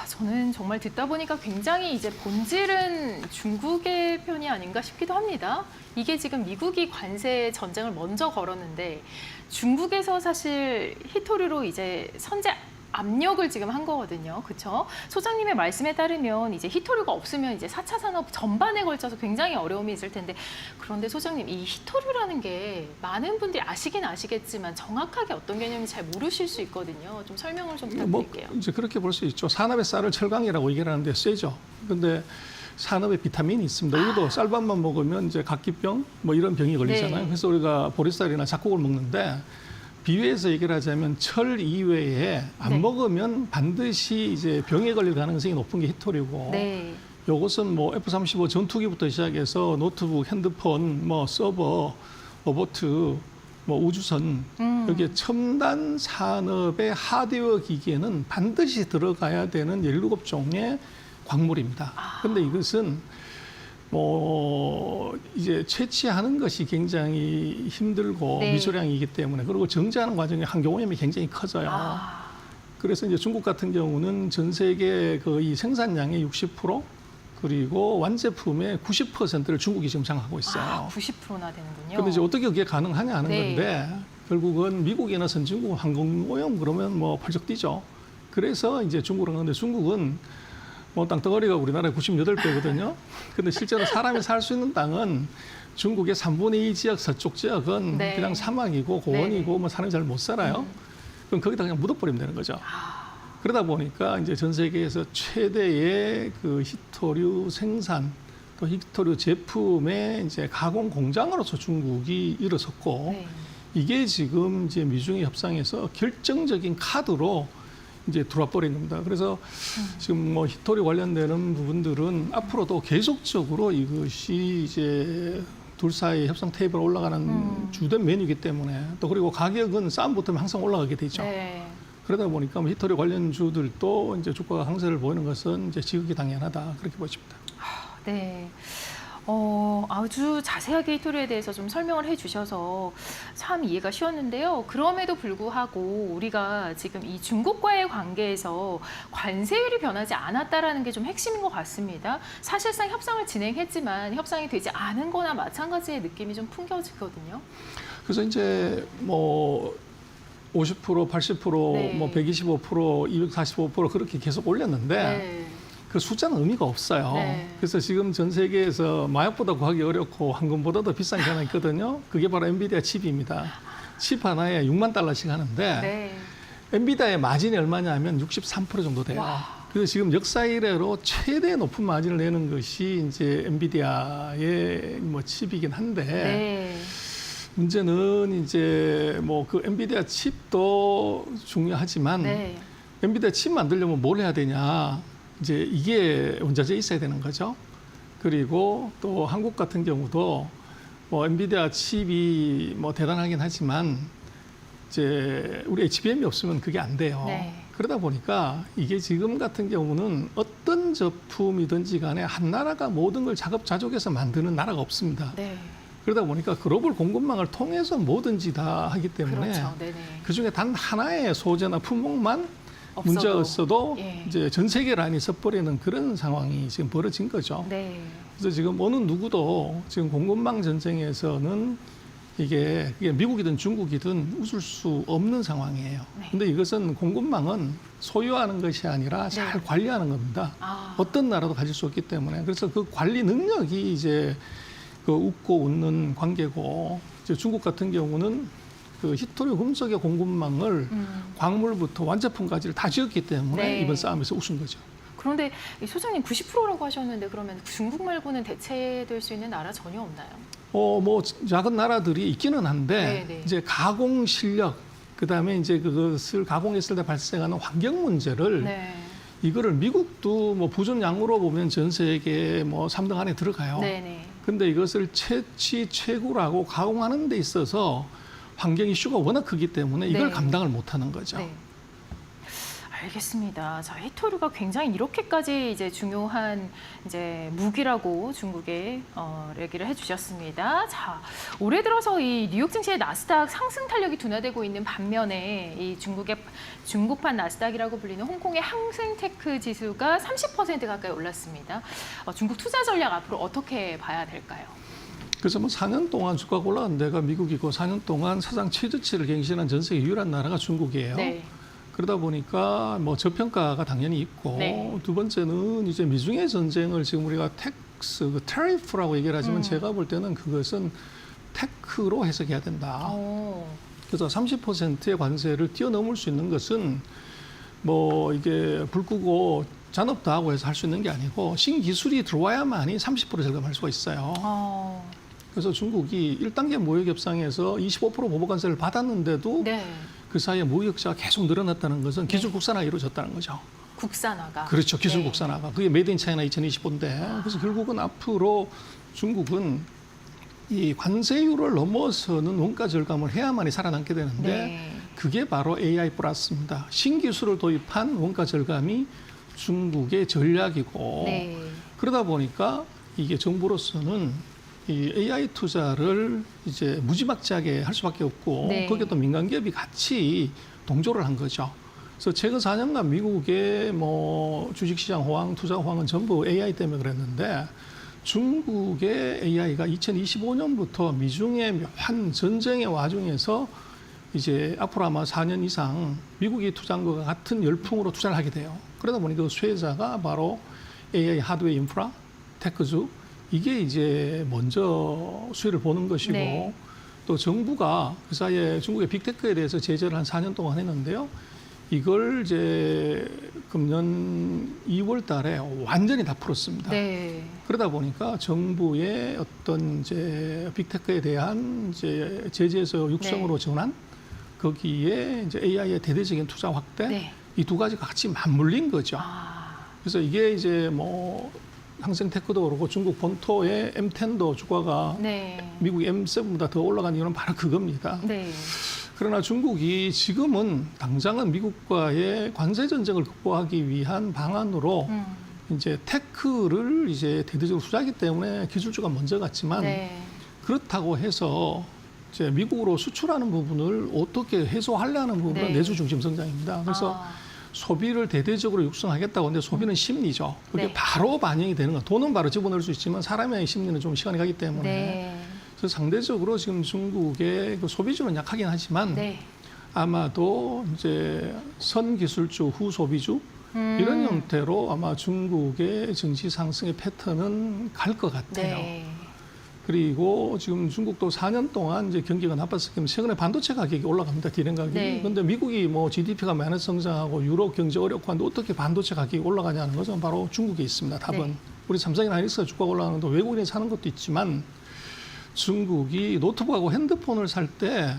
Speaker 1: 저는 정말 듣다 보니까 굉장히 이제 본질은 중국의 편이 아닌가 싶기도 합니다. 이게 지금 미국이 관세 전쟁을 먼저 걸었는데 중국에서 사실 히토류로 이제 선제 압력을 지금 한 거거든요. 그렇죠? 소장님의 말씀에 따르면 이제 히토류가 없으면 이제 4차 산업 전반에 걸쳐서 굉장히 어려움이 있을 텐데, 그런데 소장님 이 히토류라는 게 많은 분들이 아시긴 아시겠지만 정확하게 어떤 개념인지 잘 모르실 수 있거든요. 좀 설명을 좀 부탁드릴게요.
Speaker 7: 뭐 이제 그렇게 볼 수 있죠. 산업의 쌀을 철강이라고 얘기를 하는데 쎄죠. 근데 산업에 비타민이 있습니다. 우리도 쌀밥만 먹으면 이제 각기병 뭐 이런 병이 걸리잖아요.
Speaker 1: 네.
Speaker 7: 그래서 우리가 보리쌀이나 잡곡을 먹는데 비유해서 얘기를 하자면 철 이외에 안
Speaker 1: 네.
Speaker 7: 먹으면 반드시 이제 병에 걸릴 가능성이 높은 게 히토류고,
Speaker 1: 네.
Speaker 7: 요것은 뭐 F-35 전투기부터 시작해서 노트북, 핸드폰, 뭐 서버, 로보트, 뭐 우주선, 여기에 첨단 산업의 하드웨어 기기에는 반드시 들어가야 되는 17종의 광물입니다. 그런데 이것은 뭐 이제 채취하는 것이 굉장히 힘들고
Speaker 1: 네.
Speaker 7: 미소량이기 때문에, 그리고 정제하는 과정에 환경 오염이 굉장히 커져요. 그래서 이제 중국 같은 경우는 전 세계 거의 생산량의 60% 그리고 완제품의 90%를 중국이 지금 장악하고 있어요.
Speaker 1: 90%나 되는군요.
Speaker 7: 그런데 이제 어떻게 그게 가능하냐 하는
Speaker 1: 네.
Speaker 7: 건데, 결국은 미국이나 선진국은 환경 오염 그러면 뭐 펄쩍 뛰죠. 그래서 이제 중국을 하는데, 중국은 뭐 땅덩어리가 우리나라의 98배거든요. 근데 실제로 사람이 살 수 있는 땅은 중국의 3분의 1 지역 서쪽 지역은
Speaker 1: 네.
Speaker 7: 그냥 사막이고 고원이고
Speaker 1: 네.
Speaker 7: 뭐 사람이 잘 못 살아요. 그럼 거기다 그냥 묻어버리면 되는 거죠. 그러다 보니까 이제 전 세계에서 최대의 그 히토류 생산 또 히토류 제품의 이제 가공 공장으로서 중국이 일어섰고,
Speaker 1: 네.
Speaker 7: 이게 지금 이제 미중의 협상에서 결정적인 카드로 이제 들어와 버린 겁니다. 그래서 지금 뭐 히토류 관련되는 부분들은 앞으로도 계속적으로 이것이 이제 둘 사이 협상 테이블에 올라가는 주된 메뉴이기 때문에, 또 그리고 가격은 싸움 붙으면 항상 올라가게 되죠.
Speaker 1: 네.
Speaker 7: 그러다 보니까 뭐 히토류 관련주들도 이제 주가가 강세를 보이는 것은 이제 지극히 당연하다, 그렇게 보십니다.
Speaker 1: 네. 아주 자세하게 히토류에 대해서 좀 설명을 해주셔서 참 이해가 쉬웠는데요. 그럼에도 불구하고 우리가 지금 이 중국과의 관계에서 관세율이 변하지 않았다라는 게 좀 핵심인 것 같습니다. 사실상 협상을 진행했지만 협상이 되지 않은 거나 마찬가지의 느낌이 좀 풍겨지거든요.
Speaker 7: 그래서 이제 뭐 50%, 80%,
Speaker 1: 네.
Speaker 7: 뭐 125%, 245% 그렇게 계속 올렸는데
Speaker 1: 네.
Speaker 7: 그 숫자는 의미가 없어요.
Speaker 1: 네.
Speaker 7: 그래서 지금 전 세계에서 마약보다 구하기 어렵고 황금보다 더 비싼 게 하나 있거든요. 그게 바로 엔비디아 칩입니다. 칩 하나에 6만 달러씩 하는데
Speaker 1: 네.
Speaker 7: 엔비디아의 마진이 얼마냐면 63% 정도 돼요. 그래서 지금 역사 이래로 최대 높은 마진을 내는 것이 이제 엔비디아의 뭐 칩이긴 한데,
Speaker 1: 네.
Speaker 7: 문제는 이제 뭐 그 엔비디아 칩도 중요하지만
Speaker 1: 네.
Speaker 7: 엔비디아 칩 만들려면 뭘 해야 되냐? 이제 이게 원자재 있어야 되는 거죠. 그리고 또 한국 같은 경우도 뭐 엔비디아 칩이 뭐 대단하긴 하지만 이제 우리 HBM이 없으면 그게 안 돼요.
Speaker 1: 네.
Speaker 7: 그러다 보니까 이게 지금 같은 경우는 어떤 제품이든지 간에 한 나라가 모든 걸 자급자족해서 만드는 나라가 없습니다.
Speaker 1: 네.
Speaker 7: 그러다 보니까 글로벌 공급망을 통해서 뭐든지 다 하기 때문에
Speaker 1: 그렇죠. 네네.
Speaker 7: 그중에 단 하나의 소재나 품목만
Speaker 1: 없어도.
Speaker 7: 문제가 있어도
Speaker 1: 예.
Speaker 7: 이제 전 세계 라인이 섞버리는 그런 상황이 지금 벌어진 거죠.
Speaker 1: 네.
Speaker 7: 그래서 지금 어느 누구도 지금 공급망 전쟁에서는 이게 미국이든 중국이든 웃을 수 없는 상황이에요.
Speaker 1: 네.
Speaker 7: 근데 이것은 공급망은 소유하는 것이 아니라 잘
Speaker 1: 네.
Speaker 7: 관리하는 겁니다.
Speaker 1: 아.
Speaker 7: 어떤 나라도 가질 수 없기 때문에 그래서 그 관리 능력이 이제 그 웃고 웃는 관계고 이제 중국 같은 경우는 그 히토리 금속의 공급망을 광물부터 완제품까지를 다 지었기 때문에
Speaker 1: 네.
Speaker 7: 이번 싸움에서 우승 거죠.
Speaker 1: 그런데 이 소장님 90%라고 하셨는데 그러면 중국 말고는 대체될 수 있는 나라 전혀 없나요?
Speaker 7: 뭐 작은 나라들이 있기는 한데
Speaker 1: 네, 네.
Speaker 7: 이제 가공 실력 그다음에 이제 그것을 가공했을 때 발생하는 환경 문제를
Speaker 1: 네.
Speaker 7: 이거를 미국도 뭐 부전양으로 보면 전 세계 뭐 3등 안에 들어가요.
Speaker 1: 네네.
Speaker 7: 근데 이것을 채취, 채굴하고 가공하는 데 있어서 환경 이슈가 워낙 크기 때문에 이걸
Speaker 1: 네.
Speaker 7: 감당을 못 하는 거죠.
Speaker 1: 네. 알겠습니다. 자, 히토류가 굉장히 이렇게까지 이제 중요한 이제 무기라고 중국에 얘기를 해주셨습니다. 자, 올해 들어서 이 뉴욕 증시의 나스닥 상승 탄력이 둔화되고 있는 반면에 이 중국판 나스닥이라고 불리는 홍콩의 항생테크 지수가 30% 가까이 올랐습니다. 중국 투자 전략 앞으로 어떻게 봐야 될까요?
Speaker 7: 그래서 뭐 4년 동안 주가가 올라간 데가 미국이고 4년 동안 사상 최저치를 갱신한 전 세계 유일한 나라가 중국이에요.
Speaker 1: 네.
Speaker 7: 그러다 보니까 뭐 저평가가 당연히 있고
Speaker 1: 네.
Speaker 7: 두 번째는 이제 미중의 전쟁을 지금 우리가 텍스, 그 테리프라고 얘기를 하지만 제가 볼 때는 그것은 테크로 해석해야 된다. 그래서 30%의 관세를 뛰어넘을 수 있는 것은 뭐 이게 불 끄고 잔업도 하고 해서 할 수 있는 게 아니고 신기술이 들어와야만이 30% 절감할 수가 있어요. 그래서 중국이 1단계 모의 협상에서 25% 보복 관세를 받았는데도
Speaker 1: 네.
Speaker 7: 그 사이에 무역자가 계속 늘어났다는 것은 기술 국산화가 이루어졌다는 거죠.
Speaker 1: 국산화가.
Speaker 7: 그렇죠. 기술
Speaker 1: 네.
Speaker 7: 국산화가. 그게 메이드 인 차이나 2025인데 그래서 결국은 앞으로 중국은 이 관세율을 넘어서는 원가 절감을 해야만이 살아남게 되는데
Speaker 1: 네.
Speaker 7: 그게 바로 AI 플러스입니다. 신기술을 도입한 원가 절감이 중국의 전략이고
Speaker 1: 네.
Speaker 7: 그러다 보니까 이게 정부로서는 이 AI 투자를 이제 무지막지하게 할 수밖에 없고
Speaker 1: 네.
Speaker 7: 거기에 또 민간 기업이 같이 동조를 한 거죠. 그래서 최근 4년간 미국의 뭐 주식시장 호황, 투자 호황은 전부 AI 때문에 그랬는데 중국의 AI가 2025년부터 미중의 묘한 전쟁의 와중에서 이제 앞으로 아마 4년 이상 미국이 투자한 것과 같은 열풍으로 투자를 하게 돼요. 그러다 보니 그 수혜자가 바로 AI 하드웨어 인프라, 테크주 이게 이제 먼저 수혜를 보는 것이고
Speaker 1: 네.
Speaker 7: 또 정부가 그 사이에 중국의 빅테크에 대해서 제재를 한 4년 동안 했는데요. 이걸 이제 금년 2월 달에 완전히 다 풀었습니다.
Speaker 1: 네.
Speaker 7: 그러다 보니까 정부의 어떤 이제 빅테크에 대한 이제 제재에서 육성으로
Speaker 1: 네.
Speaker 7: 전환 거기에 이제 AI의 대대적인 투자 확대
Speaker 1: 네.
Speaker 7: 이 두 가지가 같이 맞물린 거죠. 그래서 이게 이제 뭐 항생테크도 그렇고 중국 본토의 M10도 주가가
Speaker 1: 네.
Speaker 7: 미국 M7보다 더 올라간 이유는 바로 그겁니다.
Speaker 1: 네.
Speaker 7: 그러나 중국이 지금은 당장은 미국과의 관세 전쟁을 극복하기 위한 방안으로 이제 테크를 이제 대대적으로 투자하기 때문에 기술주가 먼저 갔지만
Speaker 1: 네.
Speaker 7: 그렇다고 해서 이제 미국으로 수출하는 부분을 어떻게 해소하려는 부분은
Speaker 1: 네.
Speaker 7: 내수 중심 성장입니다. 그래서 소비를 대대적으로 육성하겠다고 하는데 소비는 심리죠. 그게
Speaker 1: 네.
Speaker 7: 바로 반영이 되는 거. 돈은 바로 집어넣을 수 있지만 사람의 심리는 좀 시간이 가기 때문에
Speaker 1: 네.
Speaker 7: 그래서 상대적으로 지금 중국의 그 소비주는 약하긴 하지만
Speaker 1: 네.
Speaker 7: 아마도 이제 선기술주, 후소비주 이런 형태로 아마 중국의 증시 상승의 패턴은 갈 것 같아요.
Speaker 1: 네.
Speaker 7: 그리고 지금 중국도 4년 동안 이제 경기가 나빴었기 때문에 최근에 반도체 가격이 올라갑니다. 디램 가격이.
Speaker 1: 네.
Speaker 7: 그런데 미국이 뭐 GDP가 마이너스 성장하고 유럽 경제 어렵고 하는데 어떻게 반도체 가격이 올라가냐는 것은 바로 중국에 있습니다. 답은.
Speaker 1: 네.
Speaker 7: 우리 삼성이나 하이닉스가 주가가 올라가는 데 외국인이 사는 것도 있지만 중국이 노트북하고 핸드폰을 살 때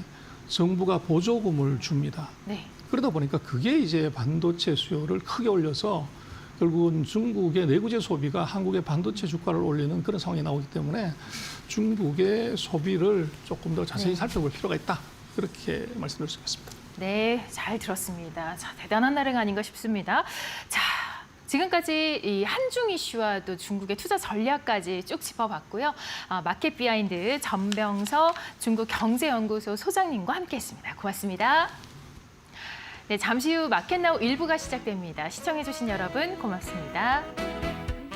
Speaker 7: 정부가 보조금을 줍니다.
Speaker 1: 네.
Speaker 7: 그러다 보니까 그게 이제 반도체 수요를 크게 올려서 결국은 중국의 내구재 소비가 한국의 반도체 주가를 올리는 그런 상황이 나오기 때문에 중국의 소비를 조금 더 자세히
Speaker 1: 네.
Speaker 7: 살펴볼 필요가 있다. 그렇게 말씀드릴 수 있겠습니다.
Speaker 1: 네, 잘 들었습니다. 자, 대단한 나라가 아닌가 싶습니다. 자, 지금까지 이 한중 이슈와 또 중국의 투자 전략까지 쭉 짚어봤고요. 마켓 비하인드 전병서 중국경제연구소 소장님과 함께했습니다. 고맙습니다. 네, 잠시 후 마켓나우 1부가 시작됩니다. 시청해주신 여러분 고맙습니다.